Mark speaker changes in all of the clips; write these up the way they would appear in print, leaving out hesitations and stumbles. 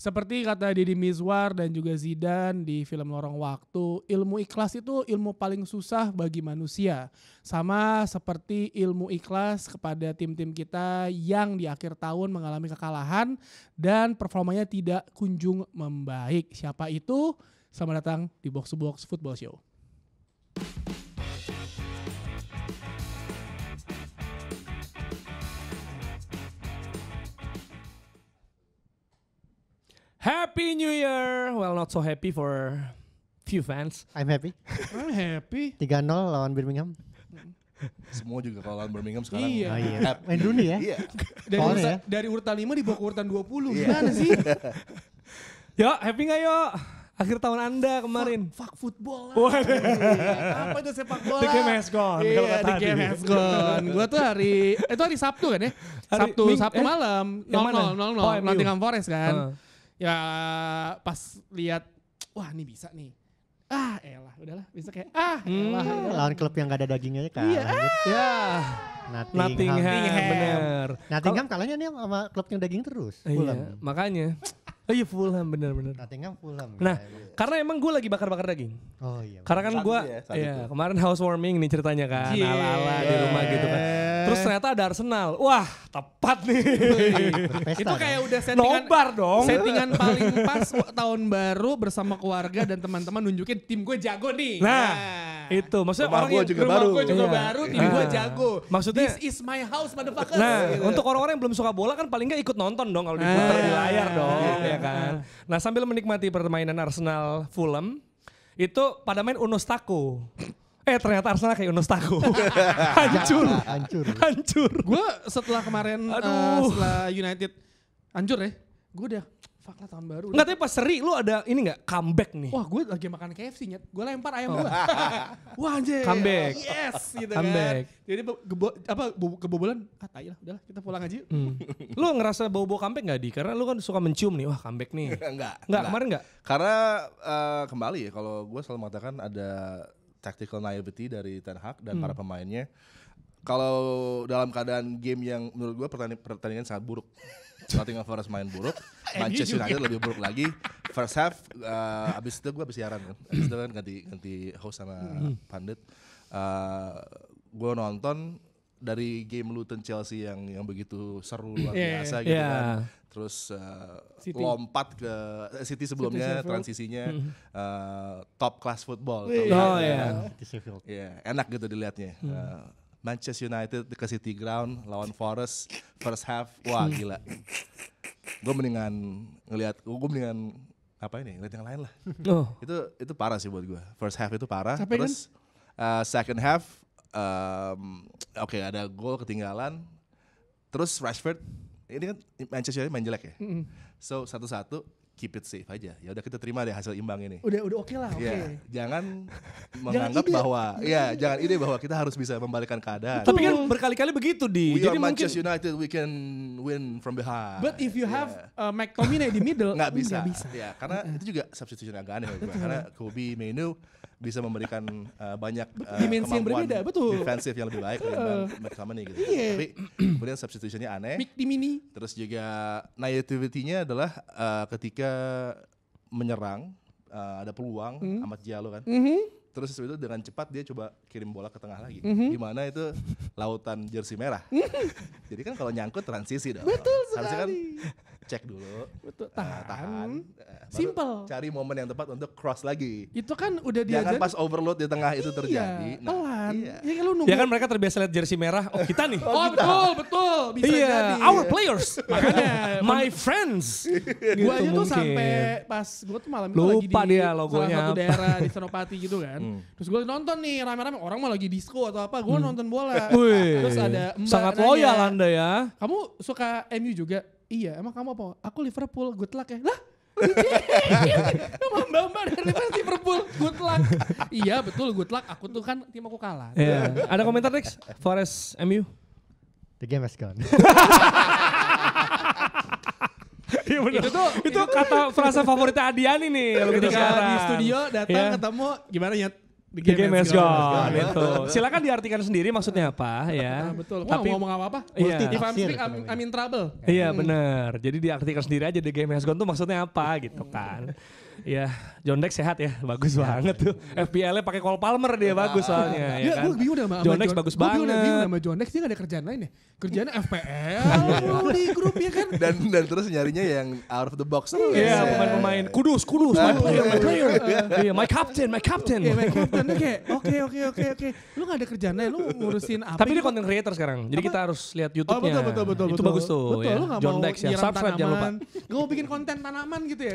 Speaker 1: Seperti kata Deddy Mizwar dan juga Zidane di film Lorong Waktu, ilmu ikhlas itu ilmu paling susah bagi manusia. Sama seperti ilmu ikhlas kepada tim-tim kita yang di akhir tahun mengalami kekalahan dan performanya tidak kunjung membaik. Siapa itu? Selamat datang di Box to Box Football Show.
Speaker 2: Happy New Year. Well, not so happy for few fans.
Speaker 3: I'm happy.
Speaker 1: I'm happy.
Speaker 3: 3-0 lawan Birmingham.
Speaker 4: Semua juga kalau lawan Birmingham sekarang.
Speaker 1: Iya.
Speaker 3: Oh iya. Main Rooney ya.
Speaker 4: Iya.
Speaker 1: Dari urutan 5 dibawa ke urutan 20. Gimana sih?
Speaker 2: Yo, happy gak yo? Akhir tahun Anda kemarin.
Speaker 1: Fuck football lah. Apa itu sepak bola?
Speaker 2: The game has gone.
Speaker 1: Iya, the game has gone. Gua tuh itu hari Sabtu kan ya? Sabtu malam. 0-0. Nottingham Forest kan. Ya pas lihat, wah ini bisa nih. Elah, udahlah bisa kayak elah.
Speaker 3: Lawan klub yang gak ada dagingnya kan.
Speaker 1: Iya.
Speaker 2: Ya.
Speaker 3: Nottingham.
Speaker 2: Bener.
Speaker 3: Nottingham kalahnya nih sama klub yang daging terus.
Speaker 2: Iya, makanya. Oh iya Fulham bener-bener.
Speaker 3: Nottingham Fulham.
Speaker 2: Nah, karena emang gue lagi bakar-bakar daging.
Speaker 3: Oh iya.
Speaker 2: Karena kan gue, kemarin housewarming nih ceritanya kan, ala-ala di rumah gitu kan. Terus ternyata ada Arsenal. Wah, tepat nih.
Speaker 1: Itu kayak udah settingan.
Speaker 2: Nobar dong.
Speaker 1: Settingan paling pas tahun baru bersama keluarga dan teman-teman nunjukin tim gue jago nih.
Speaker 2: Nah, itu maksudnya
Speaker 4: rumah
Speaker 2: orang
Speaker 4: gue
Speaker 2: yang
Speaker 4: juga baru.
Speaker 1: Gue juga baru, tim gue jago.
Speaker 2: Maksudnya,
Speaker 1: this is my house motherfucker.
Speaker 2: Nah,
Speaker 1: gitu.
Speaker 2: untuk orang-orang yang belum suka bola kan paling nggak ikut nonton dong kalau diputar di layar dong, ya kan. Nah, sambil menikmati permainan Arsenal Fulham, itu pada main Unostako. Ternyata Arsenal kayak Unostako. Hancur.
Speaker 1: Gue setelah kemarin setelah United hancur ya, gue udah fuck lah tahun baru.
Speaker 2: Enggak, tapi pas seri lu ada ini nggak comeback nih?
Speaker 1: Wah, gue lagi makan KFC nyet. Gue lempar ayam gue. Wah anjir.
Speaker 2: Comeback.
Speaker 1: Yes gitu
Speaker 2: Comeback.
Speaker 1: kan. Jadi kebobolan. Tai lah, udahlah kita pulang aja.
Speaker 2: Lu ngerasa bau-bau comeback nggak di? Karena lu kan suka mencium nih, wah comeback nih.
Speaker 4: Enggak.
Speaker 2: Kemarin enggak?
Speaker 4: Karena kembali ya, kalau gue selalu mengatakan ada tactical naivety dari Ten Hag dan para pemainnya. Kalau dalam keadaan game yang menurut gue pertandingan sangat buruk. Nottingham Forest main buruk, Manchester United lebih buruk lagi. First half, abis itu gue habis siaran kan. Abis itu kan ganti host sama pandit. Gue nonton dari game Luton Chelsea yang begitu seru luar biasa gitu kan. Terus lompat ke City sebelumnya, transisinya top class football. Enak gitu dilihatnya. Manchester United ke City Ground lawan Forest first half, wah gila. Gue mendingan ngelihat yang lain lah. Itu parah sih buat gue. First half itu parah.
Speaker 1: Capek
Speaker 4: terus second half, ada gol ketinggalan. Terus Rashford, ini kan Manchester United main jelek ya. So 1-1. Keep it safe aja. Ya udah kita terima deh hasil imbang ini.
Speaker 1: Udah oke lah.
Speaker 4: Ya, jangan menganggap bahwa jangan ide bahwa kita harus bisa membalikan keadaan.
Speaker 2: Tapi kan berkali-kali begitu di.
Speaker 4: Jadi Manchester United we can win from behind.
Speaker 1: But if you have McTominay di middle,
Speaker 4: nggak bisa. Ya, karena itu juga substitution agak aneh. Karena Kobe Mainoo bisa memberikan banyak
Speaker 1: dimensi yang berbeda, betul.
Speaker 4: Defensif yang lebih baik daripada McTominay gitu. Tapi kemudian substitutionnya aneh. Terus juga naivety-nya adalah ketika menyerang ada peluang Ahmad Diallo kan. Terus itu dengan cepat dia coba kirim bola ke tengah lagi. Gimana itu lautan jersey merah. Jadi kan kalau nyangkut transisi dong.
Speaker 1: Betul sekali.
Speaker 4: Harusnya kan cek dulu.
Speaker 1: Betul, tahan.
Speaker 4: Simple. Cari momen yang tepat untuk cross lagi.
Speaker 1: Itu kan udah diajarin.
Speaker 4: Jangan pas overload di tengah itu terjadi.
Speaker 1: Pelan.
Speaker 4: Iya.
Speaker 2: Ya kan mereka terbiasa lihat jersey merah. Oh kita nih.
Speaker 1: Betul. Bisa jadi.
Speaker 2: Our players. Makanya my friends.
Speaker 1: Gue aja tuh sampai pas gue tuh malam itu lagi di salah satu daerah di Senopati gitu kan. Terus gue nonton nih rame-rame orang mau lagi disco atau apa. Gue nonton bola. Terus ada mbak
Speaker 2: sangat
Speaker 1: nanya,
Speaker 2: loyal Anda ya.
Speaker 1: Kamu suka MU juga? Iya, emang kamu apa? Aku Liverpool, good luck ya. Lah, mbak-mbak dari Liverpool, good luck. Iya betul, good luck. Aku tuh kan tim aku kalah.
Speaker 2: Ada komentar Dex? Forest MU?
Speaker 3: The game has gone.
Speaker 2: Itu kata frasa favoritnya Adiani nih.
Speaker 1: Ketika di studio datang ketemu, gimana ya?
Speaker 2: The Game has gone. Itu. Silakan diartikan sendiri maksudnya apa ya.
Speaker 1: Betul.
Speaker 2: Tapi
Speaker 1: Mau ngomong apa-apa?
Speaker 2: Iya.
Speaker 1: If I'm sick, I'm in trouble.
Speaker 2: Iya benar. Jadi diartikan sendiri aja The Game has gone tuh maksudnya apa gitu kan. Ya, John Dex sehat ya, bagus banget tuh. FPL-nya pakai Cole Palmer dia bagus soalnya.
Speaker 1: Ya,
Speaker 2: kan?
Speaker 1: gue bingung sama
Speaker 2: John Dex bagus banget.
Speaker 1: Gue bingung sama John Dex, dia gak ada kerjaan lain ya. Kerjaannya FPL di grup ya kan.
Speaker 4: Dan terus nyarinya yang out of the box terus.
Speaker 2: Iya, pemain-pemain kudus, my player. Iya, my captain.
Speaker 1: Iya, my captain kayak oke. Lu gak ada kerjaan lain, lu ngurusin apa?
Speaker 2: Tapi dia content creator sekarang, jadi kita harus lihat YouTube-nya.
Speaker 1: Betul.
Speaker 2: Itu bagus tuh.
Speaker 1: Betul,
Speaker 2: Ya.
Speaker 1: lu gak
Speaker 2: John
Speaker 1: mau
Speaker 2: Dex ya,
Speaker 1: nyiram
Speaker 2: subscribe jangan lupa.
Speaker 1: tanaman. Gak mau bikin konten tanaman gitu ya.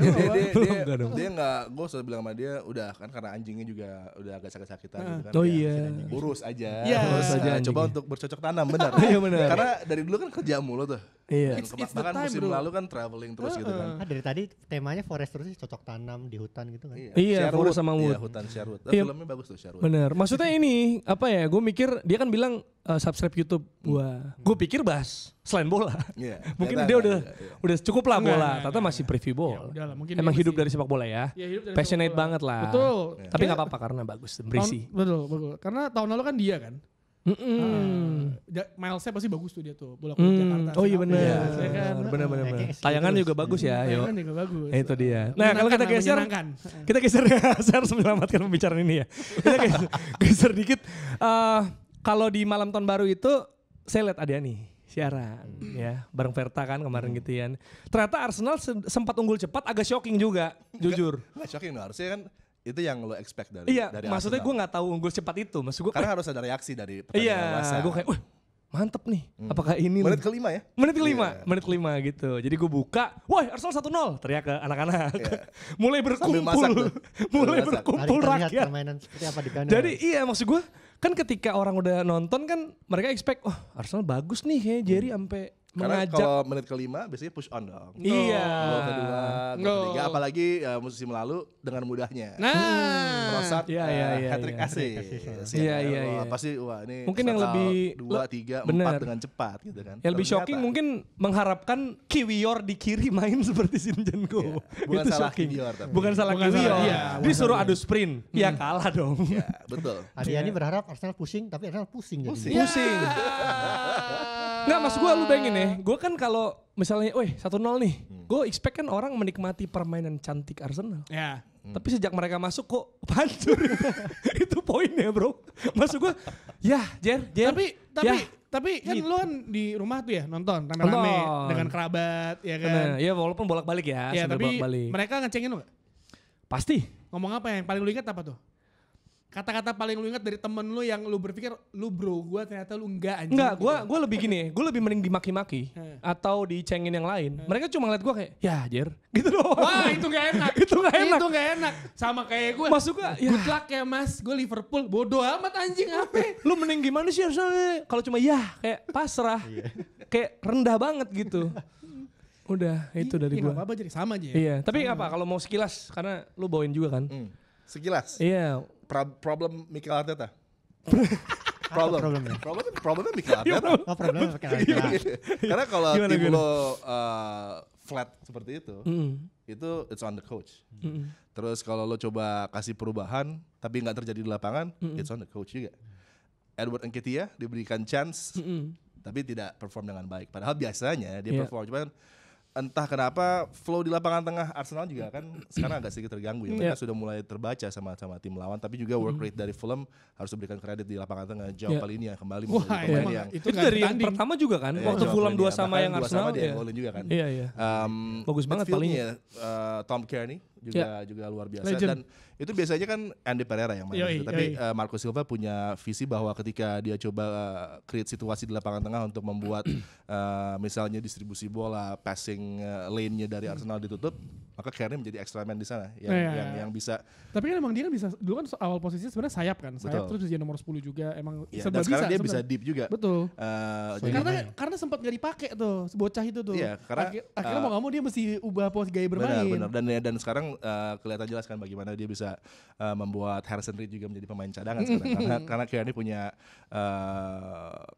Speaker 4: Dia nggak, gue selalu bilang sama dia, udah kan karena anjingnya juga udah agak sakit-sakitan gitu kan.
Speaker 2: Oh
Speaker 4: ya,
Speaker 2: iya.
Speaker 4: urus aja.
Speaker 1: Iya.
Speaker 2: Urus aja
Speaker 4: Coba
Speaker 2: anjingnya.
Speaker 4: untuk bercocok tanam, benar.
Speaker 2: Iya, benar.
Speaker 4: Karena dari dulu kan kerja mulu tuh.
Speaker 2: Iya.
Speaker 4: Dan
Speaker 1: It's the
Speaker 4: bahkan
Speaker 1: time,
Speaker 4: musim
Speaker 1: bro.
Speaker 4: lalu kan traveling terus gitu kan.
Speaker 3: Dari tadi temanya forest terus sih, cocok tanam di hutan gitu kan.
Speaker 2: Iya, forest sama wood.
Speaker 4: Iya, hutan Sherwood.
Speaker 2: Iya.
Speaker 4: Filmnya bagus tuh Sherwood.
Speaker 2: Bener. Maksudnya ini apa ya? Gue mikir dia kan bilang subscribe YouTube gua. Gue pikir bahas selain bola.
Speaker 4: Iya.
Speaker 2: Mungkin
Speaker 4: Ternyata
Speaker 2: dia
Speaker 4: enggak, iya.
Speaker 2: udah cukup lah bola.
Speaker 1: Enggak,
Speaker 2: Ternyata masih preview bola.
Speaker 1: Ya udahlah, mungkin
Speaker 2: Emang
Speaker 1: dia
Speaker 2: hidup
Speaker 1: masih-
Speaker 2: dari sepak bola ya.
Speaker 1: Ya, hidup dari
Speaker 2: Passionate
Speaker 1: sepak bola.
Speaker 2: banget lah.
Speaker 1: Betul.
Speaker 2: Tapi nggak apa-apa karena bagus, berisi.
Speaker 1: Betul. Karena tahun lalu kan dia kan. Milesnya pasti bagus tuh dia tuh. Bola kulit Jakarta.
Speaker 2: Oh iya
Speaker 1: Singapura,
Speaker 2: benar.
Speaker 1: ya kan?
Speaker 2: Benar.
Speaker 3: Kayak
Speaker 2: Tayangan
Speaker 3: terus.
Speaker 2: juga bagus ya, yo.
Speaker 1: Kan juga bagus.
Speaker 2: Itu dia. Nah, kalau kita geser,
Speaker 1: Menyenangkan.
Speaker 2: kita geser ya. Saya harus menyelamatkan pembicaraan ini ya. Kita geser dikit. Kalau di malam tahun baru itu saya lihat ada nih siaran ya bareng Verta kan kemarin gitu ya. Ternyata Arsenal sempat unggul cepat, agak shocking juga, jujur.
Speaker 4: Nggak shocking loh, harusnya kan itu yang lo expect dari
Speaker 2: Iya,
Speaker 4: dari
Speaker 2: maksudnya gue
Speaker 4: Arsenal.
Speaker 2: nggak tahu unggul cepat itu. Maksud gue,
Speaker 4: Karena harus ada reaksi dari
Speaker 2: iya,
Speaker 4: pertandingan
Speaker 2: gue kayak, wah mantep nih. Apakah ini
Speaker 4: menit kelima ya?
Speaker 2: Menit kelima gitu. Jadi gue buka, wah Arsenal 1-0, teriak ke anak-anak.
Speaker 4: Iya.
Speaker 2: Mulai
Speaker 4: Sambil masak
Speaker 2: berkumpul,
Speaker 4: tuh.
Speaker 2: mulai
Speaker 4: Sambil masak.
Speaker 2: berkumpul
Speaker 3: Terlihat
Speaker 2: rakyat.
Speaker 3: permainan seperti apa di kandang.
Speaker 2: Jadi iya maksud gue kan ketika orang udah nonton kan mereka expect, wah Arsenal bagus nih kayak Jerry sampai
Speaker 4: Karena
Speaker 2: mengajak.
Speaker 4: kalau menit kelima biasanya push on dong.
Speaker 2: Iya.
Speaker 4: Gol kedua, gol
Speaker 1: No.
Speaker 4: ketiga, apalagi musim lalu dengan mudahnya.
Speaker 1: Nah.
Speaker 4: Trossard
Speaker 2: Iya,
Speaker 4: hat-trick
Speaker 2: iya.
Speaker 4: assist.
Speaker 2: Iya,
Speaker 4: Ya,
Speaker 2: iya,
Speaker 4: wah,
Speaker 2: iya.
Speaker 4: Pasti wah ini
Speaker 2: Mungkin yang
Speaker 4: sakal
Speaker 2: lebih-
Speaker 4: 2, 3, 4
Speaker 2: bener.
Speaker 4: dengan cepat gitu kan.
Speaker 2: Yang lebih
Speaker 4: Ternyata,
Speaker 2: shocking mungkin mengharapkan Kiwior di kiri main seperti Zinchenko.
Speaker 4: Iya. Bukan
Speaker 2: Itu
Speaker 4: salah
Speaker 2: shocking.
Speaker 4: Kiwior tapi.
Speaker 2: Bukan salah
Speaker 1: Bukan
Speaker 2: Kiwior.
Speaker 1: salah, iya,
Speaker 2: Disuruh adu sprint. Ya kalah dong.
Speaker 4: Ya, betul.
Speaker 3: Adiani berharap Arsenal pusing, tapi Arsenal pusing jadi.
Speaker 2: Pusing. Nggak, maksud gue lu bayangin ya. Gue kan kalau misalnya, weh 1-0 nih. Gue expect kan orang menikmati permainan cantik Arsenal.
Speaker 1: Ya.
Speaker 2: Tapi sejak mereka masuk kok hancur. Itu poinnya bro. Maksud gue, ya Jer.
Speaker 1: Tapi kan
Speaker 2: Gitu.
Speaker 1: lu kan di rumah tuh ya nonton rame-rame
Speaker 2: Nonton.
Speaker 1: dengan kerabat ya kan.
Speaker 2: Bener. Ya walaupun bolak-balik ya.
Speaker 1: Ya
Speaker 2: sambil
Speaker 1: tapi
Speaker 2: bolak-balik.
Speaker 1: mereka ngecengin lu gak?
Speaker 2: Pasti.
Speaker 1: Ngomong apa yang paling lu ingat apa tuh? Kata-kata paling lu ingat dari temen lu yang lu berpikir lu bro gua ternyata lu enggak anjing.
Speaker 2: Enggak,
Speaker 1: gitu.
Speaker 2: gue lebih gini, gue lebih mending dimaki-maki atau dicengin yang lain. Mereka cuma ngeliat gue kayak, ya Jer, gitu doang.
Speaker 1: Wah itu gak enak.
Speaker 2: Itu nggak enak.
Speaker 1: Itu gak enak. Sama kayak gue.
Speaker 2: Masuk gua, ya.
Speaker 1: Good luck ya mas. Gue Liverpool. Bodoh amat anjing apa.
Speaker 2: Lu mending gimana sih Arsenal? Kalau cuma ya, kayak pasrah, kayak rendah banget gitu. Udah, itu dari
Speaker 1: Iya
Speaker 2: gue.
Speaker 1: gak apa-apa jadi sama aja ya.
Speaker 2: Iya, tapi apa kalau mau sekilas, karena lu bawain juga kan?
Speaker 4: Sekilas.
Speaker 2: Iya.
Speaker 4: Problem Mikel Arteta.
Speaker 3: problemnya?
Speaker 4: Problemnya Mikel Arteta.
Speaker 3: Oh problemnya pakai Arsenal.
Speaker 4: Karena kalau
Speaker 2: Gimana,
Speaker 4: tim
Speaker 2: gimana?
Speaker 4: lo flat seperti itu it's on the coach. Terus kalau lo coba kasih perubahan tapi nggak terjadi di lapangan, it's on the coach juga. Edward Nketiah diberikan chance tapi tidak perform dengan baik. Padahal biasanya dia
Speaker 2: Iya.
Speaker 4: perform, cuman entah kenapa flow di lapangan tengah Arsenal juga kan sekarang agak sedikit terganggu ya. Mereka sudah mulai terbaca sama tim lawan, tapi juga work rate dari Fulham harus diberikan kredit di lapangan tengah. João Palhinha kembali
Speaker 1: Wah
Speaker 4: menjadi pemain
Speaker 1: emang
Speaker 4: yang
Speaker 1: itu
Speaker 2: Itu
Speaker 1: gak
Speaker 2: dari yang
Speaker 1: ditanding.
Speaker 2: pertama juga kan?
Speaker 4: Iya,
Speaker 2: Waktu
Speaker 4: João
Speaker 2: Fulham 2
Speaker 4: Palhinha.
Speaker 2: sama
Speaker 4: Bahkan
Speaker 2: yang
Speaker 4: 2
Speaker 2: Arsenal.
Speaker 4: sama dia
Speaker 2: Iya.
Speaker 4: yang golin juga kan.
Speaker 2: Iya. Bagus banget
Speaker 4: Midfieldnya, Tom Kearney
Speaker 2: Iya.
Speaker 4: juga luar biasa.
Speaker 1: Legend.
Speaker 4: Dan itu biasanya kan Andy Pereira yang main.
Speaker 1: Yoi,
Speaker 4: gitu. Tapi
Speaker 1: yoi.
Speaker 4: Marco Silva punya visi bahwa ketika dia coba create situasi di lapangan tengah untuk membuat misalnya distribusi bola, passing lane-nya dari Arsenal ditutup, maka Kearney menjadi extra man di sana yang bisa.
Speaker 1: Tapi kan emang dia kan bisa, dulu kan awal posisinya sebenarnya sayap kan. Sayap
Speaker 4: Betul.
Speaker 1: terus bisa jadi nomor 10 juga. Emang
Speaker 4: Ya,
Speaker 1: serba
Speaker 4: dan sekarang dia bisa
Speaker 1: sebenarnya.
Speaker 4: deep juga.
Speaker 1: Betul.
Speaker 4: Jadi
Speaker 1: Karena sempat gak dipakai tuh, bocah itu tuh.
Speaker 4: Iya, karena,
Speaker 1: akhirnya mau gak mau dia mesti ubah gaya bermain.
Speaker 4: benar. Dan sekarang kelihatan jelas kan bagaimana dia bisa membuat Harrison Reed juga menjadi pemain cadangan sekarang. karena Kearney punya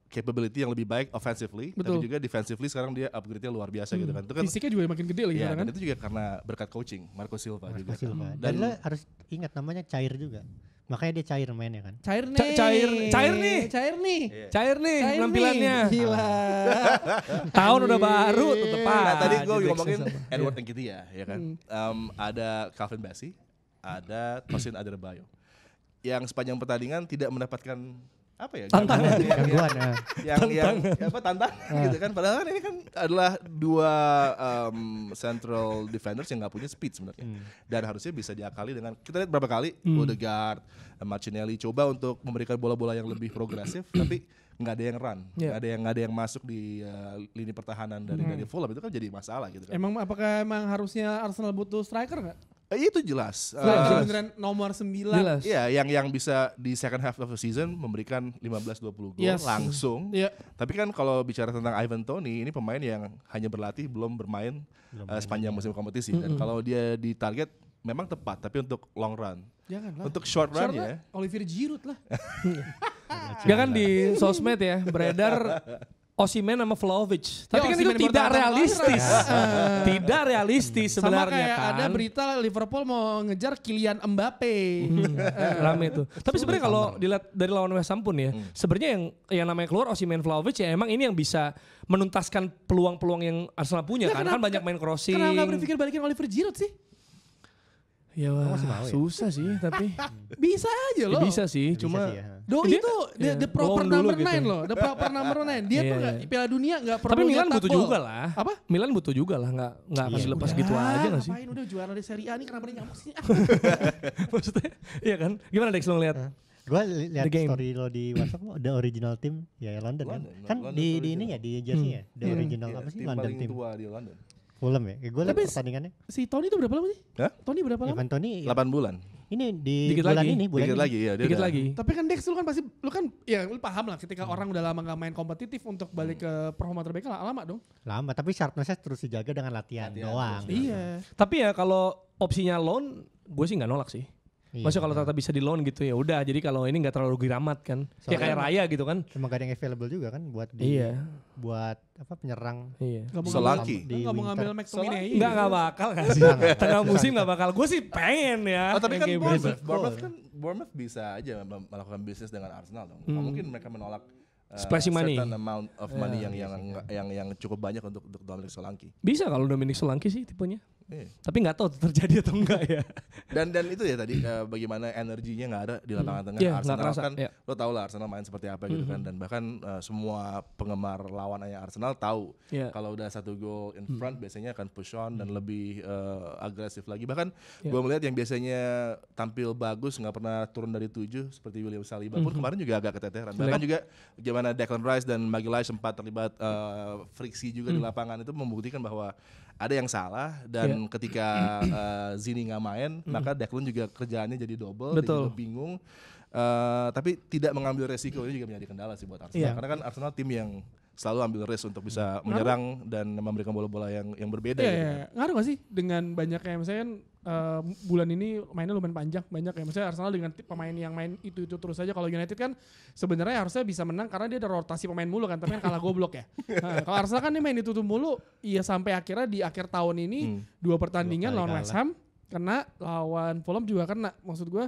Speaker 4: capability yang lebih baik offensively,
Speaker 1: Betul.
Speaker 4: tapi juga defensively sekarang dia upgrade-nya luar biasa gitu kan. Itu kan
Speaker 1: Fisiknya juga makin gede lagi
Speaker 4: ya,
Speaker 1: sekarang kan.
Speaker 4: dan itu juga karena berkat coaching Marco Silva juga.
Speaker 3: Silva.
Speaker 4: Dan
Speaker 3: Dan lo harus ingat namanya cair juga. Makanya dia cair mainnya kan.
Speaker 1: Cair nih.
Speaker 2: Cair nih.
Speaker 1: Cair nih.
Speaker 2: Cair nih
Speaker 1: Cair
Speaker 2: penampilannya.
Speaker 1: nih. Gila.
Speaker 2: Tahun udah baru tetep
Speaker 4: Nah, tadi
Speaker 2: aja
Speaker 4: gue
Speaker 2: Jackson
Speaker 4: ngomongin
Speaker 2: sama.
Speaker 4: Edward Nketiah ya kan. Ada Calvin Bassey, ada Tosin Adarabioyo. Yang sepanjang pertandingan tidak mendapatkan apa ya?
Speaker 2: Tantangan.
Speaker 3: Gangguan.
Speaker 4: Tantangan gitu kan. Padahal kan ini kan adalah dua central defenders yang nggak punya speed sebenarnya. Dan harusnya bisa diakali dengan kita lihat berapa kali Odegaard, Martinelli coba untuk memberikan bola-bola yang lebih progresif tapi nggak ada yang run, nggak ada yang masuk di lini pertahanan dari Fulham, itu kan jadi masalah gitu kan.
Speaker 1: Apakah harusnya Arsenal butuh striker nggak?
Speaker 4: Itu jelas.
Speaker 1: Beneran nomor 9.
Speaker 2: Jelas.
Speaker 4: Iya, yang bisa di second half of the season memberikan 15-20 gol langsung.
Speaker 1: Iya.
Speaker 4: Tapi kan kalau bicara tentang Ivan Toney, ini pemain yang hanya berlatih belum bermain sepanjang musim kompetisi. Dan kalau dia di target memang tepat, tapi untuk long run.
Speaker 1: Janganlah.
Speaker 4: Untuk short run ya.
Speaker 1: Olivier Giroud lah.
Speaker 2: Ya kan di sosmed ya beredar Osimhen sama Vlahovic. Tapi kan itu
Speaker 1: Osimhen
Speaker 2: tidak
Speaker 1: bertahan
Speaker 2: realistis. Tidak realistis
Speaker 1: Sama
Speaker 2: sebenarnya
Speaker 1: kayak
Speaker 2: kan.
Speaker 1: ada berita Liverpool mau ngejar Kylian Mbappe.
Speaker 2: Rame itu. Tapi sebenarnya kalau dilihat dari lawan West Ham pun ya, sebenarnya yang namanya keluar Osimhen Vlahovic ya emang ini yang bisa menuntaskan peluang-peluang yang Arsenal punya
Speaker 1: Ya,
Speaker 2: kan. Kan banyak main crossing.
Speaker 1: Kenapa nggak berpikir balikin Oliver Giroud sih?
Speaker 2: Ya wah, susah sih tapi
Speaker 1: Bisa aja
Speaker 2: ya
Speaker 1: loh.
Speaker 2: bisa sih,
Speaker 3: Bisa
Speaker 2: cuma
Speaker 3: sih, ya.
Speaker 1: Doi
Speaker 2: Dia-
Speaker 1: itu
Speaker 2: iya,
Speaker 1: the proper
Speaker 2: loan dulu
Speaker 1: number
Speaker 2: gitu.
Speaker 1: 9 loh. The proper number 9. Dia
Speaker 2: Iya,
Speaker 1: tuh nggak
Speaker 2: iya.
Speaker 1: Piala Dunia nggak perlu
Speaker 2: tapi Milan
Speaker 1: nyetak
Speaker 2: butuh
Speaker 1: gol.
Speaker 2: juga lah.
Speaker 1: Apa?
Speaker 2: Milan butuh juga lah, nggak akan dilepas
Speaker 1: Udah,
Speaker 2: gitu aja nggak sih?
Speaker 1: Ngapain udah juara di Serie A nih, kenapa dia nyamuk sih?
Speaker 2: Maksudnya, iya kan? Gimana Dex lo ngeliat?
Speaker 3: Gue lihat
Speaker 2: The game.
Speaker 3: story lo di WhatsApp lo, the original team ya London kan.
Speaker 4: London,
Speaker 3: Kan
Speaker 4: London
Speaker 3: di
Speaker 4: original.
Speaker 3: ini ya di jersey ya, the original
Speaker 4: Iya,
Speaker 3: apa sih
Speaker 4: tim
Speaker 3: London
Speaker 4: paling
Speaker 3: team.
Speaker 4: tua di London.
Speaker 3: Fulham ya. Gue lihat
Speaker 1: Tapi
Speaker 3: pertandingannya.
Speaker 1: Si Tony itu berapa lama sih?
Speaker 4: Hah?
Speaker 1: Tony berapa lama?
Speaker 3: Ivan Toney
Speaker 4: 8 bulan.
Speaker 3: ini di
Speaker 2: Dikit
Speaker 3: bulan
Speaker 2: lagi.
Speaker 3: ini, bulan
Speaker 4: Dikit
Speaker 3: ini.
Speaker 4: lagi ya. Dia
Speaker 2: Dikit
Speaker 4: udah-
Speaker 2: lagi.
Speaker 1: Tapi kan Dex lu kan pasti lu kan ya lu paham lah ketika orang udah lama gak main kompetitif untuk balik ke performa terbaik lah lama dong.
Speaker 3: Lama, tapi sharpness-nya terus dijaga dengan latihan doang.
Speaker 1: Iya.
Speaker 2: Tapi ya kalau opsinya loan, gue sih nggak nolak sih.
Speaker 3: Iya.
Speaker 2: Maksudnya kalau ternyata bisa di loan gitu ya udah. Jadi kalau ini nggak terlalu rugi amat kan. Ya
Speaker 3: Soalnya
Speaker 2: kayak Raya gitu kan.
Speaker 3: Emang gak ada yang available juga kan buat di
Speaker 2: Iya.
Speaker 3: buat apa penyerang.
Speaker 2: Iya.
Speaker 1: Gak mau
Speaker 4: Solanke.
Speaker 1: ngambil, nggak mau ngambil McTominay.
Speaker 2: Nggak bakal kan sih. Tengah musim nggak bakal. Gue sih pengen ya.
Speaker 4: Oh, tapi
Speaker 2: yang
Speaker 4: kan
Speaker 2: kayak
Speaker 4: Bournemouth,
Speaker 2: begitu.
Speaker 4: Bournemouth bisa aja melakukan bisnis dengan Arsenal dong. Nggak mungkin mereka menolak
Speaker 2: Splashing money.
Speaker 4: certain amount of money yang cukup banyak untuk Dominic Solanke.
Speaker 2: Bisa kalau Dominic Solanke sih tipenya.
Speaker 4: Iya.
Speaker 2: Tapi nggak tahu terjadi atau enggak ya.
Speaker 4: Dan itu ya tadi bagaimana energinya nggak ada di lapangan tengah.
Speaker 2: Iya, nggak
Speaker 4: Arsenal
Speaker 2: kerasa,
Speaker 4: kan
Speaker 2: iya.
Speaker 4: lo tau lah Arsenal main seperti apa gitu kan, dan bahkan semua penggemar lawannya Arsenal tahu
Speaker 2: Iya.
Speaker 4: kalau udah 1 gol in front biasanya akan push on dan lebih agresif lagi. Bahkan
Speaker 2: Iya.
Speaker 4: gue melihat yang biasanya tampil bagus nggak pernah turun dari 7 seperti William Saliba pun kemarin juga agak keteteran. Bahkan juga gimana Declan Rice dan Maguire sempat terlibat friksi juga di lapangan, itu membuktikan bahwa ada yang salah, dan ketika Zini nggak main maka Declan juga kerjaannya jadi double, dia
Speaker 2: Betul.
Speaker 4: juga bingung. Tapi tidak mengambil resiko ini juga menjadi kendala sih buat Arsenal.
Speaker 2: Iya.
Speaker 4: Karena kan Arsenal tim yang selalu ambil risk untuk bisa menyerang dan memberikan bola-bola yang berbeda.
Speaker 1: Iya,
Speaker 4: gitu
Speaker 1: iya.
Speaker 4: kan.
Speaker 1: Ngaruh gak sih dengan banyak kayak misalnya kan bulan ini mainnya lumayan panjang, banyak ya. Misalnya Arsenal dengan pemain yang main itu terus aja. Kalau United kan sebenarnya harusnya bisa menang karena dia ada rotasi pemain mulu kan, tapi kan kalah goblok ya. Nah, kalau Arsenal kan dia main itu mulu, iya sampai akhirnya di akhir tahun ini 2 pertandingan
Speaker 3: 2 kali
Speaker 1: lawan
Speaker 3: kalah.
Speaker 1: West Ham kena, lawan Fulham juga kena. Maksud gue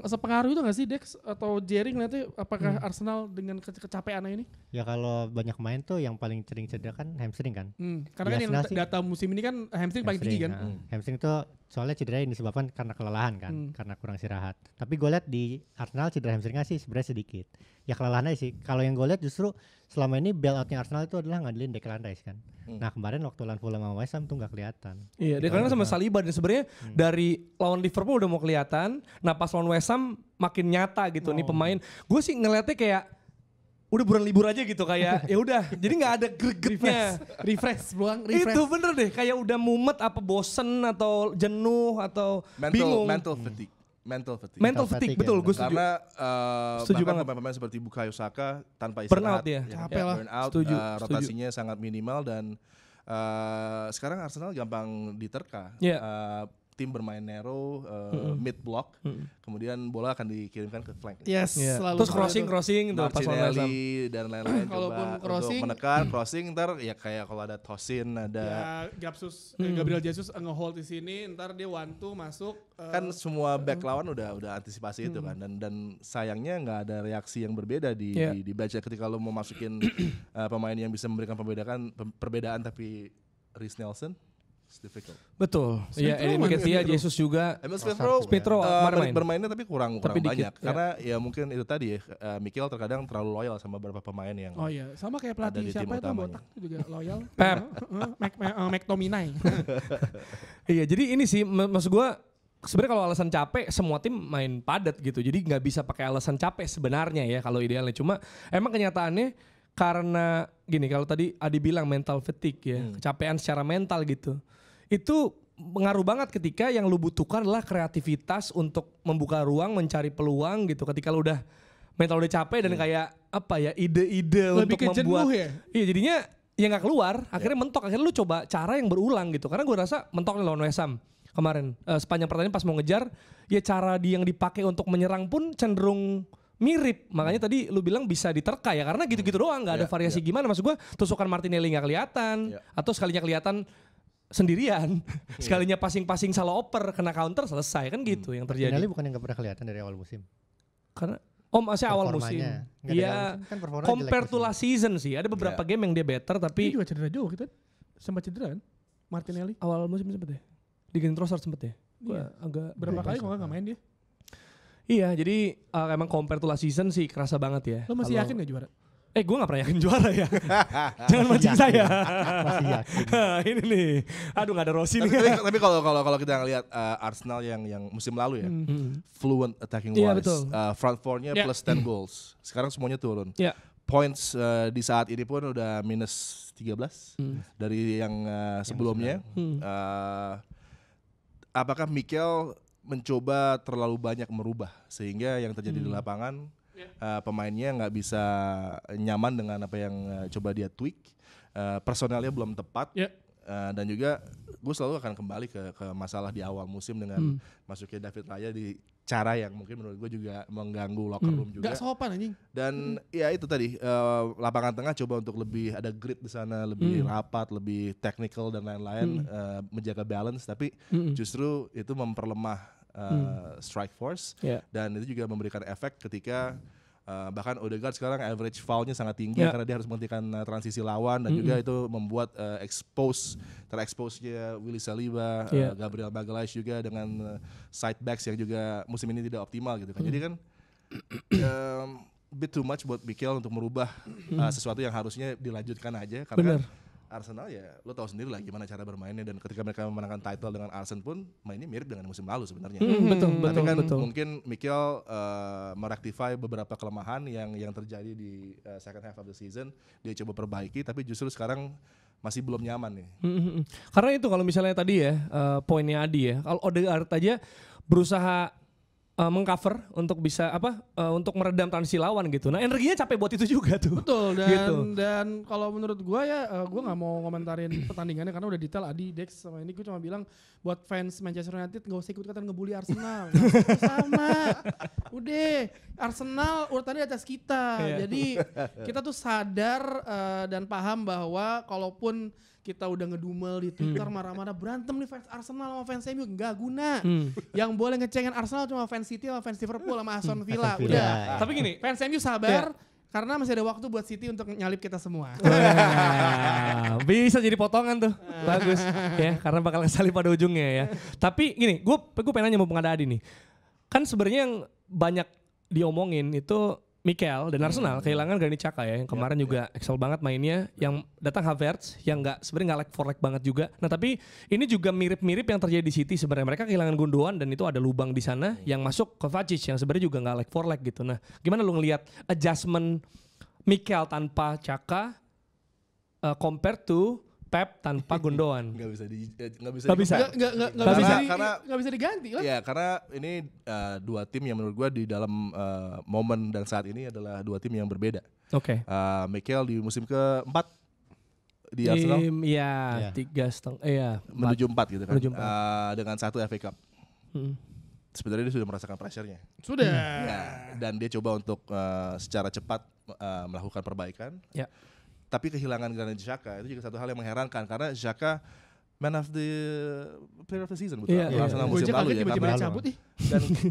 Speaker 1: sepengaruh itu gak sih Dex atau Jerry ngeliatnya apakah Arsenal dengan kecapean ini?
Speaker 3: Ya kalau banyak main tuh yang paling sering cedera kan hamstring kan.
Speaker 1: Karena kan
Speaker 3: Di
Speaker 1: yang
Speaker 3: Arsenal sih-
Speaker 1: data musim ini kan hamstring paling tinggi kan.
Speaker 3: Hamstring tuh soalnya cedera yang disebabkan karena kelelahan kan, karena kurang istirahat. Tapi gue lihat di Arsenal cedera hamstringnya sih sebenarnya sedikit. Ya kelelahan aja sih. Kalau yang gue lihat justru selama ini bailoutnya Arsenal itu adalah ngandelin Declan Rice kan. Nah kemarin waktu lawan Fulham sama West Ham tuh nggak kelihatan.
Speaker 2: Iya, dia karena sama Saliba, dan sebenarnya dari lawan Liverpool udah mau kelihatan. Nah pas lawan West Ham makin nyata gitu nih pemain. Gue sih ngeliatnya kayak udah buruan libur aja gitu, kayak ya udah. Jadi nggak ada gregetnya.
Speaker 1: Refresh, buang refresh.
Speaker 2: Itu bener deh, kayak udah mumet apa bosen atau jenuh atau bingung.
Speaker 4: Mental fatigue. Mental fatigue.
Speaker 2: Mental fatigue, betul,
Speaker 3: ya,
Speaker 2: gue setuju.
Speaker 4: Karena
Speaker 2: Setuju
Speaker 4: bahkan
Speaker 2: banget.
Speaker 4: pemain-pemain seperti Bukayo Saka tanpa
Speaker 2: Burnout
Speaker 4: istirahat,
Speaker 2: dia.
Speaker 1: Capek lah.
Speaker 4: burnout,
Speaker 2: Setuju,
Speaker 4: rotasinya sangat minimal, dan sekarang Arsenal gampang diterka.
Speaker 2: Iya.
Speaker 4: tim bermain narrow, mid block, kemudian bola akan dikirimkan ke flank.
Speaker 1: Yes,
Speaker 2: Iya.
Speaker 1: selalu
Speaker 2: Terus
Speaker 1: seperti itu.
Speaker 2: crossing tuh pas lawan West Ham.
Speaker 4: Martinelli dan lain-lain
Speaker 1: Kalaupun
Speaker 4: coba
Speaker 1: crossing,
Speaker 4: untuk menekan crossing, ntar ya kayak kalau ada Tosin, ada
Speaker 1: Ya, Gabriel Jesus nge-hold di sini, ntar dia one two masuk.
Speaker 4: kan semua back lawan udah antisipasi itu kan, dan sayangnya nggak ada reaksi yang berbeda di baca ketika lo mau masukin pemain yang bisa memberikan perbedaan tapi Reece Nelson it's difficult.
Speaker 2: Betul. Iya, Eddie Nketiah, Jesus juga.
Speaker 4: Emil
Speaker 2: Smith Rowe main.
Speaker 4: bermainnya tapi kurang
Speaker 2: Tapi
Speaker 4: banyak
Speaker 2: dikit,
Speaker 4: karena ya mungkin itu tadi ya Mikel terkadang terlalu loyal sama beberapa pemain yang
Speaker 1: Oh iya, sama kayak
Speaker 4: ada
Speaker 1: pelatih
Speaker 4: di tim
Speaker 1: siapa itu
Speaker 4: utamanya.
Speaker 1: botak itu juga loyal.
Speaker 2: Pep.
Speaker 1: McTominay.
Speaker 2: Iya, jadi ini sih maksud gue sebenarnya kalau alasan capek semua tim main padat gitu. Jadi nggak bisa pakai alasan capek sebenarnya ya kalau idealnya. Cuma emang kenyataannya karena gini, kalau tadi Adi bilang mental fatigue ya, kecapean secara mental gitu. Itu mengaruh banget ketika yang lu butuhkan adalah kreativitas untuk membuka ruang, mencari peluang gitu. Ketika lu udah mental udah capek dan kayak apa ya, ide-ide
Speaker 1: Lebih
Speaker 2: untuk
Speaker 1: ke
Speaker 2: membuat
Speaker 1: jenuh ya?
Speaker 2: Iya, jadinya ya nggak keluar, akhirnya mentok, akhirnya lu coba cara yang berulang gitu. Karena gue rasa mentok lawan West Ham kemarin sepanjang pertandingan pas mau ngejar, ya cara yang dipakai untuk menyerang pun cenderung mirip. Makanya tadi lu bilang bisa diterka ya, karena gitu-gitu doang, nggak ada variasi gimana. Maksud gue tusukan Martinelli nggak kelihatan, atau sekalinya kelihatan sendirian, sekalinya passing-passing salah oper kena counter selesai kan gitu yang terjadi.
Speaker 3: Martinelli bukan yang gak pernah kelihatan dari awal musim.
Speaker 2: Karena masih awal musim.
Speaker 3: Performanya. Nggak dari awal
Speaker 2: Iya,
Speaker 3: musim, kan performanya
Speaker 2: compare
Speaker 3: jelek
Speaker 2: to
Speaker 3: musim.
Speaker 2: last season sih. Ada beberapa game yang dia better
Speaker 1: Dia
Speaker 2: tapi
Speaker 1: juga cedera jauh gitu. Sempat cedera kan? Martinelli.
Speaker 2: awal musim sempet ya. Di Green Trossard sempet ya. Gua
Speaker 1: Iya.
Speaker 2: agak
Speaker 1: Berapa kali kalau nggak main dia?
Speaker 2: Iya, jadi emang compare to last season sih kerasa banget ya.
Speaker 1: Lo masih
Speaker 2: Kalau-
Speaker 1: yakin gak juara?
Speaker 2: Gue gak pernah yakin juara ya. Jangan mancing saya.
Speaker 3: Masih yakin.
Speaker 2: Ini nih. Aduh gak ada Rossi nih.
Speaker 4: tapi kalau kita ngelihat Arsenal yang musim lalu ya, fluent attacking
Speaker 2: Iya,
Speaker 4: wise,
Speaker 2: betul.
Speaker 4: front four-nya
Speaker 1: Ya.
Speaker 4: plus 10 goals. Sekarang semuanya turun.
Speaker 2: Ya.
Speaker 4: Points di saat ini pun udah minus 13 dari yang sebelumnya. Apakah Mikel mencoba terlalu banyak merubah sehingga yang terjadi di lapangan pemainnya nggak bisa nyaman dengan apa yang coba dia tweak, personelnya belum tepat.
Speaker 1: Ya.
Speaker 4: Dan juga gue selalu akan kembali ke masalah di awal musim dengan masuknya David Raya di cara yang mungkin menurut gue juga mengganggu locker room juga.
Speaker 1: Gak sopan anjing.
Speaker 4: Dan ya itu tadi lapangan tengah coba untuk lebih ada grit di sana, lebih rapat, lebih technical dan lain-lain, menjaga balance. Tapi justru itu memperlemah strike force
Speaker 2: Ya.
Speaker 4: dan itu juga memberikan efek ketika bahkan Odegaard sekarang average foul-nya sangat tinggi karena dia harus menghentikan transisi lawan dan juga itu membuat terexpose-nya Willy Saliba, Gabriel Magalhaes juga dengan side backs yang juga musim ini tidak optimal gitu kan. Jadi kan bit too much buat Mikel untuk merubah sesuatu yang harusnya dilanjutkan aja karena
Speaker 2: Bener.
Speaker 4: Arsenal ya lo tahu sendiri lah gimana cara bermainnya dan ketika mereka memenangkan title dengan Arsenal pun mainnya mirip dengan musim lalu sebenarnya.
Speaker 2: Betul,
Speaker 4: Tapi
Speaker 2: betul,
Speaker 4: kan
Speaker 2: betul.
Speaker 4: mungkin Mikel merectify beberapa kelemahan yang terjadi di second half of the season, dia coba perbaiki tapi justru sekarang masih belum nyaman nih.
Speaker 2: Karena itu kalau misalnya tadi ya poinnya Adi ya, kalau Odegaard aja berusaha mengcover untuk bisa untuk meredam transisi lawan gitu. Nah energinya capek buat itu juga tuh.
Speaker 1: Betul dan
Speaker 2: Gitu.
Speaker 1: dan kalau menurut gua ya gua nggak mau komentarin pertandingannya karena udah detail Adi, Dex sama ini. Gue cuma bilang buat fans Manchester United nggak usah ikut-ikutan ngebully Arsenal. Sama. Udah Arsenal urutannya di atas kita.
Speaker 2: Iya.
Speaker 1: Jadi kita tuh sadar dan paham bahwa kalaupun kita udah ngedumel di Twitter marah-marah berantem nih fans Arsenal sama fans MU nggak guna. Yang boleh ngecengin Arsenal cuma fans City sama fans Liverpool sama Aston Villa.
Speaker 3: Aston Villa.
Speaker 1: Udah.
Speaker 3: Ya.
Speaker 2: Tapi gini,
Speaker 1: Fans MU sabar karena masih ada waktu buat City untuk nyalip kita semua.
Speaker 2: wah, bisa jadi potongan tuh. Bagus ya, karena bakal kesalip pada ujungnya ya. Tapi gini, gue pengen nanya mau ada Adi nih. Kan sebenarnya yang banyak diomongin itu Mikel dan Arsenal kehilangan Granit Xhaka ya, yang kemarin juga excel banget mainnya, yang datang Havertz yang sebenarnya nggak like for like banget juga. Nah tapi ini juga mirip-mirip yang terjadi di City sebenarnya, mereka kehilangan Gundogan dan itu ada lubang di sana yang masuk Kovacic yang sebenarnya juga nggak like for like gitu. Nah gimana lu ngelihat adjustment Mikel tanpa Xhaka compare to Pep tanpa Gundogan?
Speaker 4: Nggak bisa
Speaker 2: Nggak bisa.
Speaker 1: Nggak bisa
Speaker 4: Karena-
Speaker 1: nggak bisa diganti lah.
Speaker 4: Ya karena ini dua tim yang menurut gue di dalam momen dan saat ini adalah dua tim yang berbeda.
Speaker 2: Oke.
Speaker 4: Mikel di musim keempat di Arsenal
Speaker 2: Iya, 3,5. Iya.
Speaker 4: menuju 4 gitu kan.
Speaker 2: Menuju 4.
Speaker 4: Dengan 1 FA Cup. Sebenarnya dia sudah merasakan pressure-nya.
Speaker 1: Sudah.
Speaker 4: Ya, dan dia coba untuk secara cepat melakukan perbaikan.
Speaker 2: Ya.
Speaker 4: Tapi kehilangan Granit Xhaka itu juga satu hal yang mengherankan karena Xhaka man of the player of the season betul.
Speaker 2: Iya,
Speaker 4: Arsenal
Speaker 1: Gue
Speaker 4: musim
Speaker 1: aja
Speaker 4: lalu
Speaker 1: kaget
Speaker 4: ya
Speaker 1: tiba-tiba
Speaker 4: karena
Speaker 1: cabut nih.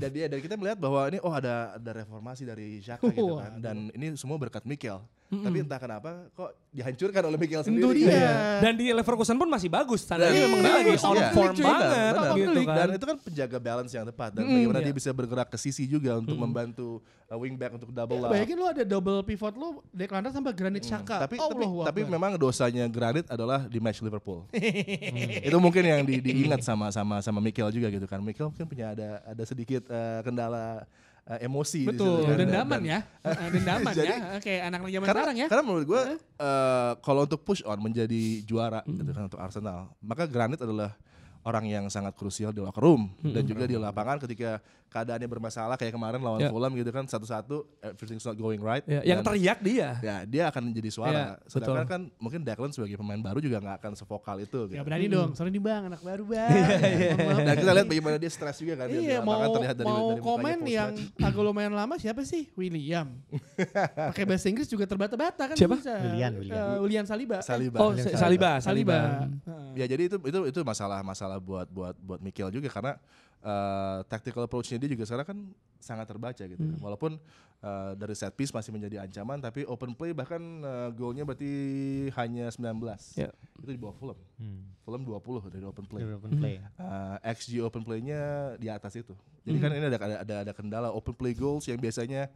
Speaker 4: dan kita melihat bahwa ini ada reformasi dari Xhaka gitu kan. Dan ini semua berkat Mikel. Tapi entah kenapa kok dihancurkan oleh Mikel
Speaker 1: Itu
Speaker 4: sendiri.
Speaker 1: dia.
Speaker 2: Dan di Leverkusen pun masih bagus. Tandanya
Speaker 4: Dan-
Speaker 2: memang dia lagi
Speaker 1: Iya,
Speaker 2: on
Speaker 1: iya.
Speaker 2: form
Speaker 1: Benar,
Speaker 2: banget
Speaker 4: benar.
Speaker 2: gitu kan.
Speaker 4: Dan itu kan penjaga balance yang tepat dan bagaimana
Speaker 2: Iya.
Speaker 4: dia bisa bergerak ke sisi juga untuk membantu wingback untuk double up.
Speaker 1: Bayangin lu ada double pivot lu Declan Rice sampai Granit Xhaka.
Speaker 4: Tapi memang dosanya Granit adalah di match Liverpool. Itu mungkin yang diingat sama Mikel juga gitu kan. Mikel mungkin punya ada sedikit kendala emosi di situ
Speaker 1: Betul,
Speaker 4: kan.
Speaker 1: dendaman ya. Dendaman
Speaker 4: Jadi-
Speaker 1: ya. Kayak anak-anak zaman
Speaker 4: Karena,
Speaker 1: sekarang ya.
Speaker 4: karena menurut gue kalau untuk push on menjadi juara gitu kan untuk Arsenal, maka Granit adalah orang yang sangat krusial di locker room dan juga di lapangan ketika keadaannya bermasalah kayak kemarin lawan
Speaker 2: Ya.
Speaker 4: Fulham gitu kan satu-satu everything's not going right.
Speaker 2: Ya, yang
Speaker 4: Dan-
Speaker 2: teriak dia.
Speaker 4: Ya dia akan menjadi suara.
Speaker 2: Ya,
Speaker 4: Sedangkan
Speaker 2: betul.
Speaker 4: kan mungkin Declan sebagai pemain baru juga nggak akan sevokal itu. Gitu.
Speaker 1: Ya berani dong. Sorry nih Bang, anak baru Bang.
Speaker 4: Dan kita lihat bagaimana dia stres juga kan. di
Speaker 1: Iya,
Speaker 4: lapangan
Speaker 1: mau
Speaker 4: terlihat dari mukanya
Speaker 1: komen yang
Speaker 4: post-match.
Speaker 1: agak lumayan lama siapa sih? William. Pakai bahasa Inggris juga terbata-bata kan.
Speaker 2: Siapa?
Speaker 1: bisa.
Speaker 3: William.
Speaker 1: William Saliba.
Speaker 4: Saliba.
Speaker 2: Oh, Saliba.
Speaker 1: Saliba.
Speaker 4: Ya jadi itu masalah buat Mikel juga karena tactical approach-nya dia juga sekarang kan sangat terbaca gitu. Walaupun dari set piece masih menjadi ancaman tapi open play bahkan golnya berarti hanya 19.
Speaker 2: Ya.
Speaker 4: Itu di bawah Fulham. Fulham 20 dari open play.
Speaker 3: Open play.
Speaker 4: XG open play-nya di atas itu. Jadi kan ini ada kendala open play goals yang biasanya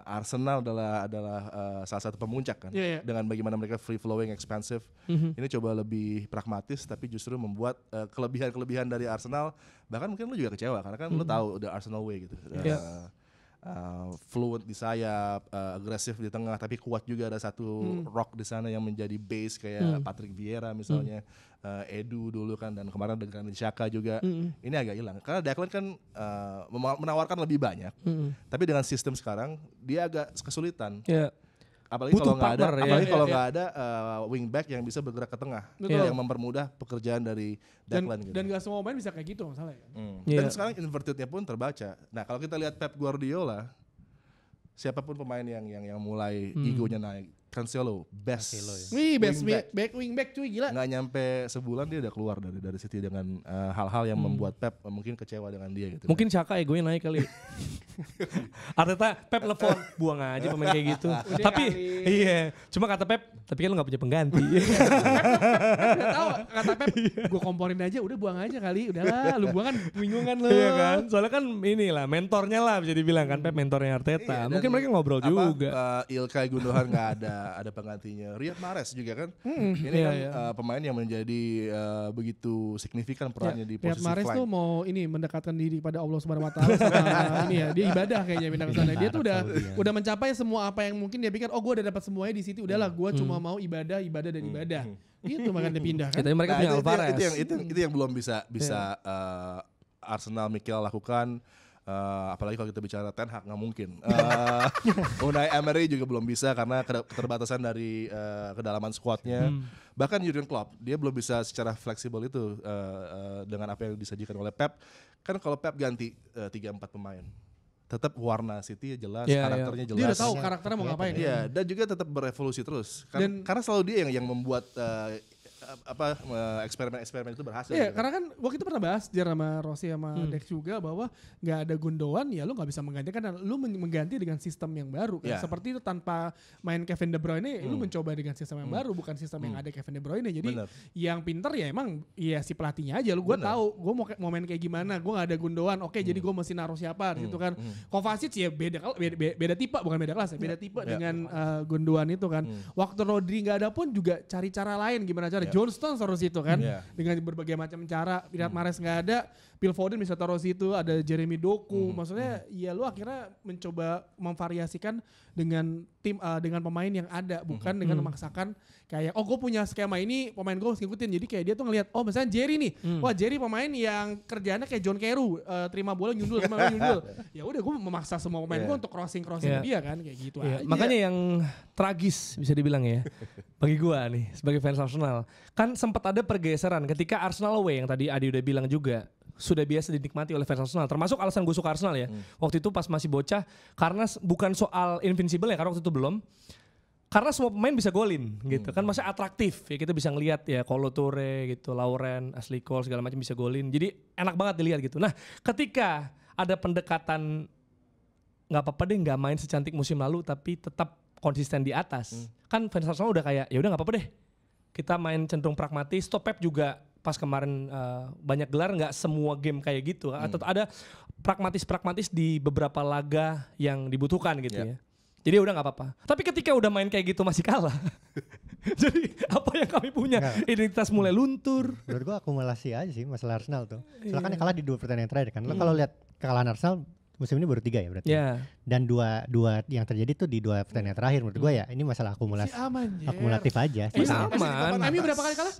Speaker 4: Arsenal adalah salah satu pemuncak kan.
Speaker 1: Iya, iya.
Speaker 4: Dengan bagaimana mereka free flowing, expansive. Ini coba lebih pragmatis tapi justru membuat kelebihan-kelebihan dari Arsenal bahkan mungkin lu juga kecewa karena kan lu tahu the Arsenal way gitu.
Speaker 2: Iya.
Speaker 4: Fluent di sayap, agresif di tengah tapi kuat juga ada satu rock di sana yang menjadi base kayak Patrick Vieira misalnya, Edu dulu kan dan kemarin ada Granit Xhaka juga. Ini agak hilang karena Declan kan menawarkan lebih banyak. Tapi dengan sistem sekarang dia agak kesulitan.
Speaker 2: Ya.
Speaker 4: Apalagi
Speaker 2: Butuh
Speaker 4: kalau nggak ada,
Speaker 2: partner, ya.
Speaker 4: apalagi kalau
Speaker 1: Iya,
Speaker 4: nggak ada wingback yang bisa bergerak ke tengah,
Speaker 1: Betul.
Speaker 4: yang mempermudah pekerjaan dari Declan.
Speaker 1: Dan gak semua pemain bisa kayak gitu masalahnya.
Speaker 2: Iya.
Speaker 4: Dan sekarang invertednya pun terbaca. Nah kalau kita lihat Pep Guardiola, siapapun pemain yang mulai egonya naik, Cancelo best.
Speaker 3: Cancelo, ya.
Speaker 1: Wih, best
Speaker 4: wingback.
Speaker 1: wingback cuy gila.
Speaker 4: Nggak nyampe sebulan dia udah keluar dari City dengan hal-hal yang membuat Pep mungkin kecewa dengan dia gitu.
Speaker 2: Mungkin Xhaka egonya naik kali. Arteta, Pep telepon, buang aja pemain kayak gitu. Tapi
Speaker 1: kali.
Speaker 2: iya, cuma kata Pep, tapi kan lu gak punya pengganti.
Speaker 1: Udah tahu kata Pep, gue komporin aja udah buang aja kali. Udahlah, lu buang kan bingungan lu.
Speaker 2: Iya kan? Soalnya kan inilah mentornya lah bisa dibilang kan Pep mentornya Arteta.
Speaker 4: Iya,
Speaker 2: Mungkin
Speaker 4: dan
Speaker 2: mereka ngobrol juga.
Speaker 4: Ilkay Gundogan nggak ada penggantinya. Riyad Mahrez juga kan. Ini
Speaker 2: iya,
Speaker 4: kan
Speaker 2: iya.
Speaker 4: pemain yang menjadi begitu signifikan perannya di
Speaker 1: Riyad
Speaker 4: posisi
Speaker 1: Mahrez
Speaker 4: flank.
Speaker 1: tuh mau ini mendekatkan diri pada Allah Subhanahu wa taala sama ini ya. Dia ibadah kayaknya pindah ke sana. Dia tuh udah mencapai semua apa yang mungkin dia pikir, oh gue udah dapat semuanya di situ. Udahlah, gue cuma mau ibadah dan ibadah. Gitu makanya dia pindah kan.
Speaker 2: Tapi mereka punya Alvarez.
Speaker 4: Itu yang belum bisa Arsenal Mikel lakukan. Apalagi kalau kita bicara Ten Hag nggak mungkin. Unai Emery juga belum bisa karena keterbatasan dari kedalaman squadnya. Bahkan Jurgen Klopp dia belum bisa secara fleksibel itu dengan apa yang disajikan oleh Pep. Kan kalau Pep ganti 3-4 pemain, tetap warna City jelas,
Speaker 2: Iya,
Speaker 4: karakternya jelas.
Speaker 1: Dia udah tahu karakternya mau ngapain.
Speaker 4: Iya, dan juga tetap berevolusi terus. Karena selalu dia yang membuat eksperimen-eksperimen itu berhasil.
Speaker 1: Iya,
Speaker 4: gitu.
Speaker 1: karena kan waktu itu pernah bahas dia sama Rossi sama Dex juga bahwa nggak ada Gundogan ya lu nggak bisa menggantikan dan lu mengganti dengan sistem yang baru kan.
Speaker 4: Iya.
Speaker 1: Seperti itu tanpa main Kevin De Bruyne lu mencoba dengan sistem yang baru bukan sistem yang ada Kevin De Bruyne. Jadi
Speaker 4: Bener.
Speaker 1: yang pinter ya emang ya si pelatihnya aja lu gue
Speaker 4: Bener.
Speaker 1: tahu gue mau main kayak gimana, gue nggak ada Gundogan. Oke, jadi gue mesti naruh siapa gitu kan. Kovacic ya beda tipe bukan beda kelas ya, beda tipe dengan Gundogan itu kan. Waktu Rodri nggak ada pun juga cari cara lain gimana cara. John Stones harus itu kan dengan berbagai macam cara. Riyad Mahrez nggak ada, Phil Foden bisa taruh situ, ada Jeremy Doku. Maksudnya ya lu akhirnya mencoba memvariasikan dengan tim dengan pemain yang ada bukan dengan memaksakan Kayak gue punya skema ini, pemain gue harus ngikutin. Jadi kayak dia tuh ngelihat, oh misalnya Jerry nih, wah Jerry pemain yang kerjaannya kayak John Carew, terima bola nyundul. Ya udah gue memaksa semua pemain gue untuk crossing dia kan, kayak gitu aja.
Speaker 2: Makanya yang tragis bisa dibilang ya, bagi gue nih sebagai fans Arsenal, kan sempat ada pergeseran ketika Arsenal away yang tadi Adi udah bilang juga, sudah biasa dinikmati oleh fans Arsenal. Termasuk alasan gue suka Arsenal ya. Waktu itu pas masih bocah, karena bukan soal invincible ya, karena waktu itu belum. Karena semua pemain bisa golin gitu kan, masih atraktif ya, kita bisa ngelihat ya Kolo Toure gitu, Lauren, Ashley Cole segala macam bisa golin. Jadi enak banget dilihat gitu. Nah, ketika ada pendekatan nggak apa-apa deh nggak main secantik musim lalu tapi tetap konsisten di atas. Kan fans Arsenal udah kayak ya udah nggak apa-apa deh. Kita main cenderung pragmatis. Pep juga pas kemarin banyak gelar nggak semua game kayak gitu. Atau ada pragmatis di beberapa laga yang dibutuhkan gitu ya. Jadi udah gak apa-apa. Tapi ketika udah main kayak gitu masih kalah. Jadi apa yang kami punya? Identitas mulai luntur.
Speaker 3: Menurut gue akumulasi aja sih masalah Arsenal tuh. Soalnya kan kalah di 2 pertandingan terakhir kan. Lo kalau lihat kekalahan Arsenal musim ini baru 3 ya berarti. Dan dua yang terjadi tuh di 2 pertandingan terakhir menurut gue ya. Ini masalah akumulatif aja.
Speaker 2: Aman.
Speaker 1: MU berapa kali kalah?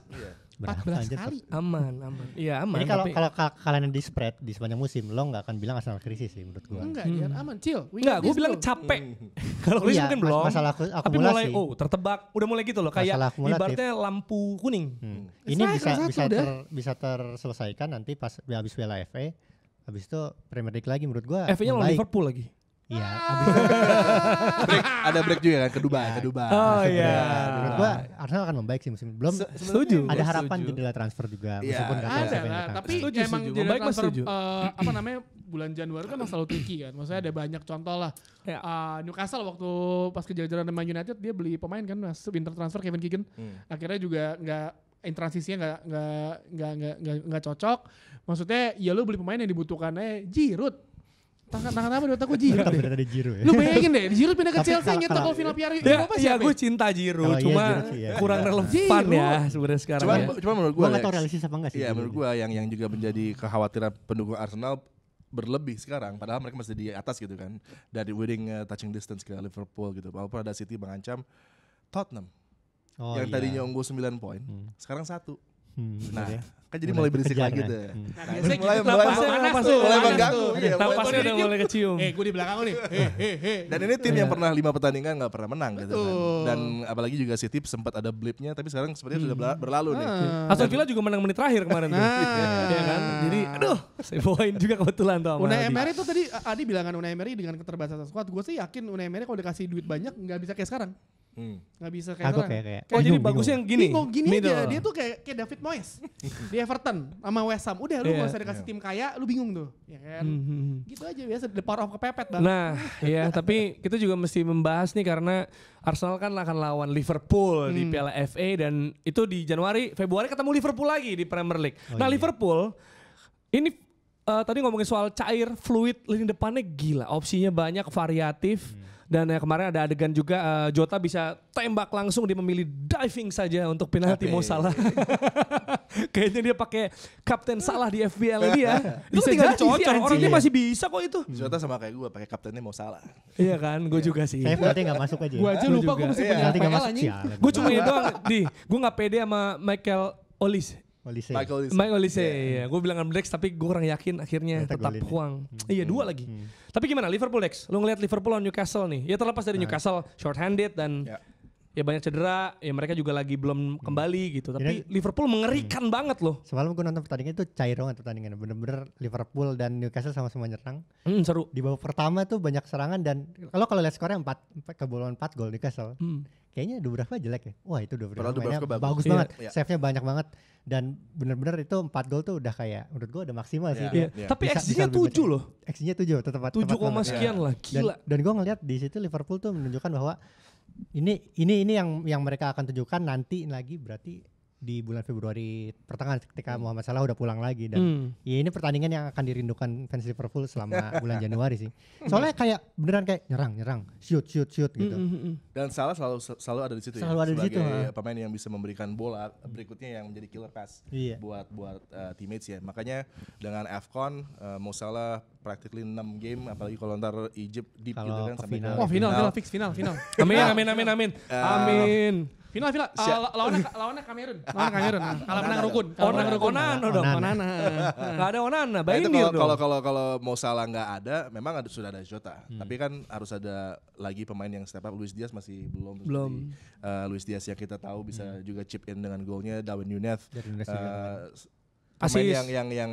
Speaker 3: 14
Speaker 1: kali.
Speaker 2: Aman. Iya aman.
Speaker 3: Jadi kalau kalian di spread di sepanjang musim, lo nggak akan bilang Arsenal krisis sih menurut gua.
Speaker 1: Enggak, dia aman, chill.
Speaker 2: Enggak, gue bilang capek. Kalau krisis mungkin belum.
Speaker 3: Masalah
Speaker 2: tapi mulai tertebak, udah mulai gitu loh. Kayak ibaratnya lampu kuning.
Speaker 3: Ini bisa terselesaikan nanti pas habis Piala FA. Habis itu Premier League lagi menurut gua.
Speaker 2: FA-nya lawan Liverpool lagi.
Speaker 3: Iya,
Speaker 4: ada break juga kan ke Dubai.
Speaker 2: Oh iya.
Speaker 3: Menurut gua Arsenal akan membaik sih musim ini. Belum
Speaker 2: setuju.
Speaker 3: Ada harapan jendela transfer juga meskipun nggak tahu
Speaker 1: ada
Speaker 3: siapa yang
Speaker 1: lah,
Speaker 3: datang.
Speaker 1: tapi
Speaker 2: Setuju,
Speaker 1: emang
Speaker 2: setuju.
Speaker 1: jendela
Speaker 2: Membaik mah
Speaker 1: transfer
Speaker 2: setuju.
Speaker 1: apa namanya bulan Januari kan selalu tricky kan. Maksudnya ada banyak contoh lah.
Speaker 2: Ya.
Speaker 1: Newcastle waktu pas kejar-kejaran sama United dia beli pemain kan winter transfer Kevin Keegan. Akhirnya juga transisinya nggak cocok. Maksudnya ya lu beli pemain yang dibutuhkannya Giroud. Tangan apa di otak gue Giroud deh.
Speaker 3: Ada Giroud ya.
Speaker 1: Lu bayangin deh, Giroud pindah ke
Speaker 3: Tapi
Speaker 1: Chelsea nyetak
Speaker 3: kalau-
Speaker 1: gol final Piala
Speaker 2: Ya,
Speaker 1: Eropa
Speaker 2: ya
Speaker 1: siapa?
Speaker 2: gue cinta Giroud,
Speaker 3: Kalau iya,
Speaker 2: cuma
Speaker 3: Giroud sih, ya.
Speaker 2: kurang relevan ya sebenarnya sekarang.
Speaker 4: Cuma menurut
Speaker 3: Gua
Speaker 4: gue
Speaker 3: nggak tahu realistis apa enggak sih.
Speaker 4: Iya,
Speaker 3: Giroud
Speaker 4: menurut
Speaker 3: ini.
Speaker 4: gue yang juga menjadi kekhawatiran pendukung Arsenal berlebih sekarang, padahal mereka masih di atas gitu kan, dari winning touching distance ke Liverpool gitu. Walaupun ada City mengancam, Tottenham
Speaker 3: Oh,
Speaker 4: yang
Speaker 3: iya.
Speaker 4: tadinya unggul 9 poin, sekarang 1. Nah,
Speaker 3: bener ya.
Speaker 4: kan jadi mulai berisik
Speaker 3: kejar
Speaker 4: lagi
Speaker 3: kan?
Speaker 4: tuh.
Speaker 1: Nah,
Speaker 4: Nah,
Speaker 1: biasanya
Speaker 4: mulai
Speaker 1: gitu,
Speaker 4: mulai
Speaker 1: napasnya
Speaker 2: mulai
Speaker 1: panas
Speaker 4: mengganggu.
Speaker 1: tuh.
Speaker 4: Iya,
Speaker 2: Napasnya udah mulai kecium.
Speaker 1: Gue di belakang lu nih.
Speaker 4: Dan ini tim yang pernah 5 pertandingan nggak pernah menang gitu kan.
Speaker 1: Betul.
Speaker 4: Dan apalagi juga City sempat ada blipnya, tapi sekarang sepertinya sudah berlalu nih.
Speaker 2: Aston Villa juga menang menit terakhir kemarin tuh. Iya kan? Jadi aduh, saya bawain juga kebetulan tuh sama
Speaker 1: Unai
Speaker 2: Adi.
Speaker 1: Emery tuh tadi Adi bilangan Unai Emery dengan keterbatasan squad. Gue sih yakin Unai Emery kalau dikasih duit banyak nggak bisa kayak sekarang. Nggak bisa kayak
Speaker 3: Kagok
Speaker 1: sekarang.
Speaker 3: kayak.
Speaker 2: Oh jadi bagusnya yang gini.
Speaker 1: Bingung gini
Speaker 2: middle.
Speaker 1: aja, dia tuh kayak David Moyes di Everton sama West Ham. Udah lu
Speaker 2: Iya.
Speaker 1: gak usah dikasih tim kaya, lu bingung tuh. Ya kan? Gitu aja biasa, the power of kepepet bang.
Speaker 2: Nah, ya tapi kita juga mesti membahas nih karena Arsenal kan akan lawan Liverpool di Piala FA dan itu di Februari ketemu Liverpool lagi di Premier League. Nah, Liverpool ini tadi ngomongin soal cair, fluid, lini depannya gila, opsinya banyak, variatif. Dan kemarin ada adegan juga Jota bisa tembak langsung, dia memilih diving saja untuk penalti Mo Salah. Kayaknya dia pakai Kapten Salah di FPL dia. Itu
Speaker 1: Bisa
Speaker 2: tinggal
Speaker 1: jadi
Speaker 2: dicocok,
Speaker 1: sih, anjing.
Speaker 2: orangnya masih bisa kok itu.
Speaker 4: Jota sama kayak gue, pakai kaptennya mau salah.
Speaker 2: Iya kan, gue juga sih.
Speaker 3: Saya berarti nggak masuk aja.
Speaker 1: Gue aja
Speaker 2: Gua
Speaker 1: lupa
Speaker 2: juga.
Speaker 1: gue mesti
Speaker 4: Iya.
Speaker 1: punya
Speaker 3: Nanti nggak
Speaker 1: FPL
Speaker 3: masuk
Speaker 1: anjing.
Speaker 3: sih.
Speaker 2: Gue cuma ini doang, gue gak pede sama Michael Olise. Mike Olise, ya. Gue bilang Dex tapi gue kurang yakin akhirnya
Speaker 3: Ternyata
Speaker 2: tetap
Speaker 3: golin ya.
Speaker 2: Huang. Iya 2 lagi. Tapi gimana Liverpool Dex? Lu ngeliat Liverpool lawan Newcastle nih. Ya terlepas dari Newcastle short-handed dan ya banyak cedera. Ya mereka juga lagi belum kembali gitu. Tapi Liverpool mengerikan banget loh.
Speaker 3: Semalam gue nonton pertandingan itu cair banget pertandingannya. Bener-bener Liverpool dan Newcastle sama-sama nyerang.
Speaker 2: Seru.
Speaker 3: Di babak pertama tuh banyak serangan dan kalau lihat skornya 4 kebobolan 4 gol Newcastle. Kayaknya Dubravka jelek ya. Wah itu Dubravka mainnya
Speaker 4: Dubravka
Speaker 3: bagus
Speaker 4: bagus.
Speaker 3: banget.
Speaker 4: Iya.
Speaker 3: Save-nya banyak banget. Dan bener-bener itu 4 gol tuh udah kayak menurut gue udah maksimal sih.
Speaker 2: Iya.
Speaker 4: Iya.
Speaker 2: Tapi
Speaker 3: Bisa-
Speaker 2: XG-nya
Speaker 3: bisa lebih
Speaker 2: 7
Speaker 3: banyak.
Speaker 2: loh.
Speaker 3: XG-nya 7 tetap
Speaker 2: 7, sekian lah. Gila.
Speaker 3: Dan gue ngelihat di situ Liverpool tuh menunjukkan bahwa ini yang mereka akan tunjukkan nanti lagi berarti di bulan Februari pertengahan ketika Muhammad Salah udah pulang lagi dan ya ini pertandingan yang akan dirindukan fans Liverpool selama bulan Januari sih. Soalnya kayak beneran kayak nyerang, shoot gitu.
Speaker 4: Dan Salah selalu ada di situ
Speaker 3: Selalu ada di situ,
Speaker 4: sebagai pemain yang bisa memberikan bola berikutnya yang menjadi killer pass
Speaker 3: Iya.
Speaker 4: buat teammates ya. Makanya dengan AFCON Mo Salah practically 6 game, apalagi kalau ntar Egypt deep
Speaker 3: Kalau
Speaker 4: gitu kan
Speaker 3: ke
Speaker 4: sampai
Speaker 3: final.
Speaker 1: Wah final fix final.
Speaker 2: Amin.
Speaker 1: Final. Lawannya Kamerun. Kalah menang rukun.
Speaker 2: Onana dong.
Speaker 1: Onana.
Speaker 2: Gak ada Onana,
Speaker 4: Nah, itu
Speaker 2: Bayindir dong.
Speaker 4: kalau Mo Salah nggak ada, memang sudah ada Jota. Tapi kan harus ada lagi pemain yang step up. Luis Diaz masih belum. Luis Diaz yang kita tahu bisa juga chip in dengan golnya. Darwin Núñez. Pemain yang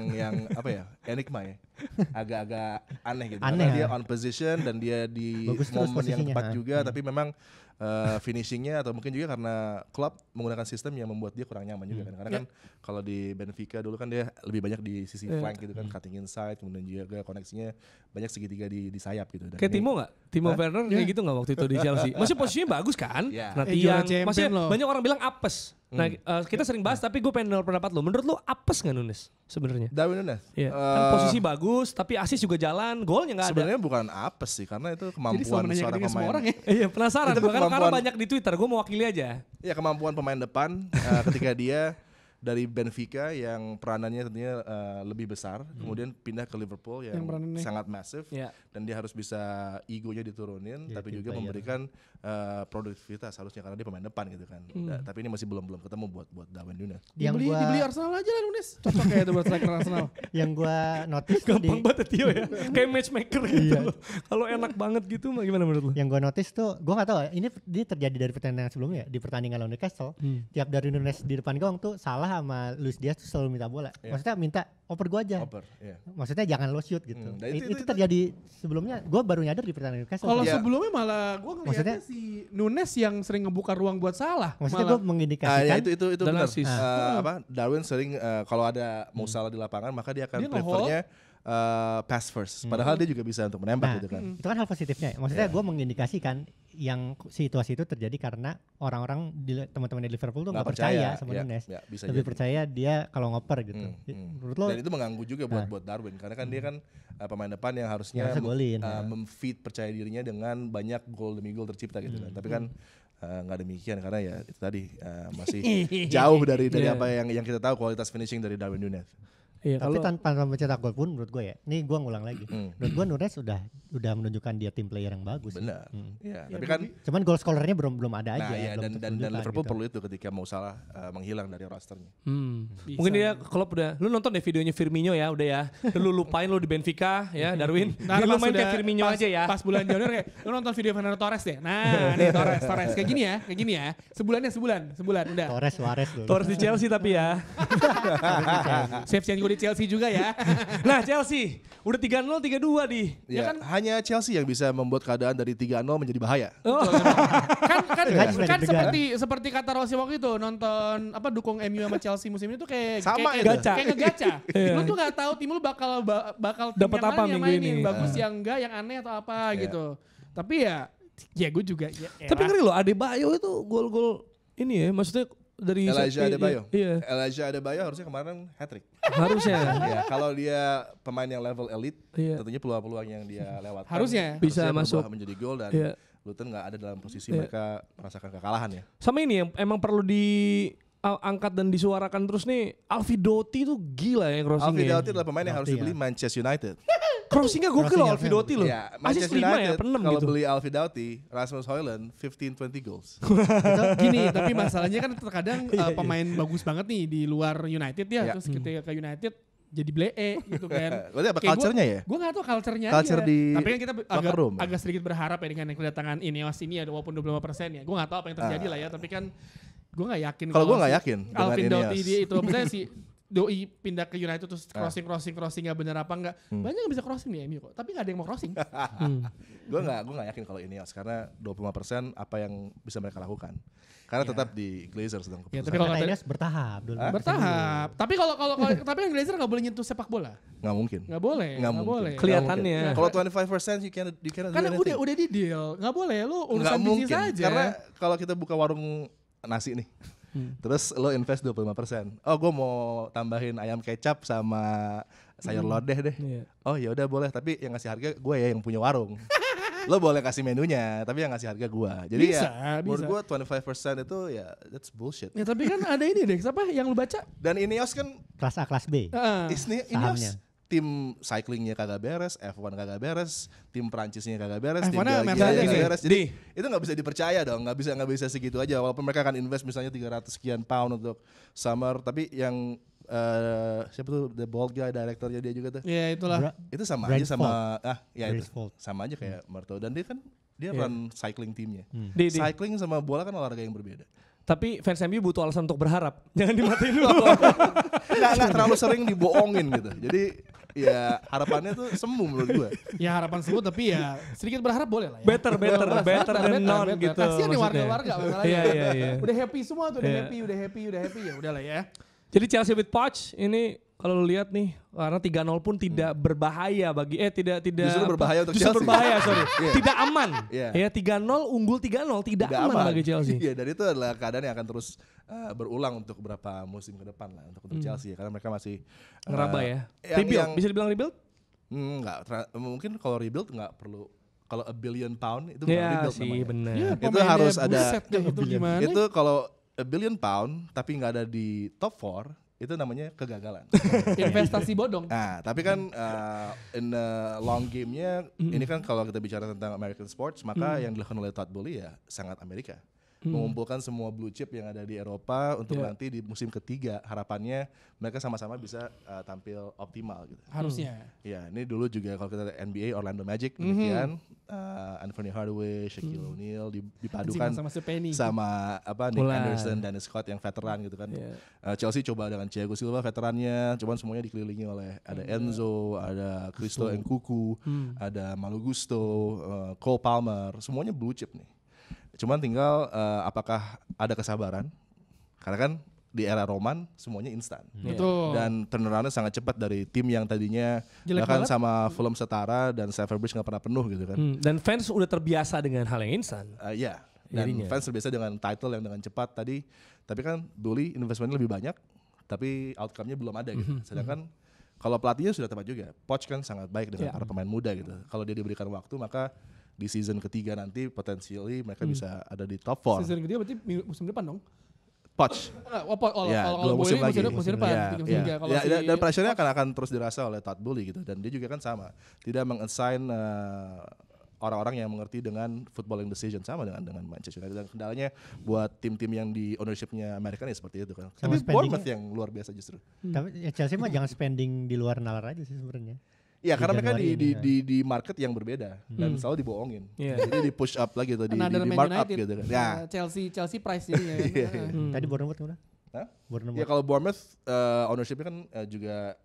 Speaker 4: apa ya, enigma ya, agak-agak aneh gitu. Karena dia on position dan dia di momen yang tepat juga, tapi memang finishingnya atau mungkin juga karena klub menggunakan sistem yang membuat dia kurang nyaman juga kan. Karena kan kalau di Benfica dulu kan dia lebih banyak di sisi flank gitu kan, cutting inside, kemudian juga koneksinya banyak segitiga di sayap gitu. Dan
Speaker 2: kayak Timo nggak? Timo Werner kayak gitu nggak waktu itu di Chelsea? Maksudnya posisinya bagus kan? Nah tiang, maksudnya banyak orang bilang apes. Nah kita sering bahas tapi gue pengen dengar pendapat lo. Menurut lo apes nggak Nunes sebenarnya?
Speaker 4: Darwin Núñez?
Speaker 2: Iya. Kan posisi bagus tapi asis juga jalan, golnya nggak ada.
Speaker 4: Sebenarnya bukan apes sih, karena itu kemampuan seorang pemain.
Speaker 2: Iya penasaran, karena banyak di Twitter, gue mau wakili aja.
Speaker 4: Ya kemampuan pemain depan ketika dia dari Benfica yang peranannya tentunya lebih besar, kemudian pindah ke Liverpool yang sangat masif, dan dia harus bisa egonya diturunin, tapi juga memberikan produktivitas harusnya karena dia pemain depan gitu kan. Tapi ini masih belum ketemu buat Darwin Núñez.
Speaker 1: Dibeli Arsenal aja lah Núñez, cocok kayak itu buat striker Arsenal.
Speaker 3: Yang gua notice
Speaker 2: gampang banget Tio ya, kayak matchmaker gitu. Kalau enak banget gitu, gimana menurut lo?
Speaker 3: Yang gua notice tuh, gua nggak tahu ini terjadi dari pertandingan sebelumnya di pertandingan lawan Newcastle. Tiap dari Núñez di depan gawang tuh Salah sama Luis Diaz tuh selalu minta bola. Maksudnya minta oper gua aja. Maksudnya jangan lo shoot gitu. Itu terjadi sebelumnya. Gua baru nyadar di pertandingan Newcastle.
Speaker 1: Kalau sebelumnya malah gua ngeliatnya si Núñez yang sering ngebuka ruang buat Salah.
Speaker 3: Maksudnya gua mengindikasikan
Speaker 4: itu benar. Darwin sering kalau ada Mo Salah di lapangan maka dia akan prefernya pass first. Padahal dia juga bisa untuk menembak gitu kan.
Speaker 3: Itu kan hal positifnya. Maksudnya gue mengindikasikan yang situasi itu terjadi karena orang-orang teman-teman di Liverpool tuh nggak percaya sama Núñez. Lebih percaya dia kalau ngoper gitu. Menurut lo?
Speaker 4: Dan itu mengganggu juga buat Darwin karena kan dia kan pemain depan yang harusnya memfeed percaya dirinya dengan banyak gol demi gol tercipta gitu kan. Tapi kan nggak demikian karena ya itu tadi masih jauh dari apa yang kita tahu kualitas finishing dari Darwin Núñez.
Speaker 3: Iya, tapi tanpa mencetak gol pun menurut gue ya, ini gue ngulang lagi. Menurut gue Núñez udah menunjukkan dia tim player yang bagus.
Speaker 4: Benar. Ya, tapi kan
Speaker 3: cuman gol scorernya belum ada aja.
Speaker 4: Dan Liverpool gitu. Perlu itu ketika Mo Salah menghilang dari rosternya.
Speaker 2: Mungkin dia kalau udah, lu nonton deh videonya Firmino ya, udah ya. Lu lupain lu di Benfica ya, Darwin. Lu main kayak Firmino aja ya.
Speaker 1: Pas bulan Januari kayak, lu nonton video Fernando Torres deh. Nah, nih Torres kayak gini ya. Sebulan udah.
Speaker 2: Torres di Chelsea tapi ya.
Speaker 1: Save gue di Chelsea juga ya.
Speaker 2: Nah Chelsea udah 3-0 3-2 di.
Speaker 4: Ya kan hanya Chelsea yang bisa membuat keadaan dari 3-0 menjadi bahaya.
Speaker 1: Kan seperti kata Rossi waktu itu nonton dukung MU sama Chelsea musim ini tuh kayak ngegaca. Lu tuh nggak tahu tim lu bakal
Speaker 2: dapat apa minggu ini.
Speaker 1: Bagus yang enggak, yang aneh atau apa gitu. Tapi ya gue juga.
Speaker 2: Tapi ngeri loh Adebayo itu gol-gol ini ya, maksudnya dari
Speaker 4: Elijah Adebayo.
Speaker 2: Iya.
Speaker 4: Elijah Adebayo harusnya kemarin hat-trick.
Speaker 2: Harusnya.
Speaker 4: Ya, kalau dia pemain yang level elite, tentunya peluang-peluang yang dia lewat
Speaker 1: harusnya
Speaker 2: bisa masuk
Speaker 4: menjadi gol dan Luton nggak ada dalam posisi mereka merasakan kekalahan ya.
Speaker 2: Sama ini yang emang perlu diangkat dan disuarakan terus nih, Alfie Doughty tuh gila ya crossingnya.
Speaker 4: Alfie Doughty adalah pemain yang harus dibeli Manchester United.
Speaker 2: Crossingnya gokil loh Alfie Doughty loh.
Speaker 4: Ya, Manchester United kalau beli Alfie Doughty, Rasmus Højlund 15-20 goals.
Speaker 1: Gini, tapi masalahnya kan terkadang pemain bagus banget nih di luar United ya. Terus ketika ke United jadi gitu kan.
Speaker 4: Berarti apa culture-nya ya?
Speaker 1: Gue gak tau culture-nya
Speaker 4: Culture
Speaker 1: aja.
Speaker 4: di
Speaker 1: tapi kan kita agak sedikit berharap ya dengan kedatangan Ineos ini ada walaupun 25% ya. Gue gak tau apa yang terjadi lah ya. Tapi kan gue gak yakin.
Speaker 4: Kalau gue gak yakin
Speaker 1: Alvin Doughty itu. Misalnya si Doi pindah ke United terus crossing gak bener apa enggak. Banyak yang bisa crossing nih MU kok. Tapi gak ada yang mau crossing.
Speaker 4: Gue gak yakin kalau Ineos. Karena 25% apa yang bisa mereka lakukan. Karena tetap di Glazers sedang keputusan.
Speaker 3: Ya, tapi kalau Ineos bertahap dulu.
Speaker 1: Bertahap. Tapi kalau tapi kan Glazer gak boleh nyentuh sepak bola.
Speaker 4: Gak mungkin.
Speaker 1: Gak boleh.
Speaker 2: Kelihatannya.
Speaker 4: Kalau 25% you cannot do
Speaker 1: karena
Speaker 4: anything.
Speaker 1: udah di deal. Gak boleh. Lu urusan bisnis aja.
Speaker 4: Karena kalau kita buka warung nasi nih. Terus lo invest 25%. Oh, gue mau tambahin ayam kecap sama sayur lodeh deh. Oh, ya udah boleh, tapi yang ngasih harga gue ya yang punya warung. Lo boleh kasih menunya, tapi yang ngasih harga gue. Jadi menurut gue 25% itu ya that's bullshit.
Speaker 1: Ya tapi kan ada ini deh, siapa yang lu baca?
Speaker 4: Dan Ineos kan
Speaker 3: kelas A kelas B.
Speaker 4: Ineos tim cyclingnya kagak beres, F1 kagak beres, tim Prancisnya kagak beres, tim
Speaker 1: F1-nya
Speaker 4: Belgia
Speaker 1: Mercedes
Speaker 4: kagak
Speaker 1: ya?
Speaker 4: beres. Jadi itu nggak bisa dipercaya dong, nggak bisa segitu aja. Walaupun mereka akan invest misalnya 300 sekian pound untuk summer, tapi yang siapa tuh the bald guy directornya dia juga tuh.
Speaker 1: Ya itulah.
Speaker 4: Itu sama
Speaker 3: Brad
Speaker 4: aja sama itu
Speaker 3: Bracefold.
Speaker 4: sama aja kayak Marto, dan dia run cycling timnya.
Speaker 2: Di.
Speaker 4: Cycling sama bola kan olahraga yang berbeda.
Speaker 2: Tapi fans MU butuh alasan untuk berharap. Jangan dimatiin dulu.
Speaker 4: Nggak terlalu sering dibohongin gitu. Jadi ya harapannya tuh semu menurut gue.
Speaker 1: Ya harapan semua tapi ya sedikit berharap boleh lah ya.
Speaker 2: Better than none gitu.
Speaker 1: Kasihan nih
Speaker 2: maksudnya.
Speaker 1: warga-warga.
Speaker 2: Iya.
Speaker 1: Udah happy semua tuh,
Speaker 2: Iya.
Speaker 1: udah happy ya udahlah ya.
Speaker 2: Jadi Chelsea with Poch ini kalau lu lihat nih karena 3-0 pun tidak berbahaya bagi tidak
Speaker 4: Justru berbahaya untuk
Speaker 2: justru
Speaker 4: Chelsea.
Speaker 2: berbahaya sorry.
Speaker 4: Iya.
Speaker 2: Tidak aman.
Speaker 4: Iya.
Speaker 2: Ya 3-0 unggul 3-0 tidak aman bagi Chelsea.
Speaker 4: Iya, dan itu adalah keadaan yang akan terus berulang untuk beberapa musim ke depan lah untuk Chelsea ya, karena mereka masih
Speaker 2: Ngeraba ya.
Speaker 4: yang
Speaker 2: Bisa dibilang rebuild?
Speaker 4: mungkin kalau rebuild nggak perlu, kalau a billion pound itu bukan
Speaker 2: Iya
Speaker 4: rebuild
Speaker 2: sih
Speaker 4: namanya.
Speaker 2: benar.
Speaker 1: Ya,
Speaker 4: Itu
Speaker 1: pemainnya
Speaker 4: harus ada
Speaker 1: buset deh, itu gimana?
Speaker 4: Itu kalau a billion pound tapi nggak ada di top 4 itu namanya kegagalan.
Speaker 1: Investasi bodong.
Speaker 4: Nah, tapi kan in the long game-nya ini kan kalau kita bicara tentang American sports, maka yang dilakukan oleh Todd Boehly ya sangat Amerika. Mengumpulkan semua blue chip yang ada di Eropa untuk nanti di musim ketiga harapannya mereka sama-sama bisa tampil optimal gitu.
Speaker 1: Harusnya.
Speaker 4: Ya, ini dulu juga kalau kita lihat NBA Orlando Magic demikian, Anthony Hardaway, Shaquille O'Neal dipadukan
Speaker 1: Sama si Penny.
Speaker 4: sama Nick
Speaker 2: Mulai.
Speaker 4: Anderson, Dennis Scott yang veteran gitu kan.
Speaker 2: Iya.
Speaker 4: Chelsea coba dengan Thiago Silva veterannya, cuman semuanya dikelilingi oleh ada Enzo, ada Christo Nkunku, ada Malo Gusto, Cole Palmer, semuanya blue chip nih. Cuman tinggal apakah ada kesabaran? Karena kan di era Roman semuanya instan.
Speaker 1: Betul.
Speaker 4: Dan turnaroundnya sangat cepat dari tim yang tadinya
Speaker 1: Jelek
Speaker 4: bahkan
Speaker 1: banget.
Speaker 4: sama Fulham setara dan Stamford Bridge nggak pernah penuh gitu kan.
Speaker 2: Dan fans udah terbiasa dengan hal yang instan.
Speaker 4: Iya. Dan
Speaker 2: Jadinya.
Speaker 4: fans terbiasa dengan title yang dengan cepat tadi. Tapi kan Boehly investmentnya lebih banyak, tapi outcome-nya belum ada gitu. Sedangkan kalau pelatihnya sudah tepat juga. Poch kan sangat baik dengan para pemain muda gitu. Kalau dia diberikan waktu maka di season ketiga nanti potensially mereka bisa ada di top 4.
Speaker 1: Season kedua berarti musim depan dong.
Speaker 4: Poch.
Speaker 1: Kalau
Speaker 4: Dua musim lagi.
Speaker 1: musim depan.
Speaker 4: Iya,
Speaker 1: musim
Speaker 4: iya.
Speaker 1: tiga. Kalau
Speaker 4: Ya,
Speaker 1: si
Speaker 4: dan pressure-nya akan terus dirasa oleh Todd Boehly gitu. Dan dia juga kan sama. Tidak meng-assign orang-orang yang mengerti dengan footballing decision sama dengan Manchester United. Dan kendalanya buat tim-tim yang di ownership-nya Amerika ya seperti itu kan.
Speaker 3: Sama
Speaker 4: Tapi Bournemouth yang luar biasa justru.
Speaker 3: Tapi ya Chelsea mah jangan spending di luar nalar aja sih sebenarnya.
Speaker 4: Iya, karena mereka
Speaker 3: Januari ini,
Speaker 4: di market yang berbeda dan selalu dibohongin.
Speaker 2: Iya.
Speaker 4: Jadi di push up lagi tuh, di
Speaker 1: Another Man
Speaker 4: mark up
Speaker 1: United.
Speaker 4: gitu kan. Ya.
Speaker 1: Chelsea price jadinya kan.
Speaker 3: Tadi Bournemouth udah.
Speaker 4: Hah?
Speaker 3: Bournemouth.
Speaker 4: Ya kalau Bournemouth ownership-nya kan juga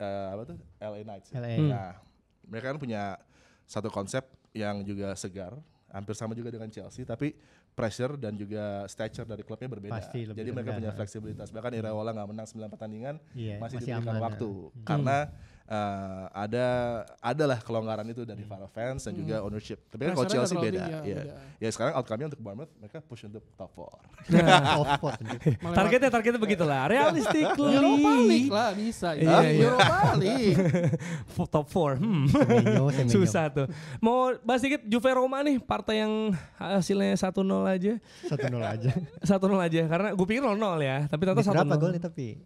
Speaker 4: LA Knights.
Speaker 3: LA.
Speaker 4: Nah, mereka kan punya satu konsep yang juga segar, hampir sama juga dengan Chelsea, tapi pressure dan juga stature dari klubnya berbeda.
Speaker 3: Pasti lebih
Speaker 4: Jadi mereka
Speaker 3: rendah.
Speaker 4: punya fleksibilitas. Bahkan Iraola nggak menang 9 pertandingan,
Speaker 3: Iya,
Speaker 4: masih
Speaker 3: masih
Speaker 4: diberikan
Speaker 3: aman,
Speaker 4: waktu. Karena adalah kelonggaran itu dari para fans dan juga ownership. Tapi kan kalau
Speaker 1: Pressure-nya
Speaker 4: Chelsea
Speaker 1: terlalu
Speaker 4: beda.
Speaker 1: tinggi,
Speaker 4: Ya.
Speaker 1: beda.
Speaker 4: Ya sekarang outcome-nya untuk Bournemouth, mereka push untuk top 4.
Speaker 3: Top spot.
Speaker 2: Targetnya begitulah. Realistically.
Speaker 1: Europa League lah bisa.
Speaker 2: Iya, iya.
Speaker 1: Europa League.
Speaker 2: Top 4.
Speaker 3: Semenyo.
Speaker 2: Susah tuh. Mau bahas dikit Juve Roma nih, partai yang hasilnya 1-0 aja.
Speaker 3: 1-0 aja.
Speaker 2: 1-0 aja karena gue pikir 0-0 ya, tapi ternyata 1-0.
Speaker 3: Berapa golnya tapi?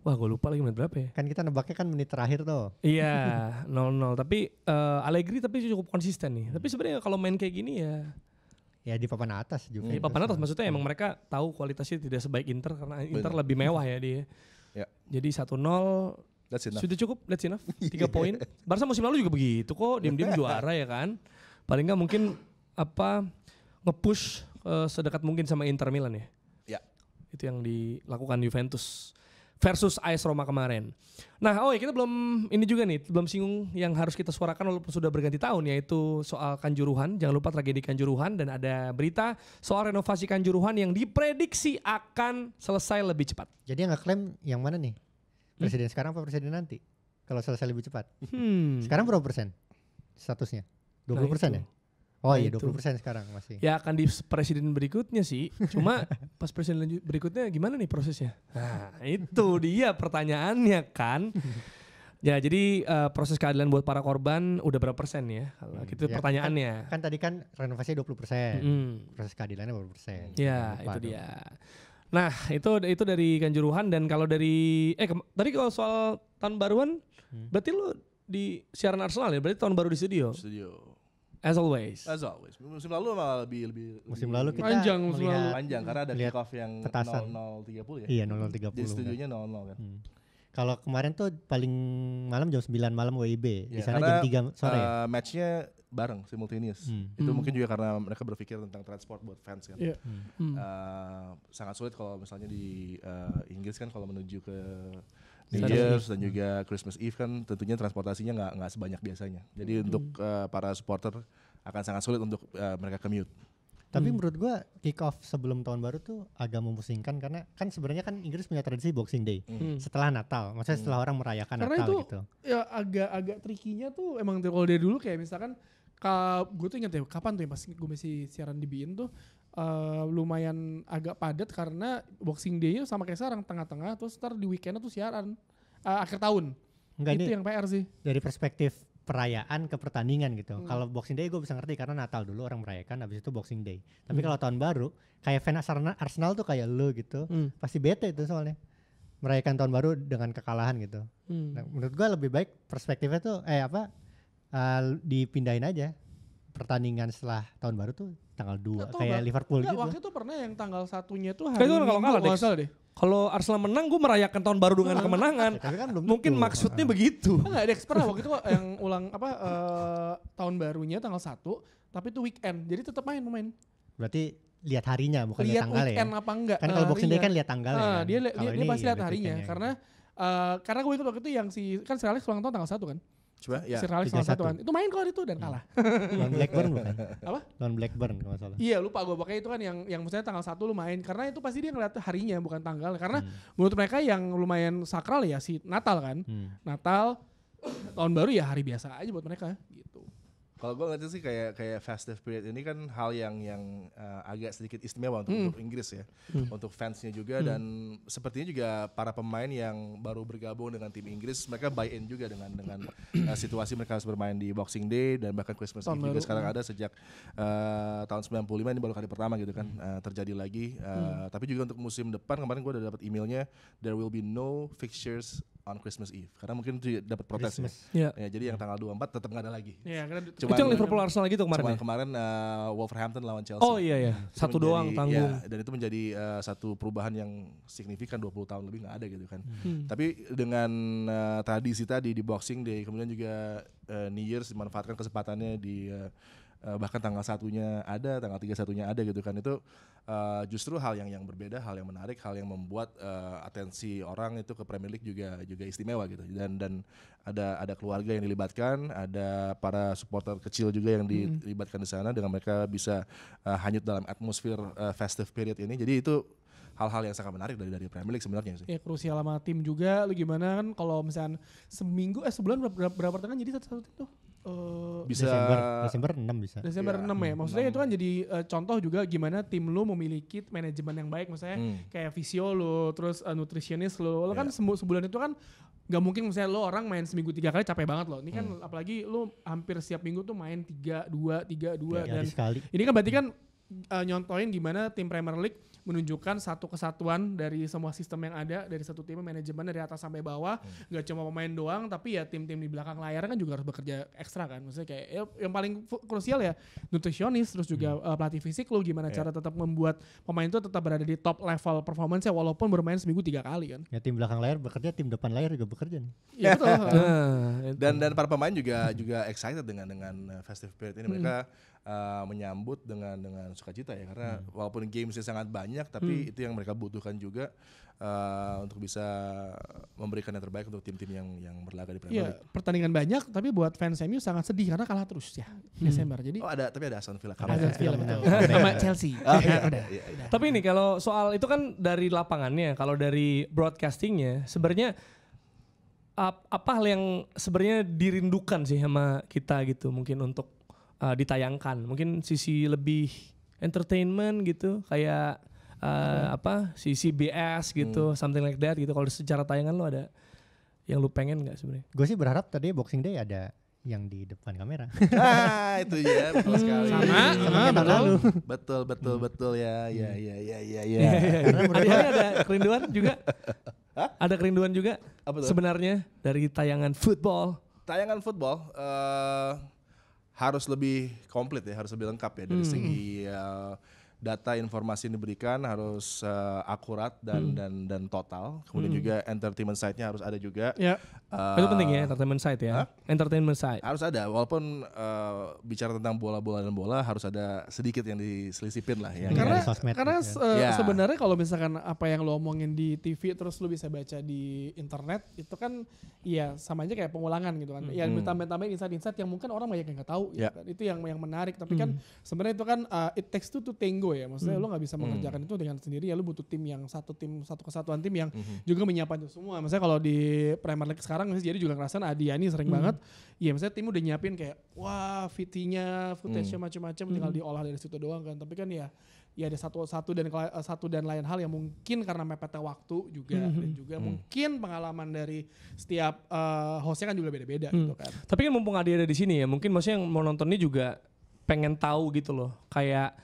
Speaker 2: Wah, gue lupa lagi menit berapa ya.
Speaker 3: Kan kita nebaknya kan menit terakhir tuh.
Speaker 2: Iya, 0-0. Tapi Allegri tapi cukup konsisten nih. Tapi sebenarnya kalau main kayak gini ya
Speaker 3: Ya di papan atas juga.
Speaker 2: di papan atas, maksudnya emang mereka tahu kualitasnya tidak sebaik Inter karena Inter lebih mewah ya dia.
Speaker 4: Ya.
Speaker 2: Jadi 1-0
Speaker 4: That's enough.
Speaker 2: sudah cukup, that's enough. 3 poin. Barca musim lalu juga begitu kok, diam-diam juara ya kan. Paling nggak mungkin nge-push sedekat mungkin sama Inter Milan ya.
Speaker 4: Ya.
Speaker 2: Itu yang dilakukan Juventus versus AS Roma kemarin. Nah, kita belum singgung yang harus kita suarakan walaupun sudah berganti tahun, yaitu soal Kanjuruhan. Jangan lupa tragedi Kanjuruhan, dan ada berita soal renovasi Kanjuruhan yang diprediksi akan selesai lebih cepat.
Speaker 3: Jadi yang ngeklaim yang mana nih? Presiden sekarang apa presiden nanti? Kalau selesai lebih cepat. Sekarang berapa persen statusnya? 20%
Speaker 2: Nah,
Speaker 3: ya? Oh
Speaker 2: Nah,
Speaker 3: iya
Speaker 2: itu.
Speaker 3: 20% sekarang masih.
Speaker 2: Ya akan di presiden berikutnya sih. Cuma pas presiden berikutnya gimana nih prosesnya? Nah, itu dia pertanyaannya kan. Ya, jadi proses keadilan buat para korban udah berapa persen ya? Kalau gitu
Speaker 3: Ya,
Speaker 2: pertanyaannya.
Speaker 3: Kan tadi kan renovasi 20%. Proses keadilannya berapa persen?
Speaker 2: Ya,
Speaker 3: Jangan lupa
Speaker 2: itu
Speaker 3: dong.
Speaker 2: dia. Nah, itu dari Kanjuruhan. Dan kalau dari tadi kalau soal tahun baruan, berarti lu di siaran Arsenal ya, berarti tahun baru di studio. As always.
Speaker 4: Musim lalu malah lebih
Speaker 3: Musim lalu kita
Speaker 1: Panjang musim
Speaker 3: melihat
Speaker 1: lalu.
Speaker 4: panjang karena ada
Speaker 3: lihat
Speaker 4: kick off yang
Speaker 3: petasan.
Speaker 4: 00.30 ya.
Speaker 3: Iya 00.30
Speaker 4: Di studionya 00 kan.
Speaker 3: Kalau kemarin tuh paling malam jam 9 malam WIB. Di
Speaker 4: Ya,
Speaker 3: sana
Speaker 4: karena,
Speaker 3: jam 3 sore ya.
Speaker 4: Matchnya bareng simultaneous. Itu mungkin juga karena mereka berpikir tentang transport buat fans kan.
Speaker 1: Iya.
Speaker 4: Sangat sulit kalau misalnya di Inggris kan kalau menuju ke New Year's dan juga Christmas Eve kan tentunya transportasinya nggak sebanyak biasanya. Jadi untuk para supporter akan sangat sulit untuk mereka commute.
Speaker 3: Tapi menurut gua kick off sebelum tahun baru tuh agak memusingkan karena kan sebenarnya kan Inggris punya tradisi Boxing Day setelah Natal. Maksudnya setelah orang merayakan
Speaker 1: Karena
Speaker 3: Natal
Speaker 1: itu
Speaker 3: gitu.
Speaker 1: ya agak trikinya tuh emang kalau dari dulu kayak misalkan gue tuh inget ya kapan tuh ya pas gue masih siaran di BIN tuh lumayan agak padat karena Boxing Day-nya sama kayak sekarang tengah-tengah terus ntar di weekendnya tuh siaran akhir tahun.
Speaker 3: Enggak,
Speaker 1: Itu
Speaker 3: ini
Speaker 1: yang PR sih.
Speaker 3: dari perspektif perayaan ke pertandingan gitu. Kalau Boxing Day gue bisa ngerti karena Natal dulu orang merayakan, habis itu Boxing Day. Tapi kalau tahun baru kayak fans Arsenal tuh kayak lu gitu, pasti bete itu soalnya merayakan tahun baru dengan kekalahan gitu. Nah, menurut gue lebih baik perspektifnya tuh dipindahin aja pertandingan setelah tahun baru tuh tanggal 2 kayak Liverpool
Speaker 1: Enggak,
Speaker 3: gitu.
Speaker 1: waktu itu pernah yang tanggal satunya tuh
Speaker 2: Kayak
Speaker 1: hari
Speaker 2: itu kalau
Speaker 1: Minggu
Speaker 2: kalah,
Speaker 1: nggak
Speaker 2: Dex.
Speaker 1: salah deh.
Speaker 2: Kalau Arsenal menang, gue merayakan tahun baru dengan kemenangan.
Speaker 3: Tapi kan belum
Speaker 2: Mungkin
Speaker 3: tentu.
Speaker 2: maksudnya begitu.
Speaker 1: Enggak, Dex pernah waktu itu yang ulang tahun barunya tanggal 1 tapi itu weekend. Jadi tetap main.
Speaker 3: Berarti lihat harinya bukan lihat
Speaker 1: Lihat
Speaker 3: tanggalnya ya.
Speaker 1: weekend apa enggak.
Speaker 3: Kan kalau Boxing Day
Speaker 1: harinya.
Speaker 3: kan lihat tanggalnya kan.
Speaker 1: Dia
Speaker 3: Kalau
Speaker 1: dia
Speaker 3: ini
Speaker 1: pasti lihat
Speaker 3: lihat
Speaker 1: harinya
Speaker 3: weekendnya.
Speaker 1: karena gue ikut waktu itu yang kan Sir Alex ulang tahun tanggal 1 kan.
Speaker 4: Coba ya.
Speaker 1: Sir Alex tanggal 1 kan. Itu main kalau itu dan kalah.
Speaker 3: Lawan Blackburn bukan?
Speaker 1: Apa?
Speaker 3: Lawan Blackburn kalau nggak salah.
Speaker 1: Iya lupa gue pokoknya itu kan yang misalnya tanggal 1 lu main karena itu pasti dia ngeliat harinya bukan tanggal karena menurut mereka yang lumayan sakral ya si Natal kan. Natal tahun baru ya hari biasa aja buat mereka gitu.
Speaker 4: Kalau gue ngeliatnya sih kayak festive period ini kan hal yang agak sedikit istimewa untuk Inggris ya, untuk fansnya juga dan sepertinya juga para pemain yang baru bergabung dengan tim Inggris mereka buy in juga dengan situasi mereka harus bermain di Boxing Day dan bahkan Christmas Eve juga sekarang ada sejak tahun 95 ini baru kali pertama gitu kan terjadi lagi. Tapi juga untuk musim depan kemarin gue udah dapat emailnya there will be no fixtures on Christmas Eve karena mungkin itu dapat protes ya. Ya. Jadi yang tanggal 24 tetap nggak ada lagi.
Speaker 1: Iya, karena
Speaker 2: Itu yang Liverpool Arsenal gitu kemarin ya?
Speaker 4: Kemarin Wolverhampton lawan Chelsea.
Speaker 2: Oh iya. Satu doang tanggung.
Speaker 4: Ya, dan itu menjadi satu perubahan yang signifikan 20 tahun lebih nggak ada gitu kan. Tapi dengan tradisi tadi di Boxing Day kemudian juga New Year's dimanfaatkan kesempatannya di bahkan tanggal 1-nya ada, tanggal 31-nya ada gitu kan. Itu justru hal yang berbeda, hal yang menarik, hal yang membuat atensi orang itu ke Premier League juga istimewa gitu. Dan ada keluarga yang dilibatkan, ada para supporter kecil juga yang dilibatkan di sana dengan mereka bisa hanyut dalam atmosfer festive period ini. Jadi itu hal-hal yang sangat menarik dari Premier League sebenarnya sih.
Speaker 1: ya krusial sama tim juga lu gimana kan kalau misalnya sebulan berapa pertandingan jadi satu tim tuh?
Speaker 4: Bisa
Speaker 3: Desember 6 bisa.
Speaker 1: Desember 6 ya. Maksudnya itu kan jadi contoh juga gimana tim lu memiliki manajemen yang baik. Maksudnya kayak visio lu, terus nutritionist lu. Lu kan sebulan itu kan gak mungkin misalnya lu orang main seminggu 3 kali capek banget loh. Ini kan apalagi lu hampir setiap minggu tuh main 3-2 dan
Speaker 3: sekali.
Speaker 1: ini kan berarti kan nyontohin gimana tim Premier League menunjukkan satu kesatuan dari semua sistem yang ada dari satu tim manajemen dari atas sampai bawah nggak cuma pemain doang tapi ya tim-tim di belakang layar kan juga harus bekerja ekstra kan maksudnya kayak yang paling krusial ya nutrisionis terus juga pelatih fisik lo gimana cara tetap membuat pemain itu tetap berada di top level performance walaupun bermain seminggu 3 kali kan
Speaker 3: Ya tim belakang layar bekerja, tim depan layar juga bekerja nih.
Speaker 1: ya betul.
Speaker 4: Dan para pemain juga excited dengan festive period ini mereka menyambut dengan sukacita ya karena walaupun gamesnya sangat banyak tapi itu yang mereka butuhkan juga untuk bisa memberikan yang terbaik untuk tim-tim yang berlaga di Premier League.
Speaker 1: Pertandingan banyak tapi buat fans MU sangat sedih karena kalah terus ya Desember. Jadi
Speaker 4: Tapi ada Aston Villa.
Speaker 1: Aston Villa betul. Sama Chelsea. Udah.
Speaker 2: Tapi ini kalau soal itu kan dari lapangannya, kalau dari broadcastingnya sebenarnya apa hal yang sebenarnya dirindukan sih sama kita gitu mungkin untuk ditayangkan, mungkin sisi lebih entertainment gitu kayak sisi BS gitu, something like that gitu. Kalau secara tayangan lo ada yang lu pengen nggak sebenarnya?
Speaker 3: Gue sih berharap tadi Boxing Day ada yang di depan kamera.
Speaker 4: Itu ya betul sekali.
Speaker 3: Sama tahun lalu.
Speaker 4: Betul ya.
Speaker 2: Karena ada kerinduan juga. Ada kerinduan juga
Speaker 4: Apa tuh?
Speaker 2: sebenarnya dari tayangan football.
Speaker 4: tayangan football harus lebih komplit ya, harus lebih lengkap ya dari segi data informasi yang diberikan harus akurat dan total. Kemudian juga entertainment side-nya harus ada juga.
Speaker 1: Ya.
Speaker 2: Itu penting ya, entertainment side ya. Entertainment side.
Speaker 4: Harus ada, walaupun bicara tentang bola-bola dan bola harus ada sedikit yang diselisipin lah ya.
Speaker 1: Karena
Speaker 3: Dari sosmed
Speaker 1: karena
Speaker 3: gitu
Speaker 4: ya.
Speaker 1: sebenarnya kalau misalkan apa yang lo omongin di TV terus lo bisa baca di internet itu kan ya sama aja kayak pengulangan gitu kan. Ya ditambah-tambahin insight-insight yang mungkin orang banyak yang nggak tahu gitu kan. Itu yang menarik, tapi kan sebenarnya itu kan it takes two to tango ya. Maksudnya lo nggak bisa mengerjakan itu dengan sendiri, ya lo butuh tim yang satu kesatuan tim yang juga menyiapkan itu semua. Misalnya kalau di Premier League sekarang jadi juga ngerasain Adiani sering banget. Ya misalnya tim udah nyiapin kayak wah VT-nya, footage-nya macam-macam tinggal diolah dari situ doang kan. Tapi kan ya ada satu dan lain hal yang mungkin karena mepetnya waktu juga dan juga mungkin pengalaman dari setiap hostnya kan juga beda-beda gitu kan.
Speaker 2: Tapi kan mumpung Adi ada di sini ya, mungkin maksudnya yang mau nonton ini juga pengen tahu gitu loh. Kayak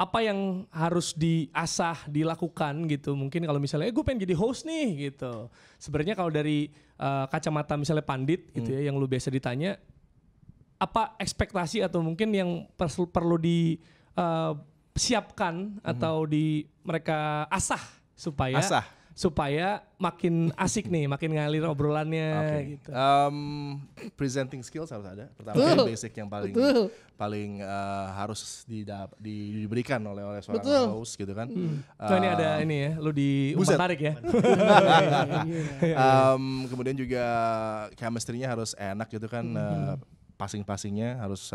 Speaker 2: apa yang harus diasah, dilakukan gitu. Mungkin kalau misalnya gue pengen jadi host nih gitu. Sebenarnya kalau dari kacamata misalnya pandit gitu ya, yang lu biasa ditanya, apa ekspektasi atau mungkin yang perlu disiapkan atau mereka asah supaya makin asik nih, makin ngalir obrolannya gitu.
Speaker 4: Presenting skills harus ada. Pertama basic yang paling harus diberikan oleh seorang host gitu kan.
Speaker 2: So ini ada ini ya, lu di umpan tarik ya.
Speaker 4: Kemudian juga chemistry-nya harus enak gitu kan. Passing-passingnya harus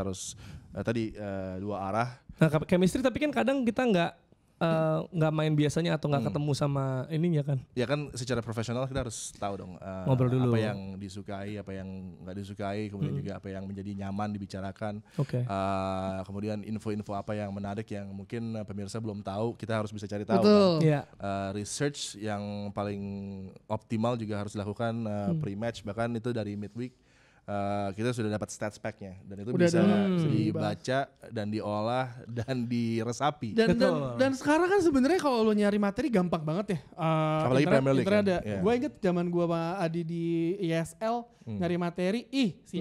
Speaker 4: tadi dua arah.
Speaker 2: Nah chemistry tapi kan kadang kita nggak main biasanya atau nggak ketemu sama ininya kan.
Speaker 4: Ya kan secara profesional kita harus tahu dong
Speaker 2: ngobrol dulu.
Speaker 4: Apa yang disukai, apa yang nggak disukai, kemudian juga apa yang menjadi nyaman dibicarakan. Kemudian info-info apa yang menarik yang mungkin pemirsa belum tahu, kita harus bisa cari tahu.
Speaker 1: Betul.
Speaker 4: Kan? Research yang paling optimal juga harus dilakukan pre-match, bahkan itu dari midweek. Kita sudah dapat stats pack-nya dan itu bisa dibaca dan diolah dan diresapi.
Speaker 1: Dan sekarang kan sebenarnya kalau lo nyari materi gampang banget ya.
Speaker 4: Apalagi Premier League kan?
Speaker 1: Ada. Gue inget zaman gue sama Adi di ESL nyari materi,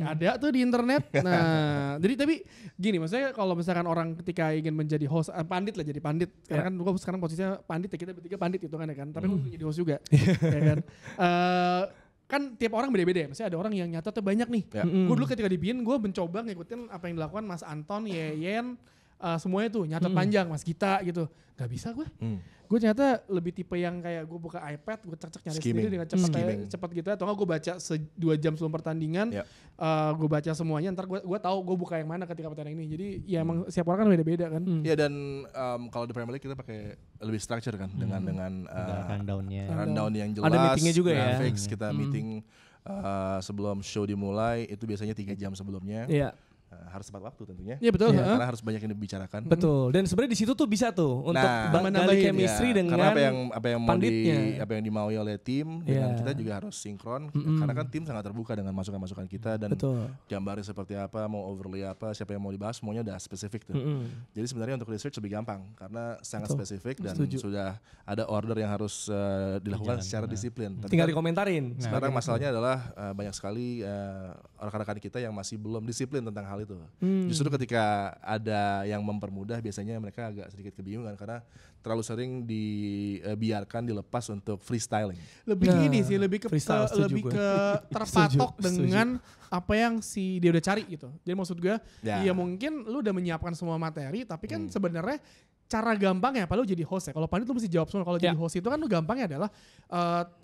Speaker 1: ada tuh di internet. Nah, jadi tapi gini, maksudnya kalau misalkan orang ketika ingin menjadi host, pandit lah jadi pandit. Karena kan gue sekarang posisinya pandit ya, kita bertiga pandit itu kan ya kan. Tapi gue jadi host juga, ya kan. Kan tiap orang beda-beda ya, maksudnya ada orang yang nyatetnya banyak nih. Gue dulu ketika di BIN, gue mencoba ngikutin apa yang dilakukan Mas Anton, Yeyen, semuanya tuh nyatet panjang, Mas Gita gitu. Gak bisa gue. Gue ternyata lebih tipe yang kayak gue buka iPad, gue cek nyari sendiri dengan cepat gitu. Atau enggak gue baca 2 jam sebelum pertandingan, gue baca semuanya, ntar gue tahu gue buka yang mana ketika pertandingan ini. Jadi ya emang setiap orang kan beda-beda kan.
Speaker 4: Iya dan kalau di Premier League kita pakai lebih structure kan dengan rundown yang jelas.
Speaker 2: Ada meetingnya juga ya.
Speaker 4: Fix kita meeting sebelum show dimulai itu biasanya 3 jam sebelumnya.
Speaker 2: Iya.
Speaker 4: Harus tepat waktu tentunya.
Speaker 1: Iya betul.
Speaker 4: Karena harus banyak yang dibicarakan.
Speaker 2: Betul. Dan sebenarnya di situ tuh bisa tuh untuk menambah chemistry dengan
Speaker 4: karena apa yang
Speaker 2: panditnya.
Speaker 4: apa yang dimaui oleh tim dengan kita juga harus sinkron. Karena kan tim sangat terbuka dengan masukan-masukan kita dan gambarnya seperti apa, mau overlay apa, siapa yang mau dibahas, semuanya udah spesifik tuh. Jadi sebenarnya untuk research lebih gampang karena sangat spesifik dan sudah ada order yang harus dilakukan secara disiplin.
Speaker 2: Tinggal dikomentarin.
Speaker 4: Sekarang masalahnya adalah banyak sekali rekan-rekan kita yang masih belum disiplin tentang hal itu. Justru ketika ada yang mempermudah biasanya mereka agak sedikit kebingungan karena terlalu sering dibiarkan dilepas untuk freestyling.
Speaker 1: Lebih ini sih, lebih ke terpatok dengan apa yang dia udah cari gitu. Jadi maksud gue, ya mungkin lu udah menyiapkan semua materi, tapi kan sebenarnya cara gampangnya apa lu jadi host ya. Kalau pandit lu mesti jawab semua. Kalau jadi host itu kan lu gampangnya adalah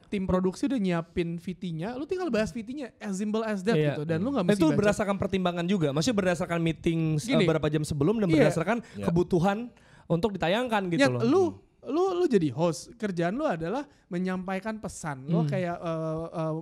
Speaker 1: tim produksi udah nyiapin VT-nya, lu tinggal bahas VT-nya as simple as that gitu. Dan lu nggak mesti
Speaker 2: itu berdasarkan pertimbangan juga. Maksudnya berdasarkan meeting beberapa jam sebelum dan berdasarkan kebutuhan untuk ditayangkan gitu loh.
Speaker 1: Lu jadi host, kerjaan lu adalah menyampaikan pesan. Lu kayak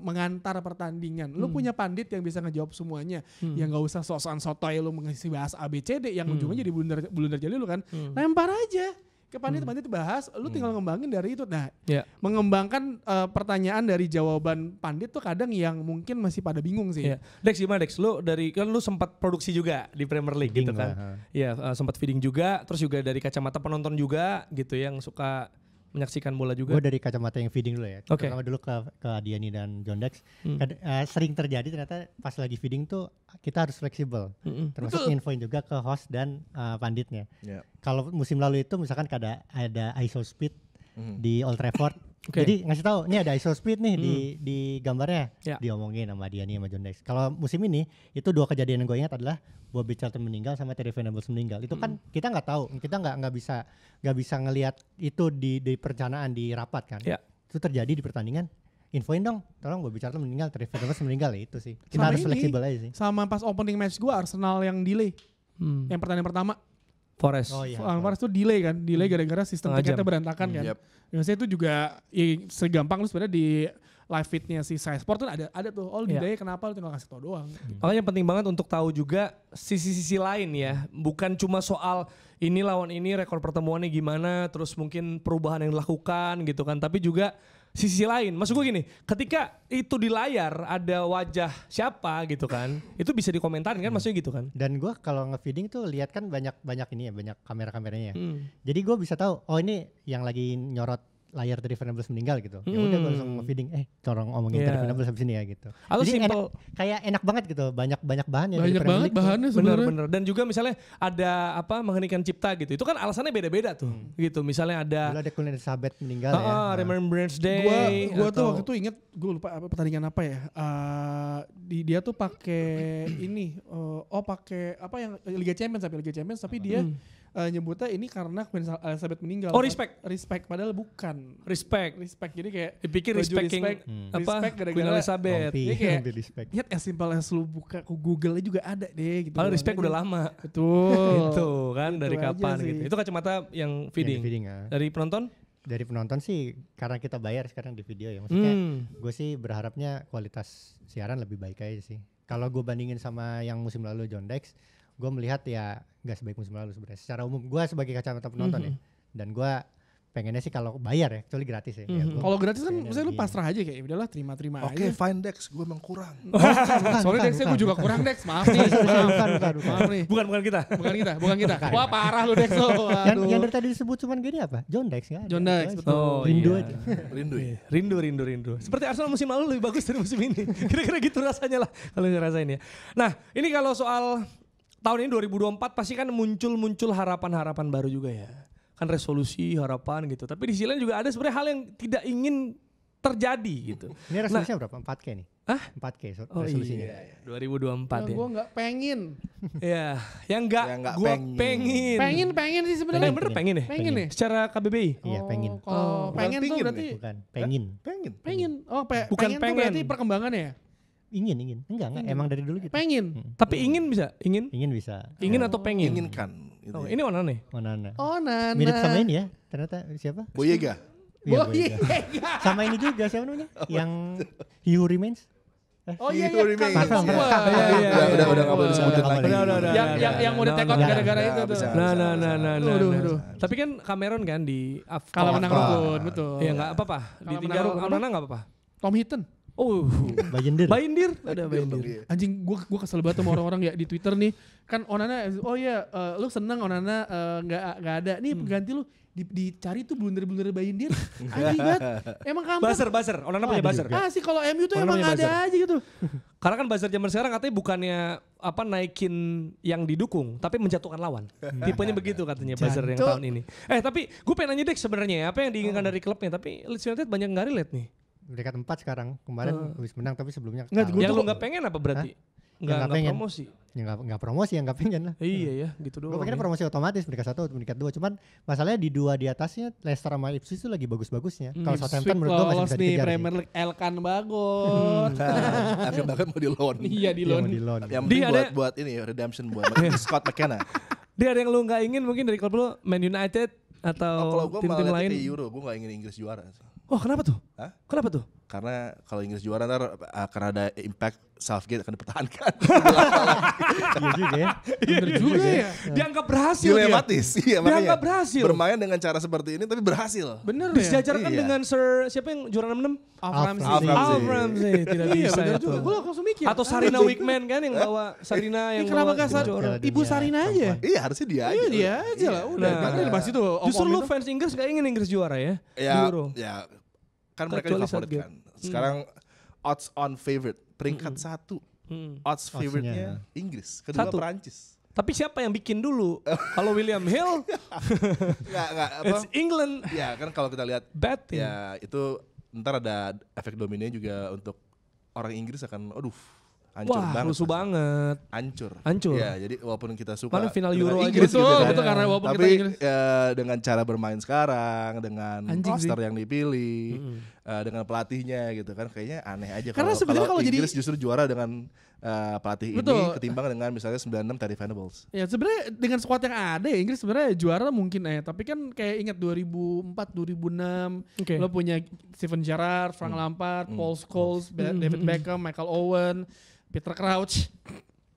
Speaker 1: mengantar pertandingan. Lu punya pandit yang bisa ngejawab semuanya. Yang gak usah sosokan sotoy lu mengisi bahas ABCD yang ujungnya jadi blunder jali lu kan. Lempar aja ke pandit-pandit bahas, lu tinggal ngembangin dari itu. Nah, mengembangkan pertanyaan dari jawaban pandit tuh kadang yang mungkin masih pada bingung sih.
Speaker 2: Dex gimana Dex? Lu lu sempat produksi juga di Premier League gitu kan? Iya, sempat feeding juga, terus juga dari kacamata penonton juga gitu yang suka menyaksikan bola juga.
Speaker 3: Gue dari kacamata yang feeding dulu ya.
Speaker 2: Oke.
Speaker 3: Pertama dulu ke Adiani dan John Dex. Sering terjadi ternyata pas lagi feeding tuh kita harus fleksibel. Termasuk infoin juga ke host dan panditnya.
Speaker 4: Yeah.
Speaker 3: Kalau musim lalu itu misalkan ada ISO speed di Old Trafford.
Speaker 2: Oke.
Speaker 3: Jadi ngasih tahu ini ada ISO speed nih di gambarnya.
Speaker 2: Ya.
Speaker 3: Diomongin sama Adiani sama John Dex. Kalau musim ini itu 2 kejadian yang gue ingat adalah Bobby Charlton meninggal sama Terry Venables meninggal. Itu kan kita nggak tahu, kita nggak bisa ngelihat itu di perencanaan di rapat kan.
Speaker 2: Ya.
Speaker 3: Itu terjadi di pertandingan. Infoin dong, tolong Bobby Charlton meninggal, Terry Venables meninggal, ya itu sih. Kita
Speaker 1: Sama
Speaker 3: harus
Speaker 1: ini,
Speaker 3: fleksibel aja sih.
Speaker 1: Sama pas opening match gue Arsenal yang delay. Yang pertandingan pertama.
Speaker 2: Forest.
Speaker 3: Oh iya.
Speaker 1: Forest tuh delay kan. Delay gara-gara sistem
Speaker 2: Setengah
Speaker 1: tiketnya
Speaker 2: jam.
Speaker 1: berantakan kan.
Speaker 4: Yep.
Speaker 1: Biasanya itu juga ya, segampang lu sebenarnya di live feednya si Sky Sport tuh ada tuh. Oh delay kenapa lu tinggal kasih tau doang.
Speaker 2: Makanya penting banget untuk tahu juga sisi-sisi lain ya. Bukan cuma soal ini lawan ini rekor pertemuannya gimana, terus mungkin perubahan yang dilakukan gitu kan. Tapi juga sisi lain. Maksud gue gini, ketika itu di layar ada wajah siapa gitu kan, itu bisa dikomentarin kan, maksudnya gitu kan.
Speaker 3: Dan gue kalau nge-feeding tuh lihat kan banyak ini ya, banyak kamera-kameranya ya. Jadi gue bisa tahu, oh ini yang lagi nyorot layar Terry Venables meninggal gitu. Ya udah gue langsung nge-feeding, tolong ngomongin Terry Venables habis ini ya gitu.
Speaker 2: Atau
Speaker 3: Jadi
Speaker 2: simple,
Speaker 3: kayak enak banget gitu, banyak bahannya. dari
Speaker 1: Banyak
Speaker 3: Premier
Speaker 1: banget
Speaker 3: League tuh.
Speaker 1: bahannya sebenarnya.
Speaker 2: bener-bener. Dan juga misalnya ada mengheningkan cipta gitu. Itu kan alasannya beda-beda tuh. Gitu. Misalnya ada
Speaker 3: Dulu ada Queen Elizabeth meninggal ya.
Speaker 2: Remembrance Day.
Speaker 1: Gua tuh
Speaker 2: atau-
Speaker 1: waktu itu inget, gue lupa pertandingan apa ya. Dia tuh pakai ini, pakai apa yang Liga Champions tapi dia nyebutnya ini karena Queen Elizabeth meninggal.
Speaker 2: Oh, respect.
Speaker 1: Respect padahal bukan.
Speaker 2: Respect.
Speaker 1: Jadi kayak
Speaker 2: Dipikir
Speaker 1: baju
Speaker 2: respecting
Speaker 1: respect gara-gara
Speaker 2: Queen Elizabeth.
Speaker 3: Rompi,
Speaker 1: Dia kayak-
Speaker 3: rompi respect.
Speaker 1: lihat as simple as lu buka ke Google juga ada deh gitu.
Speaker 2: Padahal respect udah lama.
Speaker 1: Betul.
Speaker 2: Itu kan dari
Speaker 1: aja
Speaker 2: kapan
Speaker 1: sih.
Speaker 2: gitu. Itu kacamata yang feeding.
Speaker 3: Yang feeding, ya.
Speaker 2: Dari penonton?
Speaker 3: Dari penonton sih karena kita bayar sekarang di video ya. Maksudnya
Speaker 2: Hmm.
Speaker 3: gue sih berharapnya kualitas siaran lebih baik aja sih. Kalau gue bandingin sama yang musim lalu John Dex, gue melihat ya gak sebaik musim lalu sebenarnya. Secara umum gue sebagai kacamata penonton ya. Dan gue pengennya sih kalau bayar ya, kecuali gratis ya. Ya, gua
Speaker 1: Kalau gratis kan
Speaker 3: pengennya
Speaker 1: misalnya lu
Speaker 3: begini.
Speaker 1: pasrah aja kayak udahlah terima
Speaker 4: Oke,
Speaker 1: aja.
Speaker 4: fine Dex, gue emang kurang.
Speaker 1: Sorry Dexnya gue juga kurang Dex, maaf nih. Maaf nih.
Speaker 2: Bukan kita.
Speaker 1: Bukan kita. Wah parah lu Dex lo.
Speaker 3: Yang dari tadi disebut cuman gini apa? John Dex nggak ada.
Speaker 1: John Dex,
Speaker 3: Itu aja.
Speaker 1: betul.
Speaker 2: Oh,
Speaker 3: Rindu
Speaker 2: iya.
Speaker 3: aja.
Speaker 4: Rindu ya.
Speaker 2: Rindu. Seperti Arsenal musim lalu lebih bagus dari musim ini. Kira-kira gitu rasanya lah kalau ngerasain ya. Nah, ini kalau soal tahun ini 2024 pasti kan muncul harapan-harapan baru juga ya. Kan resolusi, harapan gitu. Tapi di sisi lain juga ada sebenarnya hal yang tidak ingin terjadi gitu.
Speaker 3: Ini resolusinya berapa? 4K nih?
Speaker 2: Hah?
Speaker 3: 4K
Speaker 2: Oh
Speaker 3: resolusinya.
Speaker 2: iya, 2024 ya.
Speaker 1: Gue nggak pengen.
Speaker 2: Ya, yang enggak
Speaker 4: Yang nggak
Speaker 2: gua
Speaker 4: pengen.
Speaker 1: Pengen sih sebenarnya.
Speaker 2: Bener pengen ya?
Speaker 1: Pengen ya.
Speaker 2: Secara KBBI?
Speaker 3: Iya, pengen.
Speaker 1: Kalau pengen tuh
Speaker 4: pingin
Speaker 1: berarti
Speaker 3: Bukan, pengen.
Speaker 1: pengen. Oh
Speaker 2: Bukan
Speaker 1: pengen tuh
Speaker 2: pengen.
Speaker 1: berarti perkembangannya ya.
Speaker 3: Ingin. Enggak, emang dari dulu gitu.
Speaker 1: Pengen.
Speaker 2: Tapi ingin bisa? Ingin?
Speaker 3: Ingin bisa.
Speaker 2: Ingin atau pengen?
Speaker 4: Inginkan. Gitu
Speaker 2: Oh,
Speaker 4: ya.
Speaker 2: ini mana nih?
Speaker 3: Mana?
Speaker 1: Oh Nana.
Speaker 3: Mirip sama ini ya. Ternyata siapa?
Speaker 4: Boyega.
Speaker 3: Iya,
Speaker 1: Oh
Speaker 3: Boyega.
Speaker 1: iya.
Speaker 3: Sama ini juga siapa namanya? Yang He Who Remains.
Speaker 1: Oh iya
Speaker 4: Hero
Speaker 1: iya.
Speaker 4: Remains.
Speaker 1: Kakak gua.
Speaker 4: Udah nggak boleh disebutin lagi.
Speaker 2: Udah.
Speaker 1: Yang mau ditekot
Speaker 3: Nah,
Speaker 1: gara-gara
Speaker 4: nah,
Speaker 1: itu tuh.
Speaker 4: bisa.
Speaker 2: Nah.
Speaker 1: Aduh.
Speaker 2: Tapi kan Cameron kan di AFCON.
Speaker 1: Kalau menang rukun betul.
Speaker 2: Ya nggak apa-apa.
Speaker 1: Kalau
Speaker 2: Ditinggal
Speaker 1: menang rukun
Speaker 2: Onana nggak apa-apa.
Speaker 1: Tom Hinton.
Speaker 2: Oh,
Speaker 3: Bayindir.
Speaker 2: Bayindir. Ada Bayindir.
Speaker 4: Iya.
Speaker 1: Anjing gua kesel banget sama orang-orang ya di Twitter nih. Kan Onana oh iya lu seneng Onana nggak ada. Nih pengganti lu dicari tuh blunder-blunder Bayindir. Anjing banget. Emang kampung.
Speaker 2: Buzzer. Onana punya buzzer.
Speaker 1: Sih kalau MU tuh
Speaker 2: Onana
Speaker 1: emang
Speaker 2: punya
Speaker 1: ada
Speaker 2: buzzer.
Speaker 1: aja gitu.
Speaker 2: Karena kan buzzer zaman sekarang katanya bukannya naikin yang didukung, tapi menjatuhkan lawan. Tipenya begitu katanya buzzer yang
Speaker 1: Jancuk.
Speaker 2: tahun ini. Tapi gue pengen nanya Dex sebenarnya apa yang diinginkan dari klubnya, tapi Leeds United banyak nggak relate nih.
Speaker 3: Peringkat 4 sekarang. Kemarin habis menang tapi sebelumnya
Speaker 1: Nggak,
Speaker 3: kalah.
Speaker 1: gua
Speaker 2: Yang
Speaker 1: tuh-
Speaker 2: lu nggak pengen apa berarti?
Speaker 3: Yang nggak
Speaker 2: Nggak
Speaker 3: pengen.
Speaker 2: promosi.
Speaker 3: Ya nggak promosi, yang nggak pengen lah.
Speaker 2: Iya ya, gitu doang.
Speaker 3: Gue pengennya
Speaker 2: ya.
Speaker 3: promosi otomatis peringkat 1 atau peringkat 2. Cuman masalahnya di 2 di atasnya Leicester sama Ipswich itu lagi bagus-bagusnya. Kalau Southampton menurut gue masih
Speaker 1: lolos
Speaker 3: bisa
Speaker 1: nih
Speaker 3: dikejar sih.
Speaker 1: Premier League Elkan bagus.
Speaker 4: Akhirnya bahkan mau di loan.
Speaker 1: Iya di
Speaker 3: Iya,
Speaker 1: loan.
Speaker 3: mau di loan.
Speaker 4: Yang
Speaker 2: Dia
Speaker 4: penting
Speaker 2: ada-
Speaker 4: buat ini ya, redemption buat Scott McKenna.
Speaker 2: Dia ada yang lu nggak ingin mungkin dari klub lu Man United atau
Speaker 4: Kalau gue malah
Speaker 2: tim-tim
Speaker 4: lihatnya
Speaker 2: lain?
Speaker 4: ke Euro, gue gak ingin Inggris juara.
Speaker 2: Wah kenapa tuh?
Speaker 4: Hah?
Speaker 2: Kenapa tuh?
Speaker 4: Karena kalau Inggris juara ntar akan ada impact Southgate akan dipertahankan.
Speaker 3: Iya juga ya.
Speaker 1: Bener juga ya.
Speaker 2: Dianggap berhasil dia.
Speaker 4: Dilematis. Iya, makanya
Speaker 2: Dianggap berhasil.
Speaker 4: bermain dengan cara seperti ini tapi berhasil.
Speaker 1: Bener ya.
Speaker 2: Disejajarkan
Speaker 4: Iya.
Speaker 2: dengan Sir siapa yang juara 66?
Speaker 1: Alf
Speaker 3: Alf
Speaker 1: Ramsey.
Speaker 3: Ramsey.
Speaker 2: Alf Ramsey. Tidak
Speaker 1: Iya
Speaker 2: bisa
Speaker 1: bener
Speaker 2: itu.
Speaker 1: juga. Gue langsung mikir.
Speaker 2: Atau Sarina Wickman kan yang bawa Sarina yang
Speaker 1: Kenapa
Speaker 2: bawa
Speaker 1: gak
Speaker 2: juara.
Speaker 3: Piala
Speaker 1: Ibu
Speaker 3: Dunia
Speaker 1: Sarina aja?
Speaker 3: perempuan.
Speaker 4: Iya harusnya dia aja.
Speaker 1: Iya dia aja lah. Udah.
Speaker 2: Nah.
Speaker 1: Karena bahas itu.
Speaker 2: Justru
Speaker 1: om-om
Speaker 2: lu
Speaker 1: itu.
Speaker 2: fans Inggris gak ingin Inggris juara ya? Di
Speaker 4: Ya,
Speaker 2: Euro.
Speaker 4: ya kan mereka
Speaker 2: Kecuali
Speaker 4: favorit
Speaker 2: Southgate.
Speaker 4: kan. Sekarang odds on favorite peringkat 1. Odds favorite-nya Inggris, kedua
Speaker 2: 1.
Speaker 4: Perancis.
Speaker 2: Tapi siapa yang bikin dulu? Kalau William Hill,
Speaker 4: Enggak apa?
Speaker 2: it's England.
Speaker 4: Ya kan kalau kita lihat
Speaker 2: Bad team.
Speaker 4: ya itu ntar ada efek dominenya juga untuk orang Inggris akan hancur
Speaker 2: Wah,
Speaker 4: banget.
Speaker 2: rusuh
Speaker 4: pasti.
Speaker 2: banget.
Speaker 4: Hancur. Ya, jadi walaupun kita suka
Speaker 2: Mana final
Speaker 4: dengan
Speaker 2: Euro aja.
Speaker 4: Inggris
Speaker 1: Betul,
Speaker 4: gitu kan.
Speaker 1: betul karena walaupun
Speaker 4: Tapi
Speaker 1: kita Inggris.
Speaker 4: dengan cara bermain sekarang, dengan
Speaker 1: Anjing
Speaker 4: roster
Speaker 1: sih.
Speaker 4: yang dipilih, dengan pelatihnya gitu kan, kayaknya aneh aja
Speaker 1: Karena sebenarnya kalau jadi-
Speaker 4: Inggris justru juara dengan pelatih
Speaker 1: Betul.
Speaker 4: ini ketimbang dengan misalnya 96 Terry Venables.
Speaker 1: Ya sebenarnya dengan squad yang ada ya Inggris sebenarnya juara mungkin tapi kan kayak ingat 2004 2006
Speaker 2: Oke.
Speaker 1: lo punya Steven Gerrard, Frank Lampard, Paul Scholes, David Beckham, Michael Owen, Peter Crouch.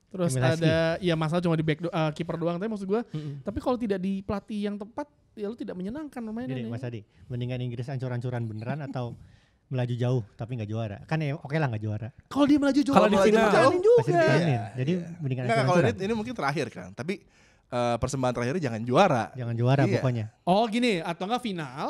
Speaker 1: Terus
Speaker 3: Emil Heskey.
Speaker 1: ada ya masalah cuma di kiper doang tapi maksud gue tapi kalau tidak di pelatih yang tepat ya lo tidak menyenangkan mainnya.
Speaker 3: Jadi Mas Adi, mendingan Inggris ancur-ancuran beneran atau melaju jauh tapi nggak juara? Kan ya oke lah nggak juara.
Speaker 1: Kalau dia melaju jauh
Speaker 2: Kalau di
Speaker 1: pasti
Speaker 2: final.
Speaker 1: dipertahanin
Speaker 3: Pasti
Speaker 1: juga.
Speaker 3: dipertahanin. Jadi mendingan
Speaker 4: Enggak, kalau
Speaker 3: ancur-ancuran.
Speaker 4: ini mungkin terakhir kan, tapi persembahan terakhirnya jangan juara.
Speaker 3: Jangan juara
Speaker 4: Iya.
Speaker 3: pokoknya.
Speaker 1: Oh gini atau enggak final.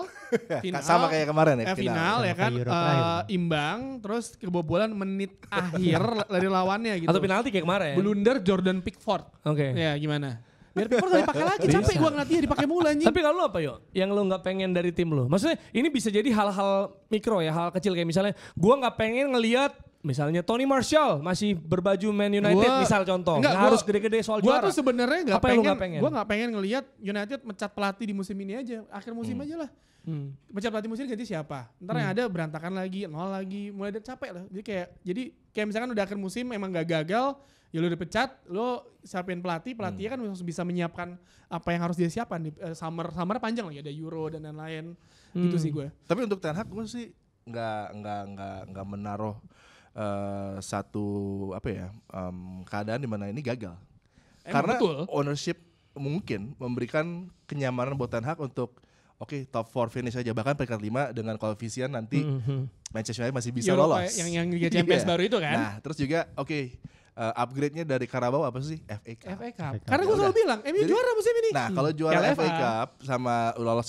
Speaker 4: Sama kayak kemarin ya,
Speaker 1: Final ya
Speaker 3: Sama
Speaker 1: kan
Speaker 3: kayak Euro terakhir.
Speaker 1: imbang terus kebobolan menit akhir dari lawannya gitu.
Speaker 2: Atau penalti kayak kemarin.
Speaker 1: Blunder Jordan Pickford.
Speaker 2: Oke.
Speaker 1: Ya gimana? Biar Pickford gak dipakai lagi, capek gue ngeliat dia dipakai mulu anjing.
Speaker 2: Tapi kalau lu apa yo? Yang lu nggak pengen dari tim lu? Maksudnya ini bisa jadi hal-hal mikro ya, hal kecil kayak misalnya gua nggak pengen ngelihat misalnya Tony Martial masih berbaju Man United
Speaker 1: Gua-
Speaker 2: misal contoh.
Speaker 1: Enggak,
Speaker 2: Nggak
Speaker 1: gua-
Speaker 2: harus gede-gede soal
Speaker 1: Gue
Speaker 2: juara.
Speaker 1: tuh sebenarnya nggak
Speaker 2: Apa yang lu
Speaker 1: pengen,
Speaker 2: nggak pengen?
Speaker 1: gue nggak pengen ngelihat United mecat pelatih di musim ini aja, akhir musim aja lah. Mecat pelatih musim ganti siapa? Ntar yang ada berantakan lagi, nol lagi, mulai dari capek lah. Jadi kayak misalkan udah akhir musim emang gak gagal, ya lu udah pecat, lu siapin pelatihnya kan harus bisa menyiapkan apa yang harus dia siapkan di summer panjang lagi ada Euro dan lain-lain. Gitu sih gue.
Speaker 4: Tapi untuk Ten Hag gue sih nggak menaruh satu keadaan di mana ini gagal.
Speaker 1: Emang
Speaker 4: Karena
Speaker 1: betul.
Speaker 4: ownership mungkin memberikan kenyamanan buat Ten Hag untuk top 4 finish aja, bahkan peringkat 5 dengan koefisien nanti Manchester United masih bisa
Speaker 1: Eropa
Speaker 4: lolos.
Speaker 1: yang Liga Champions
Speaker 4: Iya.
Speaker 1: baru itu kan.
Speaker 4: Nah, terus juga upgrade-nya dari Carabao apa sih? FA Cup.
Speaker 1: FA Cup.
Speaker 3: Cup.
Speaker 1: Karena gue
Speaker 4: Ya
Speaker 1: selalu
Speaker 4: udah.
Speaker 1: bilang, MU
Speaker 4: Jadi-
Speaker 1: juara musim ini.
Speaker 4: Nah, kalau juara
Speaker 1: Piala
Speaker 4: FA
Speaker 1: FA.
Speaker 4: Cup sama lolos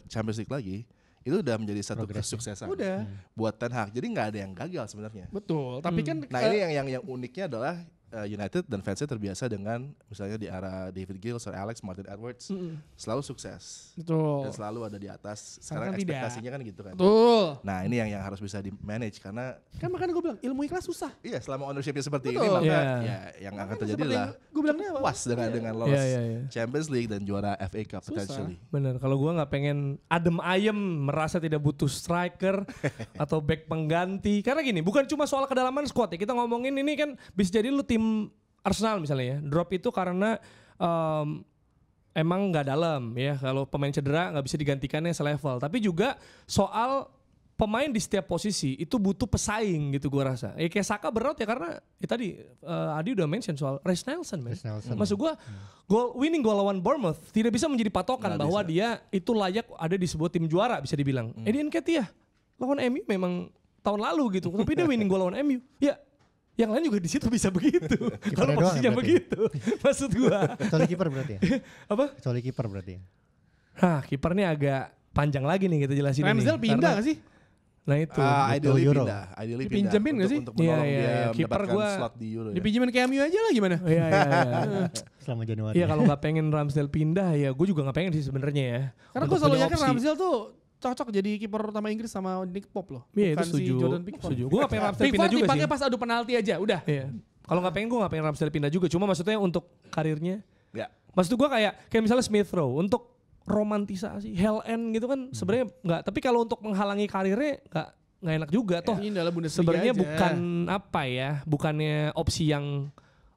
Speaker 4: Champions League lagi, itu udah menjadi satu
Speaker 3: Progresnya.
Speaker 4: kesuksesan
Speaker 1: Udah.
Speaker 4: buat Ten Hag. Jadi nggak ada yang gagal sebenarnya.
Speaker 1: Betul, tapi kan
Speaker 4: Nah, ini yang uniknya adalah United dan fansnya terbiasa dengan misalnya di era David Gill, Sir Alex, Martin Edwards selalu sukses
Speaker 1: betul.
Speaker 4: dan selalu ada di atas.
Speaker 1: Sekarang
Speaker 4: Sekarang
Speaker 1: tidak.
Speaker 4: ekspektasinya kan gitu kan.
Speaker 1: Betul.
Speaker 4: Nah, ini yang harus bisa di manage karena
Speaker 1: Kan makanya gue bilang ilmu ikhlas susah.
Speaker 4: iya selama ownershipnya seperti ini
Speaker 1: Betul.
Speaker 4: maka
Speaker 2: Iya.
Speaker 4: ya yang akan terjadi
Speaker 1: Seperti
Speaker 4: adalah
Speaker 1: gue bilang dia
Speaker 4: puas dengan lolos
Speaker 2: Iya.
Speaker 4: Champions League dan juara FA Cup
Speaker 1: Susah.
Speaker 4: potentially.
Speaker 2: Bener, kalau gua nggak pengen adem ayem merasa tidak butuh striker atau back pengganti. Karena gini, bukan cuma soal kedalaman squad ya. Kita ngomongin ini kan bisa jadi lu tim Arsenal misalnya ya, drop itu karena emang nggak dalam ya. Kalau pemain cedera nggak bisa digantikannya selevel. Tapi juga soal pemain di setiap posisi itu butuh pesaing gitu gua rasa. Kayak Saka berat ya karena tadi Adi udah mention soal Reiss Nelson, man.
Speaker 3: Reiss Nelson.
Speaker 2: Maksud gua winning goal lawan Bournemouth tidak bisa menjadi patokan
Speaker 4: Nggak
Speaker 2: bahwa
Speaker 4: bisa.
Speaker 2: dia itu layak ada di sebuah tim juara bisa dibilang. Eddie Nketiah lawan MU memang tahun lalu gitu, tapi dia winning goal lawan MU. Ya, yang lain juga di situ bisa begitu. Kalau
Speaker 3: doang
Speaker 2: posisinya
Speaker 3: berarti.
Speaker 2: begitu, maksud gua.
Speaker 3: Kecuali kiper berarti ya?
Speaker 2: Apa?
Speaker 3: Kecuali kiper berarti ya?
Speaker 2: Hah, kipernya agak panjang lagi nih kita jelasin ini.
Speaker 1: Ramsdale pindah
Speaker 2: Karena-
Speaker 1: gak sih?
Speaker 2: Nah itu.
Speaker 4: Ideally
Speaker 3: Euro.
Speaker 4: pindah, ideally
Speaker 1: Dipinjemin
Speaker 4: pindah
Speaker 1: nggak sih?
Speaker 4: untuk
Speaker 2: Iya,
Speaker 4: menolong
Speaker 2: iya,
Speaker 4: dia
Speaker 2: iya. Kiper
Speaker 4: mendapatkan
Speaker 2: gua
Speaker 4: slot di Euro ya.
Speaker 1: Dipinjemin ke MU aja lah gimana?
Speaker 2: Iya, iya, iya.
Speaker 3: Selama Januari.
Speaker 2: Iya kalau nggak pengen Ramsdale pindah ya gue juga nggak pengen sih sebenarnya ya.
Speaker 1: Karena gue
Speaker 2: Untuk
Speaker 1: selalu
Speaker 2: punya
Speaker 1: yakin
Speaker 2: opsi.
Speaker 1: Ramsdale tuh cocok jadi kiper utama Inggris sama Nick Pope loh.
Speaker 2: Iya itu
Speaker 1: Bukan si
Speaker 2: setuju.
Speaker 1: Jordan Pickford.
Speaker 2: Setuju. Gue nggak pengen Ramsdale pindah
Speaker 1: Pickford
Speaker 2: juga sih.
Speaker 1: dipakai pas adu penalti aja, udah.
Speaker 2: Iya. Kalau nggak pengen gue nggak pengen Ramsdale pindah juga. Cuma maksudnya untuk karirnya.
Speaker 4: Ya.
Speaker 2: Maksud gue kayak misalnya Smith Rowe untuk romantisasi Hell End gitu kan sebenarnya nggak. Tapi kalau untuk menghalangi karirnya nggak enak juga toh.
Speaker 1: Ini adalah Bundesliga
Speaker 2: Sebenarnya
Speaker 1: aja.
Speaker 2: bukan apa ya, bukannya opsi yang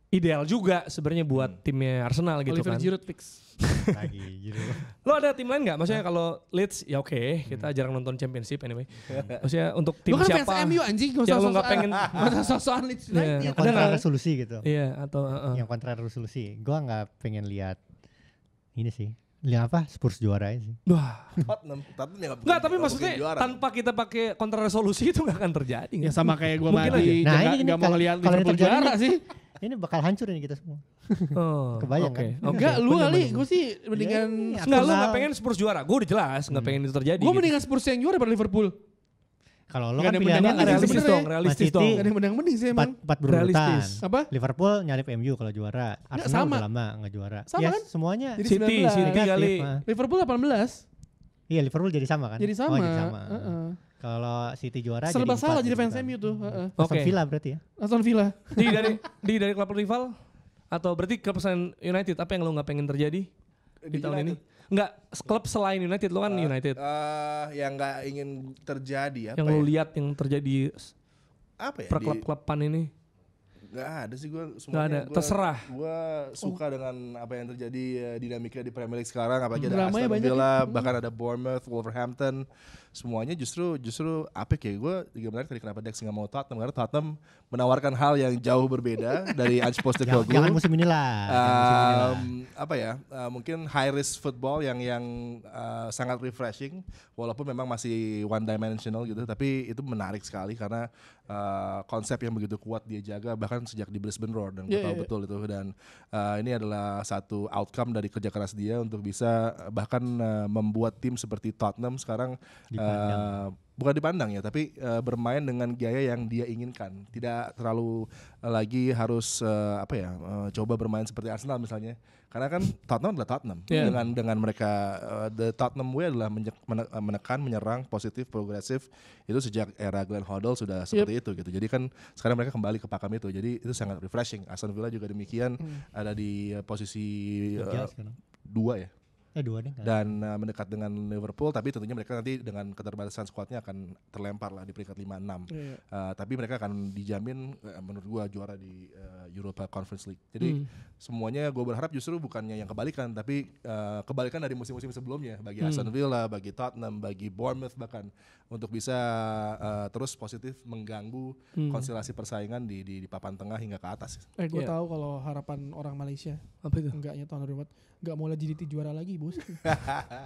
Speaker 2: ideal juga sebenarnya buat timnya Arsenal gitu
Speaker 1: Oliver
Speaker 2: kan.
Speaker 1: Giroud fix.
Speaker 3: lagi gitu.
Speaker 2: Lo ada tim lain nggak? Maksudnya kalau Leeds ya oke, kita jarang nonton Championship anyway. Maksudnya untuk tim
Speaker 1: Lu kan
Speaker 2: siapa?
Speaker 1: fans MU anjing, gak
Speaker 2: yang
Speaker 1: usah
Speaker 2: lu nggak pengen?
Speaker 1: sosokan Leeds
Speaker 2: Iya.
Speaker 1: United.
Speaker 3: Yang
Speaker 2: Ada
Speaker 3: kontra
Speaker 2: nggak?
Speaker 3: resolusi gitu.
Speaker 2: Iya atau
Speaker 3: Yang kontra resolusi. Gua nggak pengen lihat ini sih. Lihat apa? Spurs juara aja sih.
Speaker 2: wah.
Speaker 4: Tottenham yang
Speaker 2: Nggak, tapi
Speaker 4: nggak
Speaker 2: maksudnya
Speaker 4: mungkin juara.
Speaker 2: tanpa kita pakai kontra resolusi itu nggak akan terjadi.
Speaker 1: Ya
Speaker 2: nggak?
Speaker 1: sama kayak gue
Speaker 2: Mungkin
Speaker 1: Madi,
Speaker 3: aja. Nah, ini
Speaker 1: nggak mau
Speaker 3: kalau-
Speaker 1: ngeliat
Speaker 3: kalau ini
Speaker 1: Liverpool
Speaker 3: terjadi
Speaker 1: juara
Speaker 3: nih-
Speaker 1: sih.
Speaker 3: Ini bakal hancur ini kita semua.
Speaker 2: Oh,
Speaker 3: Kebayang
Speaker 2: oke,
Speaker 3: kan?
Speaker 2: oke.
Speaker 1: Enggak, lu
Speaker 2: Bener,
Speaker 1: kali,
Speaker 2: bener.
Speaker 1: gue sih mendingan
Speaker 3: Iya,
Speaker 2: Enggak, lu
Speaker 3: Arsenal.
Speaker 2: nggak pengen Spurs juara. Gue udah jelas nggak pengen itu terjadi.
Speaker 1: gue
Speaker 2: gitu.
Speaker 1: mendingan Spurs yang juara daripada Liverpool.
Speaker 3: Kalau lo
Speaker 1: Nggak
Speaker 3: kan
Speaker 1: ada
Speaker 3: pilihannya
Speaker 1: menang-menang
Speaker 2: realistis
Speaker 1: sebenarnya.
Speaker 2: dong, realistis
Speaker 3: Man City.
Speaker 2: dong.
Speaker 1: Gak ada yang menang-menang sih emang.
Speaker 3: empat berurutan.
Speaker 2: Realistis.
Speaker 1: Apa?
Speaker 3: Liverpool nyalip MU kalau juara. Arsenal
Speaker 1: sama.
Speaker 3: udah lama nggak juara.
Speaker 1: Sama
Speaker 3: Ya,
Speaker 1: kan?
Speaker 3: semuanya.
Speaker 1: Jadi
Speaker 2: City
Speaker 1: 19.
Speaker 2: kali.
Speaker 3: negatif, ah.
Speaker 1: Liverpool 18.
Speaker 3: Iya Liverpool jadi sama kan?
Speaker 1: Jadi sama.
Speaker 3: Oh, jadi sama.
Speaker 1: Heeh.
Speaker 3: Kalau City juara
Speaker 1: Serba
Speaker 3: jadi
Speaker 1: salah
Speaker 3: 4
Speaker 1: jadi fans
Speaker 3: berurutan.
Speaker 1: MU tuh. Heeh.
Speaker 3: Aston
Speaker 2: Oke.
Speaker 3: Villa berarti ya.
Speaker 1: Aston Villa.
Speaker 2: Dari klub rival atau berarti klub selain United apa yang lo nggak pengen terjadi di tahun ini? Enggak, klub selain United lo kan United.
Speaker 4: Yang nggak ingin terjadi apa
Speaker 2: Yang
Speaker 4: ya?
Speaker 2: lo lihat yang terjadi
Speaker 4: Apa ya?
Speaker 2: per klub-kluban ini.
Speaker 4: Nggak ada sih gue
Speaker 2: Nggak
Speaker 4: semuanya.
Speaker 2: ada, terserah.
Speaker 4: Gue suka dengan apa yang terjadi dinamika di Premier League sekarang. Apalagi ada
Speaker 1: Dramanya
Speaker 4: Aston
Speaker 1: banyak
Speaker 4: Villa,
Speaker 1: ya.
Speaker 4: bahkan ada Bournemouth, Wolverhampton. Semuanya justru apik ya. Gue juga menarik tadi kenapa Dex nggak mau Tottenham. Karena Tottenham menawarkan hal yang jauh berbeda dari Ange Postecoglou.
Speaker 3: Jangan musim inilah.
Speaker 4: Apa ya? Mungkin high risk football yang sangat refreshing. Walaupun memang masih one dimensional gitu. Tapi itu menarik sekali karena konsep yang begitu kuat dia jaga bahkan sejak di Brisbane Roar dan gue tahu betul itu dan ini adalah satu outcome dari kerja keras dia untuk bisa bahkan membuat tim seperti Tottenham sekarang bukan dipandang ya tapi bermain dengan gaya yang dia inginkan, tidak terlalu lagi harus coba bermain seperti Arsenal misalnya. Karena kan Tottenham adalah Tottenham dengan mereka the Tottenham way adalah menekan, menyerang, positif, progresif itu sejak era Glenn Hoddle sudah seperti itu gitu. Jadi kan sekarang mereka kembali ke pakam itu. Jadi itu sangat refreshing. Aston Villa juga demikian ada di posisi 2 ya.
Speaker 3: 2 deh.
Speaker 4: Dan mendekat dengan Liverpool tapi tentunya mereka nanti dengan keterbatasan skuadnya akan terlempar lah di peringkat 5-6. Tapi mereka akan dijamin menurut gua juara di Europa Conference League. Jadi semuanya gua berharap justru bukannya yang kebalikan tapi kebalikan dari musim-musim sebelumnya bagi Aston Villa, bagi Tottenham, bagi Bournemouth bahkan untuk bisa terus positif mengganggu konstelasi persaingan di papan tengah hingga ke atas.
Speaker 1: Gue tahu kalau harapan orang Malaysia.
Speaker 2: Apa itu?
Speaker 1: Enggaknya tahun 2004 enggak mau lihat GDT juara lagi, bos.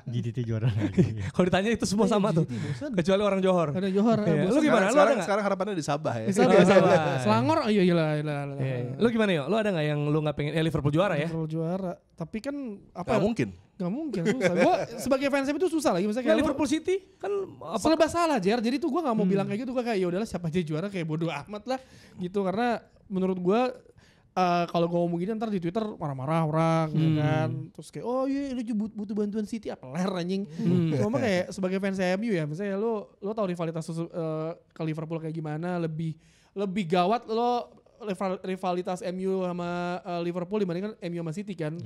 Speaker 3: GDT juara lagi.
Speaker 2: Kalau ditanya itu semua sama tuh. Kecuali orang Johor.
Speaker 1: Ada Johor.
Speaker 2: Iya. Lu gimana? Lu ada nggak?
Speaker 4: Sekarang harapannya di Sabah ya.
Speaker 1: Sabah. Selangor, iya.
Speaker 2: Iya. Lu gimana yo? Lu ada nggak yang lu nggak pengen? Liverpool juara ya?
Speaker 1: Liverpool juara. Tapi kan apa?
Speaker 4: Gak mungkin.
Speaker 1: Gak mungkin, susah. Gue sebagai fans MU itu susah lagi. Misalnya
Speaker 2: Kayak
Speaker 1: kayak
Speaker 2: Liverpool City kan
Speaker 1: serba salah Jer. Jadi tuh gue gak mau bilang kayak gitu. Gue kayak ya udahlah siapa aja juara kayak bodo amat lah gitu. Karena menurut gue kalau gue ngomong gini ntar di Twitter marah-marah orang ya kan. Terus kayak oh iya lu butuh bantuan City apa ler anjing. Cuma kayak sebagai fans MU ya misalnya lo tahu rivalitas ke Liverpool kayak gimana, lebih gawat lo rivalitas MU sama Liverpool dibandingkan MU sama City kan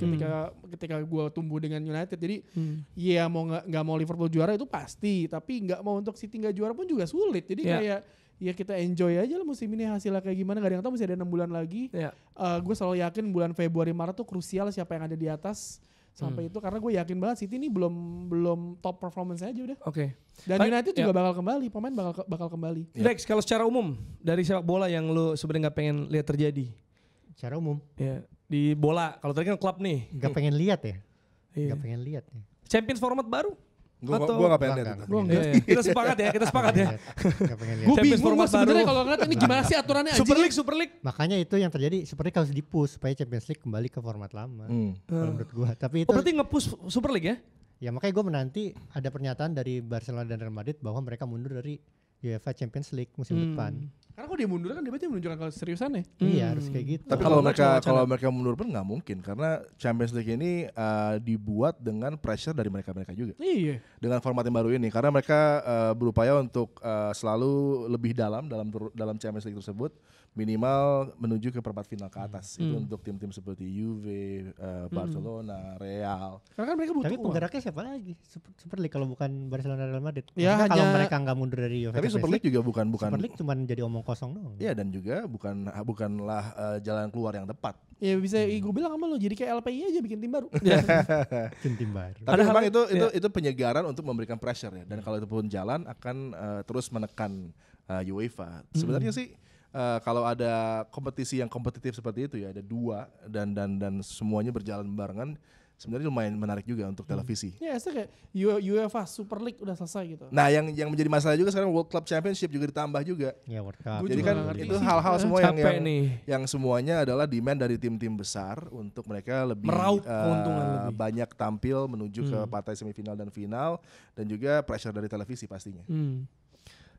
Speaker 1: ketika gue tumbuh dengan United. Jadi ya mau nggak mau Liverpool juara itu pasti, tapi nggak mau untuk City nggak juara pun juga sulit. Jadi kayak ya kita enjoy aja lah musim ini hasilnya kayak gimana. Gak ada yang tahu masih ada 6 bulan lagi. Gue selalu yakin bulan Februari Maret tuh krusial siapa yang ada di atas sampai itu karena gue yakin banget City ini belum top performance aja udah.
Speaker 2: Oke.
Speaker 1: Dan United juga bakal kembali, pemain bakal kembali.
Speaker 2: Dex, kalau secara umum dari sepak bola yang lu sebenarnya nggak pengen lihat terjadi?
Speaker 3: Secara umum.
Speaker 2: Ya, di bola. Kalau tadi kan klub nih.
Speaker 3: Gak pengen lihat ya.
Speaker 2: Iya.
Speaker 3: Gak pengen lihat ya.
Speaker 2: Champions format baru?
Speaker 4: Gue gak pengen lihat itu.
Speaker 1: Gue enggak.
Speaker 2: Kita sepakat ya, kita sepakat ya.
Speaker 3: Gak pengen lihat.
Speaker 1: Gue
Speaker 2: Champions
Speaker 1: bingung
Speaker 2: format
Speaker 1: sebenarnya
Speaker 2: baru.
Speaker 1: kalau ngeliat ini gimana sih aturannya anjing.
Speaker 2: Super League.
Speaker 3: Makanya itu yang terjadi seperti kalau di-push supaya Champions League kembali ke format lama. Kalau menurut gua. Tapi itu
Speaker 2: berarti nge-push Super League ya?
Speaker 3: ya makanya gue menanti ada pernyataan dari Barcelona dan Real Madrid bahwa mereka mundur dari UEFA Champions League musim depan.
Speaker 1: Karena kalau dia mundur kan dia berarti menunjukkan keseriusannya.
Speaker 3: Iya harus kayak gitu.
Speaker 4: Tapi kalau mereka mundur pun nggak mungkin karena Champions League ini dibuat dengan pressure dari mereka juga.
Speaker 1: Iya.
Speaker 4: Dengan format yang baru ini karena mereka berupaya untuk selalu lebih dalam Champions League tersebut minimal menuju ke perempat final ke atas. Itu untuk tim-tim seperti Juve, Barcelona, Real.
Speaker 1: Karena kan mereka butuh
Speaker 3: Tapi
Speaker 1: uang.
Speaker 3: penggeraknya siapa lagi? Super League kalau bukan Barcelona Real Madrid.
Speaker 1: Ya,
Speaker 3: Maksudnya kalau
Speaker 1: hanya-
Speaker 3: mereka nggak mundur dari UEFA
Speaker 4: Tapi Super League juga bukan
Speaker 3: Super League cuma jadi omong kosong doang.
Speaker 4: Iya, dan juga bukanlah jalan keluar yang tepat.
Speaker 1: Ya bisa gue bilang sama lo, jadi kayak LPI aja bikin tim baru.
Speaker 3: Tim baru.
Speaker 4: Tapi memang
Speaker 2: hal-
Speaker 4: itu penyegaran untuk memberikan pressure ya. Dan kalau itu pun jalan akan terus menekan UEFA. Sebenarnya sih kalau ada kompetisi yang kompetitif seperti itu ya, ada 2 dan semuanya berjalan barengan, sebenarnya lumayan menarik juga untuk televisi.
Speaker 1: Ya, itu kayak UEFA Super League udah selesai gitu.
Speaker 4: Nah, yang menjadi masalah juga sekarang World Club Championship juga ditambah juga.
Speaker 3: Ya World Cup.
Speaker 1: Gua
Speaker 4: Jadi
Speaker 1: juga
Speaker 4: kan
Speaker 1: nggak ngerti
Speaker 4: itu
Speaker 1: sih.
Speaker 4: hal-hal semua
Speaker 2: Capek nih.
Speaker 4: yang semuanya adalah demand dari tim-tim besar untuk mereka lebih
Speaker 2: Meraup keuntungan lebih.
Speaker 4: banyak tampil menuju ke partai semifinal dan final, dan juga pressure dari televisi pastinya.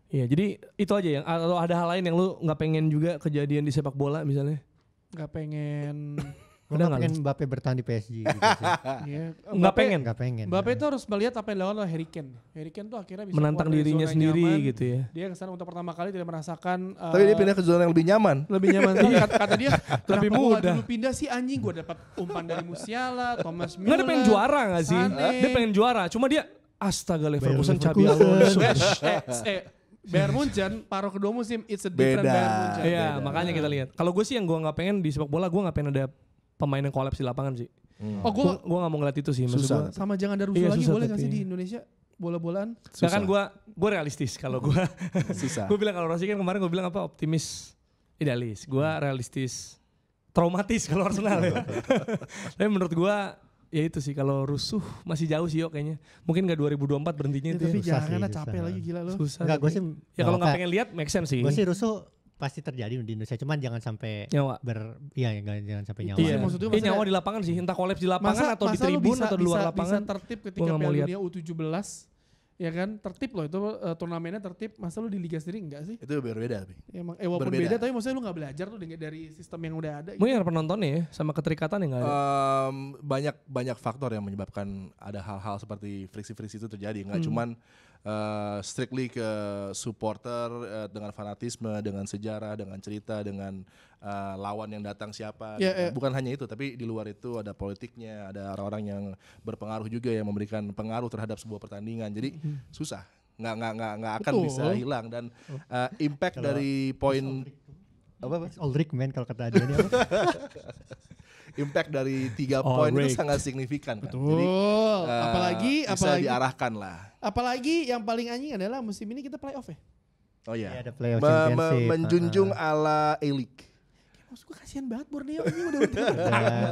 Speaker 2: Iya, jadi itu aja yang atau ada hal lain yang lu nggak pengen juga kejadian di sepak bola misalnya?
Speaker 1: Gak pengen.
Speaker 3: Gue
Speaker 2: Udah
Speaker 3: nggak
Speaker 2: nggak
Speaker 3: pengen Mbappe bertahan di PSG gitu sih.
Speaker 1: Ya,
Speaker 2: Nggak pengen.
Speaker 3: Nggak pengen.
Speaker 1: Mbappe itu harus melihat apa yang dilakukan oleh Harry Kane. Harry Kane tuh akhirnya bisa
Speaker 2: Menantang
Speaker 1: keluar dari
Speaker 2: dirinya
Speaker 1: zona
Speaker 2: sendiri
Speaker 1: nyaman.
Speaker 2: gitu ya.
Speaker 1: Dia kesana untuk pertama kali tidak merasakan.
Speaker 4: Tapi dia pindah ke zona yang lebih nyaman.
Speaker 1: lebih nyaman. Kata dia
Speaker 2: Lebih
Speaker 1: "Kenapa gua
Speaker 2: mudah."
Speaker 1: dulu pindah sih anjing, gue dapat umpan dari Musiala, Thomas Müller.
Speaker 2: Nggak, dia pengen juara nggak sih?
Speaker 1: Sane.
Speaker 2: Dia pengen juara. Cuma dia astaga Leverkusen,
Speaker 3: Bayern
Speaker 2: Xabi
Speaker 3: Leverkusen.
Speaker 2: Alonso.
Speaker 1: Bayern Munchen paruh kedua musim, it's a different
Speaker 4: Beda.
Speaker 1: Bayern Munchen.
Speaker 2: Iya,
Speaker 4: Beda.
Speaker 2: makanya kita lihat. Kalau gue sih yang gue nggak pengen di sepak bola, gue nggak pengen ada pemain yang kolaps di lapangan sih.
Speaker 1: Oh, gue
Speaker 2: Gue nggak mau ngeliat itu sih. Maksud
Speaker 4: Susah.
Speaker 2: gue.
Speaker 1: sama jangan ada rusuh
Speaker 2: Iya,
Speaker 1: lagi
Speaker 2: susah
Speaker 1: boleh nggak
Speaker 2: tapi.
Speaker 1: sih di Indonesia bola-bolaan?
Speaker 2: Nah kan gue realistis kalau gue.
Speaker 4: Susah.
Speaker 2: Gue bilang kalau Rossi kan kemarin gue bilang apa optimis, idealis. Gue realistis, traumatis kalau Arsenal ya. Tapi menurut gue ya itu sih kalau rusuh masih jauh sih yo kayaknya. Mungkin nggak 2024 berhentinya
Speaker 1: Ya,
Speaker 2: itu.
Speaker 1: tapi
Speaker 3: susah
Speaker 1: jangan
Speaker 3: sih,
Speaker 1: lah, capek
Speaker 3: susah.
Speaker 1: lagi gila lo.
Speaker 2: Susah.
Speaker 3: Enggak, gue
Speaker 2: tapi.
Speaker 3: sih
Speaker 2: Ya kalau nggak
Speaker 3: kayak-
Speaker 2: pengen lihat make sense sih.
Speaker 3: Gue sih rusuh pasti terjadi di Indonesia, cuman jangan sampai
Speaker 2: Nyawa.
Speaker 3: jangan sampai nyawa.
Speaker 1: Iya.
Speaker 2: Iya,
Speaker 1: maksud gue
Speaker 2: nyawa
Speaker 1: maksudnya-
Speaker 2: di lapangan sih, entah kolaps di lapangan atau di
Speaker 1: lu
Speaker 2: tribun atau di luar
Speaker 1: bisa
Speaker 2: lapangan.
Speaker 1: tertib ketika
Speaker 2: Gua nggak mau
Speaker 1: Piala
Speaker 2: lihat.
Speaker 1: Dunia U17, ya kan? Tertib loh itu turnamennya tertib. Masa lu di liga sendiri enggak sih?
Speaker 4: Itu berbeda tapi.
Speaker 1: Ya, emang, walaupun
Speaker 4: Berbeda.
Speaker 1: beda, tapi maksudnya lu nggak belajar tuh dari sistem yang udah ada.
Speaker 2: Mungkin ada penontonnya ya, sama keterikatan yang nggak ada.
Speaker 4: Banyak faktor yang menyebabkan ada hal-hal seperti friksi-friksi itu terjadi. Nggak cuman strictly ke supporter dengan fanatisme, dengan sejarah, dengan cerita, dengan lawan yang datang siapa.
Speaker 1: Ya, ya.
Speaker 4: Bukan hanya itu, tapi di luar itu ada politiknya, ada orang-orang yang berpengaruh juga yang memberikan pengaruh terhadap sebuah pertandingan. Jadi susah, nggak akan
Speaker 1: Betul.
Speaker 4: bisa hilang, dan impact dari poin apa?
Speaker 3: Aldrich man kalau kata dia ini apa?
Speaker 4: Impact dari 3
Speaker 2: Oh,
Speaker 4: poin itu
Speaker 2: rigged.
Speaker 4: sangat signifikan kan.
Speaker 1: Betul.
Speaker 4: Jadi
Speaker 1: apalagi
Speaker 4: bisa diarahkan lah.
Speaker 1: apalagi yang paling anjing adalah musim ini kita playoff ya.
Speaker 4: Oh
Speaker 3: Iya,
Speaker 4: iya.
Speaker 3: ada playoff championship.
Speaker 4: Menjunjung ala A-League.
Speaker 1: Maksud gue kasihan banget Borneo ini udah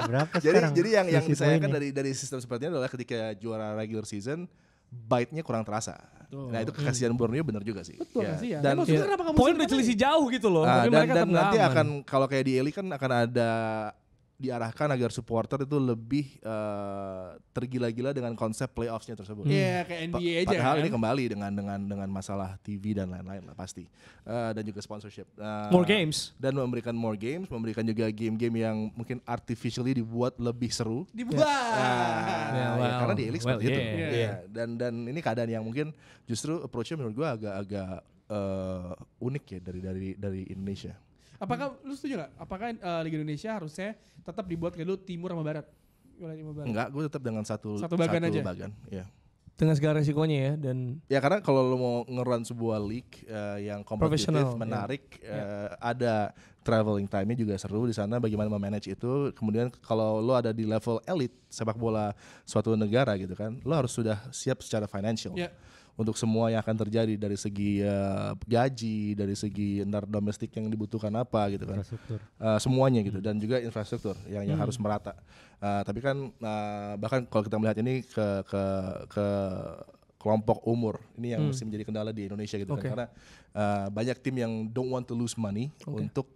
Speaker 3: Berapa
Speaker 4: Jadi
Speaker 3: sekarang?
Speaker 4: yang
Speaker 3: selisih
Speaker 4: disayangkan
Speaker 3: poinnya?
Speaker 4: dari sistem seperti ini adalah ketika juara regular season bite-nya kurang terasa. Nah, itu kekasihan Borneo bener juga sih.
Speaker 1: Betul
Speaker 4: Ya.
Speaker 1: kasihan.
Speaker 4: Dan
Speaker 1: Maksudnya kenapa kamu
Speaker 2: Poin
Speaker 1: musim
Speaker 2: udah
Speaker 1: depan
Speaker 2: selisih jauh gitu loh.
Speaker 4: Ah,
Speaker 2: Tapi
Speaker 4: dan
Speaker 2: mereka tetap
Speaker 4: nanti
Speaker 2: nggak
Speaker 4: akan
Speaker 2: aman.
Speaker 4: kalau kayak di A-League kan akan ada diarahkan agar supporter itu lebih tergila-gila dengan konsep playoffs-nya tersebut.
Speaker 1: Iya kayak NBA aja
Speaker 4: Padahal
Speaker 1: kan.
Speaker 4: ini kembali dengan masalah TV dan lain-lain lah pasti. Dan juga sponsorship.
Speaker 2: More games.
Speaker 4: Dan memberikan more games, memberikan juga game-game yang mungkin artificially dibuat lebih seru.
Speaker 1: Dibuat.
Speaker 2: Ya, well,
Speaker 4: Karena di A-League
Speaker 2: well,
Speaker 4: seperti itu.
Speaker 2: yeah.
Speaker 4: Iya. Dan ini keadaan yang mungkin justru approach-nya menurut gua agak unik ya dari Indonesia.
Speaker 1: Apakah lu setuju nggak? Apakah Liga Indonesia harusnya tetap dibuat kayak dulu timur sama barat? Wilayah timur barat.
Speaker 4: Enggak, gue tetap dengan satu
Speaker 1: bagan aja?
Speaker 4: bagan, ya.
Speaker 2: Dengan segala resikonya ya dan
Speaker 4: Ya karena kalau lo mau nge-run sebuah league yang kompetitif,
Speaker 2: Profesional,
Speaker 4: menarik, ada traveling time-nya juga seru di sana. Bagaimana memanage itu. Kemudian kalau lo ada di level elite sepak bola suatu negara gitu kan, lo harus sudah siap secara financial.
Speaker 1: Ya.
Speaker 4: Untuk semua yang akan terjadi dari segi gaji, dari segi domestik yang dibutuhkan apa gitu kan.
Speaker 3: Infrastruktur.
Speaker 4: Semuanya gitu, dan juga infrastruktur yang harus merata. Tapi kan bahkan kalau kita melihat ini ke kelompok umur ini yang mesti menjadi kendala di Indonesia gitu
Speaker 2: Oke.
Speaker 4: kan, karena banyak tim yang don't want to lose money untuk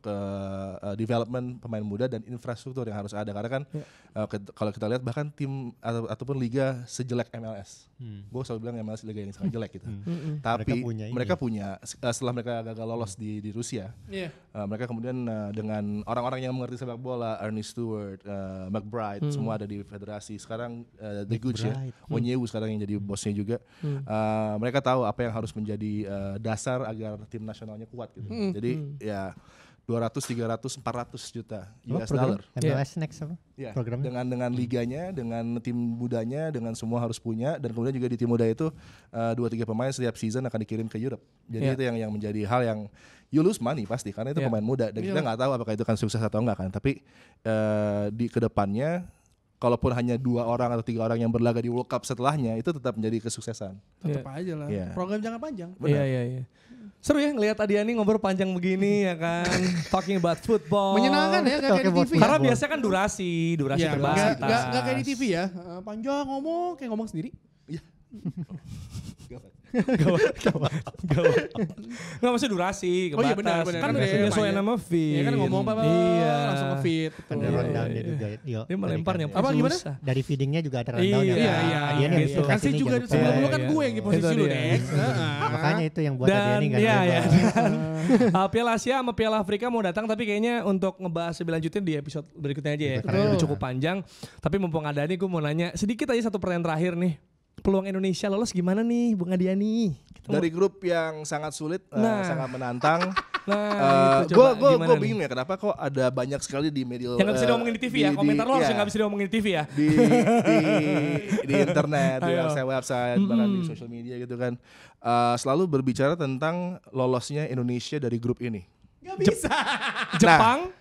Speaker 4: development pemain muda dan infrastruktur yang harus ada, karena kan kalau kita lihat bahkan tim ataupun liga sejelek MLS, gue selalu bilang MLS liga yang sangat jelek gitu, tapi mereka punya setelah mereka gagal lolos di Rusia,
Speaker 1: Iya.
Speaker 4: mereka kemudian dengan orang-orang yang mengerti sepak bola, Ernie Stewart, McBride, semua ada di federasi. Sekarang The Gooch ya, Onyewu sekarang yang jadi bosnya juga. Mereka tahu apa yang harus menjadi dasar agar tim nasionalnya kuat gitu. Jadi ya 200, 300, 400 juta
Speaker 3: Apa
Speaker 4: US
Speaker 3: program?
Speaker 4: dollar.
Speaker 3: MLS Next apa?
Speaker 4: Ya,
Speaker 3: Programnya?
Speaker 4: dengan liganya, dengan tim mudanya, dengan semua harus punya, dan kemudian juga di tim muda itu 2-3 pemain setiap season akan dikirim ke Europe. Jadi itu yang menjadi hal yang you lose money pasti karena itu pemain muda dan kita nggak tahu apakah itu akan sukses atau enggak kan. Tapi di kedepannya kalaupun hanya 2 orang atau 3 orang yang berlaga di World Cup setelahnya itu tetap menjadi kesuksesan.
Speaker 1: Tetap aja lah.
Speaker 4: Iya.
Speaker 1: Program jangka panjang.
Speaker 2: Iya. Seru ya ngelihat Adiani ngobrol panjang begini ya kan. Talking about football.
Speaker 1: Menyenangkan ya, gak kayak di TV.
Speaker 2: Karena biasanya kan durasi
Speaker 1: Ya,
Speaker 2: terbatas.
Speaker 1: gak kayak di TV ya. Panjang ngomong, kayak ngomong sendiri.
Speaker 2: Gawat. Nggak maksudnya durasi,
Speaker 1: Oh iya
Speaker 2: kebatas.
Speaker 1: benar.
Speaker 2: Kan
Speaker 1: dia
Speaker 2: menyesuaikan
Speaker 1: mainnya.
Speaker 2: nama Vin.
Speaker 1: Iya kan ngomong apa
Speaker 2: Iya.
Speaker 1: langsung nge-feed.
Speaker 3: Ada rundown-nya juga. Yo,
Speaker 2: Dia melemparnya
Speaker 1: Apa, gimana?
Speaker 3: Dari feedingnya juga ada rundown.
Speaker 2: Iya,
Speaker 3: Adiani habis
Speaker 2: gitu.
Speaker 3: itu
Speaker 1: Kan
Speaker 3: kasih
Speaker 1: sih
Speaker 3: ini
Speaker 1: juga
Speaker 3: jangan lupa.
Speaker 1: sebelum dulu
Speaker 2: Iya,
Speaker 1: kan
Speaker 2: iya.
Speaker 1: gue yang di posisi
Speaker 2: Itu
Speaker 1: lu
Speaker 2: dia.
Speaker 1: Dex.
Speaker 3: Makanya itu yang buat
Speaker 2: Dan
Speaker 3: Adiani nggak
Speaker 2: iya,
Speaker 3: nyoba.
Speaker 2: Piala Asia sama Piala Afrika mau datang tapi kayaknya untuk ngebahas lebih lanjutin di episode berikutnya aja ya. Karena udah cukup panjang. Tapi mumpung ada nih gue mau nanya sedikit aja satu pertanyaan terakhir nih. Peluang Indonesia lolos gimana nih Bung Adiani?
Speaker 4: Dari grup yang sangat sulit, sangat menantang.
Speaker 2: Nah, itu coba
Speaker 4: Gue
Speaker 2: gimana nih?
Speaker 4: bingung ya kenapa kok ada banyak sekali di media
Speaker 2: Yang gak bisa diomongin di TV ya, komentar lo harus
Speaker 4: iya.
Speaker 2: yang gak bisa diomongin di TV ya.
Speaker 4: di internet, di
Speaker 2: Ayo.
Speaker 4: website, bahkan di social media gitu kan, selalu berbicara tentang lolosnya Indonesia dari grup ini.
Speaker 1: Gak bisa.
Speaker 2: Jepang,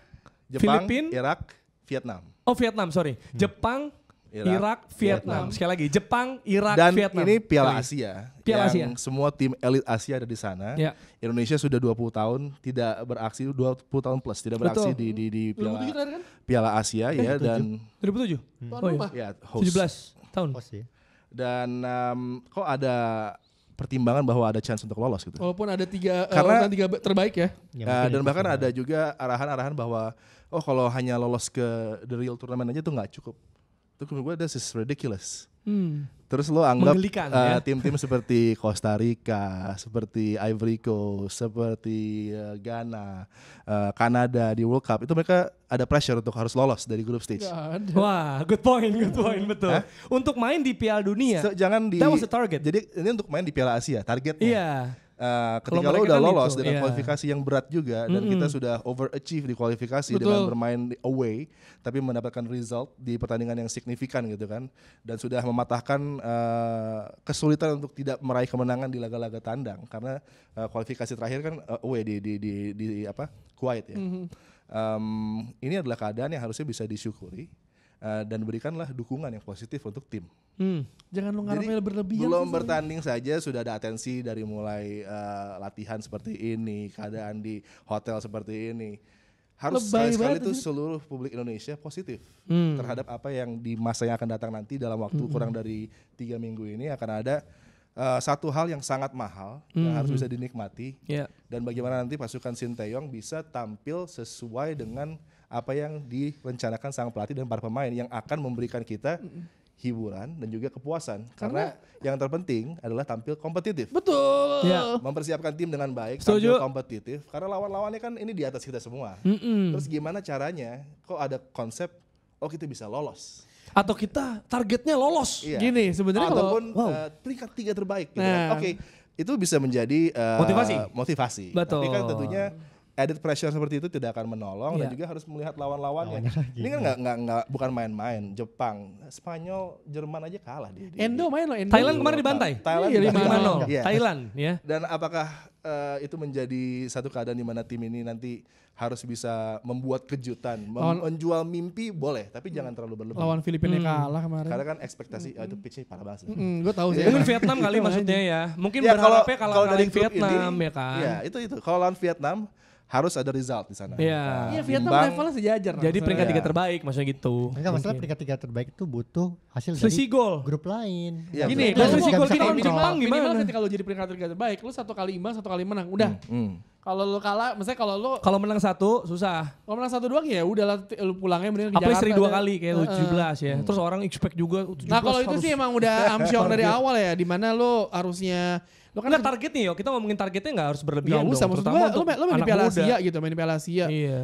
Speaker 4: Jepang,
Speaker 2: Filipina,
Speaker 4: Irak, Vietnam.
Speaker 2: oh Vietnam sorry. Jepang, Irak, Vietnam. Sekali lagi, Jepang, Irak,
Speaker 4: Dan
Speaker 2: Vietnam.
Speaker 4: ini Piala Asia,
Speaker 2: Piala
Speaker 4: yang
Speaker 2: Asia.
Speaker 4: semua tim elit Asia ada di sana.
Speaker 2: Ya.
Speaker 4: Indonesia sudah 20 tahun tidak beraksi, 20 tahun plus tidak beraksi
Speaker 2: Betul.
Speaker 4: di
Speaker 1: 2007 terakhir kan?
Speaker 4: Piala Asia ya, dan
Speaker 2: 2007?
Speaker 1: Tuan
Speaker 2: Oh
Speaker 1: rumah.
Speaker 2: iya.
Speaker 4: ya host.
Speaker 2: 17 tahun.
Speaker 3: Pos ya.
Speaker 4: Dan kok ada pertimbangan bahwa ada chance untuk lolos gitu.
Speaker 1: Walaupun ada tiga
Speaker 4: Karena-
Speaker 1: urutan tiga terbaik ya.
Speaker 3: Ya, mungkin
Speaker 4: Dan
Speaker 3: itu
Speaker 4: bahkan
Speaker 3: sih.
Speaker 4: ada juga arahan-arahan bahwa kalau hanya lolos ke the real tournament aja tuh nggak cukup. Itu menurut gue this is ridiculous. Terus lo anggap
Speaker 2: Menggelikan, ya.
Speaker 4: tim-tim seperti Costa Rica, seperti Ivory Coast, seperti Ghana, Kanada di World Cup itu mereka ada pressure untuk harus lolos dari group stage.
Speaker 1: Gak ada.
Speaker 2: Wah, good point, betul.
Speaker 4: Hah?
Speaker 2: Untuk main di Piala Dunia.
Speaker 4: So, jangan di
Speaker 2: That was the target.
Speaker 4: Jadi ini untuk main di Piala Asia targetnya.
Speaker 2: Iya.
Speaker 4: Ketika
Speaker 2: Kalau
Speaker 4: lo
Speaker 2: mereka
Speaker 4: udah
Speaker 2: kan
Speaker 4: lolos
Speaker 2: itu,
Speaker 4: dengan
Speaker 2: iya.
Speaker 4: kualifikasi yang berat juga dan kita sudah overachieve di kualifikasi
Speaker 1: Betul.
Speaker 4: dengan bermain away tapi mendapatkan result di pertandingan yang signifikan gitu kan dan sudah mematahkan kesulitan untuk tidak meraih kemenangan di laga-laga tandang karena kualifikasi terakhir kan away di Kuwait ya. Ini adalah keadaan yang harusnya bisa disyukuri dan berikanlah dukungan yang positif untuk tim.
Speaker 1: Jangan lu
Speaker 4: Jadi
Speaker 1: ngarepnya berlebihan.
Speaker 4: belum
Speaker 1: sih,
Speaker 4: bertanding saja sudah ada atensi dari mulai latihan seperti ini, keadaan di hotel seperti ini. Harus
Speaker 1: Lebay
Speaker 4: sekali-sekali
Speaker 1: banget
Speaker 4: itu
Speaker 1: anjir.
Speaker 4: seluruh publik Indonesia positif terhadap apa yang di masa yang akan datang nanti dalam waktu kurang dari 3 minggu ini akan ada satu hal yang sangat mahal yang harus bisa dinikmati
Speaker 2: Iya.
Speaker 4: dan bagaimana nanti pasukan Sinteyong bisa tampil sesuai dengan apa yang direncanakan sang pelatih dan para pemain yang akan memberikan kita hiburan dan juga kepuasan karena yang terpenting adalah tampil kompetitif.
Speaker 1: Betul.
Speaker 2: Iya.
Speaker 4: Mempersiapkan tim dengan baik,
Speaker 2: Setuju.
Speaker 4: tampil kompetitif karena lawan-lawannya kan ini di atas kita semua. Terus gimana caranya? Kok ada konsep kita bisa lolos?
Speaker 2: Atau kita targetnya lolos.
Speaker 4: Iya.
Speaker 1: Gini, sebenarnya kalau
Speaker 4: ataupun peringkat 3 terbaik gitu
Speaker 1: Nah.
Speaker 4: kan. Itu bisa menjadi motivasi.
Speaker 2: Betul.
Speaker 4: Tapi kan tentunya added pressure seperti itu tidak akan menolong dan
Speaker 2: Iya.
Speaker 4: juga harus melihat lawan-lawannya. Ini kan nggak bukan main-main. Jepang, Spanyol, Jerman aja kalah dia.
Speaker 1: Endo main loh, Endo.
Speaker 2: Thailand kemarin dibantai.
Speaker 4: Thailand
Speaker 1: Iya,
Speaker 2: 5-0.
Speaker 4: Iya.
Speaker 2: Thailand ya.
Speaker 4: Dan apakah itu menjadi satu keadaan di mana tim ini nanti harus bisa membuat kejutan, menjual mimpi boleh, tapi jangan terlalu berlebihan.
Speaker 1: Lawan Filipina kalah kemarin.
Speaker 4: Karena kan ekspektasi itu pitch-nya parah banget. sih.
Speaker 1: Gue tahu sih.
Speaker 2: Mungkin Vietnam kali maksudnya ya. Mungkin
Speaker 4: Ya,
Speaker 2: berharapnya kalau
Speaker 4: dari
Speaker 2: dari
Speaker 4: grup
Speaker 2: Vietnam
Speaker 4: ini,
Speaker 2: ya kan.
Speaker 4: Ya, itu. Kalau lawan Vietnam harus ada result di sana.
Speaker 2: Iya.
Speaker 1: Iya, Vietnam
Speaker 4: imbang.
Speaker 1: levelnya sejajar.
Speaker 2: Jadi peringkat
Speaker 4: Iya.
Speaker 2: 3 terbaik maksudnya gitu.
Speaker 3: Enggak masalah peringkat 3 terbaik itu butuh hasil
Speaker 2: Selisih
Speaker 3: dari
Speaker 2: gol.
Speaker 3: grup lain.
Speaker 4: Iya,
Speaker 1: Gini,
Speaker 4: betul.
Speaker 1: kalau
Speaker 2: Selisih gol
Speaker 3: bisa
Speaker 2: kita lawan
Speaker 3: kontrol.
Speaker 2: Jepang
Speaker 1: minimal
Speaker 2: gimana?
Speaker 1: ketika lo jadi peringkat tiga terbaik, lo 1 kali imbang, 1 kali menang. Udah. Kalau lo kalah, misalnya
Speaker 2: Kalau menang 1 susah.
Speaker 1: kalau menang 1 doang ya udah lah, lo pulangnya mendingan ke
Speaker 2: Apalagi
Speaker 1: Jakarta.
Speaker 2: sering 2
Speaker 1: deh.
Speaker 2: kali kayak 17 ya. Terus orang expect juga 17
Speaker 1: Nah kalau itu
Speaker 2: harus-
Speaker 1: sih emang udah amsyong dari awal ya, dimana lo harusnya lo kan
Speaker 2: Enggak targetnya yo, kita ngomongin targetnya enggak harus berlebihan
Speaker 1: nggak
Speaker 2: dong.
Speaker 1: usah, maksud
Speaker 2: terutama
Speaker 1: gue
Speaker 2: untuk
Speaker 1: lo main di
Speaker 2: anak
Speaker 1: Piala
Speaker 2: muda.
Speaker 1: Asia gitu, main di Piala Asia.
Speaker 2: Iya.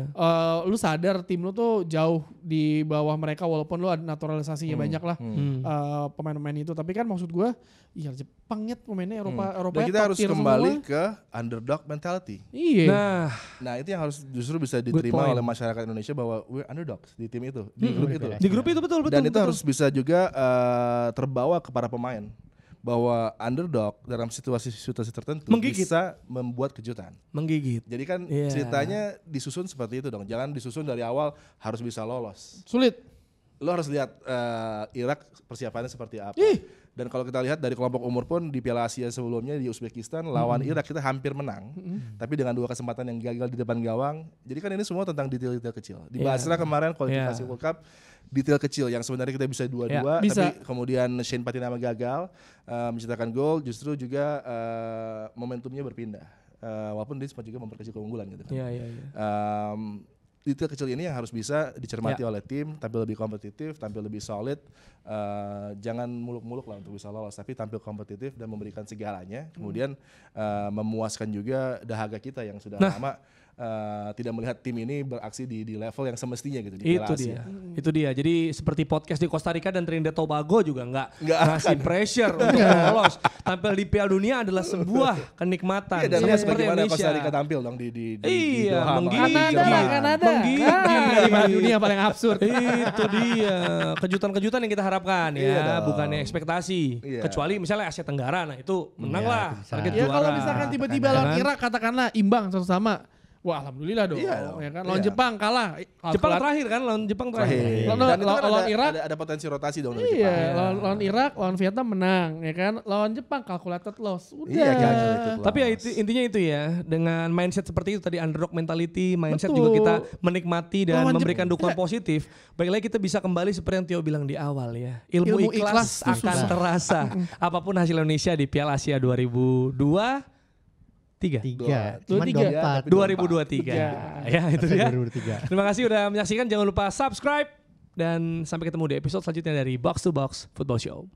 Speaker 1: Lu sadar tim lu tuh jauh di bawah mereka walaupun lu ada naturalisasinya banyak lah pemain-pemain itu. Tapi kan maksud gue, iya Jepang ya pemainnya Eropa
Speaker 4: Dan kita
Speaker 1: top
Speaker 4: harus
Speaker 1: tier
Speaker 4: kembali
Speaker 1: semua.
Speaker 4: ke underdog mentality.
Speaker 1: Iya.
Speaker 2: Nah,
Speaker 4: itu yang harus justru bisa diterima
Speaker 2: point.
Speaker 4: oleh masyarakat Indonesia bahwa we're underdogs di tim itu, di grup itu.
Speaker 2: di grup itu betul.
Speaker 4: Dan itu harus bisa juga terbawa ke para pemain bahwa underdog dalam situasi tertentu
Speaker 2: Menggigit.
Speaker 4: bisa membuat kejutan.
Speaker 2: menggigit.
Speaker 4: Jadi kan
Speaker 2: Iya.
Speaker 4: ceritanya disusun seperti itu dong. Jangan disusun dari awal harus bisa lolos.
Speaker 1: Sulit.
Speaker 4: Lo harus lihat Irak persiapannya seperti apa. Dan kalau kita lihat dari kelompok umur pun di Piala Asia sebelumnya di Uzbekistan lawan Irak kita hampir menang. Tapi dengan 2 kesempatan yang gagal di depan gawang. Jadi kan ini semua tentang detail-detail kecil. Di Basra kemarin kualifikasi World Cup detail kecil yang sebenarnya kita bisa 2-2
Speaker 1: bisa.
Speaker 4: tapi kemudian Shane Patinama gagal menciptakan gol, justru juga momentumnya berpindah. Walaupun dia sempat juga memperkecil keunggulan gitu kan.
Speaker 2: Iya.
Speaker 4: Detail kecil ini yang harus bisa dicermati oleh tim, tampil lebih kompetitif, tampil lebih solid, jangan muluk-muluk lah untuk bisa lolos, tapi tampil kompetitif dan memberikan segalanya, kemudian memuaskan juga dahaga kita yang sudah lama tidak melihat tim ini beraksi di level yang semestinya gitu di Piala Asia.
Speaker 2: Itu dia. Jadi seperti podcast di Costa Rica dan Trinidad Tobago juga nggak ngasih
Speaker 4: akan.
Speaker 2: pressure untuk lolos. Tampil di Piala Dunia adalah sebuah kenikmatan.
Speaker 4: Iya, dan
Speaker 2: Sama
Speaker 4: lihat
Speaker 2: seperti
Speaker 4: bagaimana
Speaker 2: Indonesia.
Speaker 4: Costa Rica tampil dong di
Speaker 2: Iya,
Speaker 4: Doha.
Speaker 2: menggigit.
Speaker 1: Kanada.
Speaker 2: Menggigit.
Speaker 1: Piala dunia paling absurd.
Speaker 2: Itu dia. Kejutan-kejutan yang kita harapkan
Speaker 4: Iya
Speaker 2: ya,
Speaker 4: dong.
Speaker 2: bukannya ekspektasi.
Speaker 4: Iya.
Speaker 2: kecuali misalnya Asia Tenggara, nah itu menang lah,
Speaker 3: itu bisa.
Speaker 2: target
Speaker 1: Ya
Speaker 2: juara.
Speaker 1: kalau misalkan tiba-tiba lawan Irak katakanlah imbang sama-sama. Wah alhamdulillah dong.
Speaker 4: Iya dong.
Speaker 1: Ya kan lawan
Speaker 4: Iya.
Speaker 1: Jepang kalah.
Speaker 2: Jepang terakhir kan, lawan Jepang terakhir.
Speaker 1: Lawan-
Speaker 4: Dan itu kan
Speaker 1: lawan Irak.
Speaker 4: ada potensi rotasi dong dari
Speaker 1: Iya,
Speaker 4: Jepang.
Speaker 1: lawan Irak, lawan Vietnam menang, ya kan? Lawan Jepang calculated loss. Udah.
Speaker 4: Iya, calculated loss.
Speaker 2: Tapi ya intinya itu ya, dengan mindset seperti itu tadi, underdog mentality, mindset
Speaker 1: Betul.
Speaker 2: juga kita menikmati dan
Speaker 1: Lawan
Speaker 2: memberikan
Speaker 1: Jepang.
Speaker 2: dukungan positif. Baik lagi kita bisa kembali seperti yang Tio bilang di awal ya. Ilmu
Speaker 1: Ilmu
Speaker 2: ikhlas
Speaker 1: ikhlas
Speaker 2: akan
Speaker 1: susah.
Speaker 2: terasa. Apapun hasil Indonesia di Piala Asia 2023. 2023. Ya itu dia.
Speaker 3: 2023.
Speaker 2: Terima kasih udah menyaksikan. Jangan lupa subscribe. Dan sampai ketemu di episode selanjutnya dari Box to Box Football Show.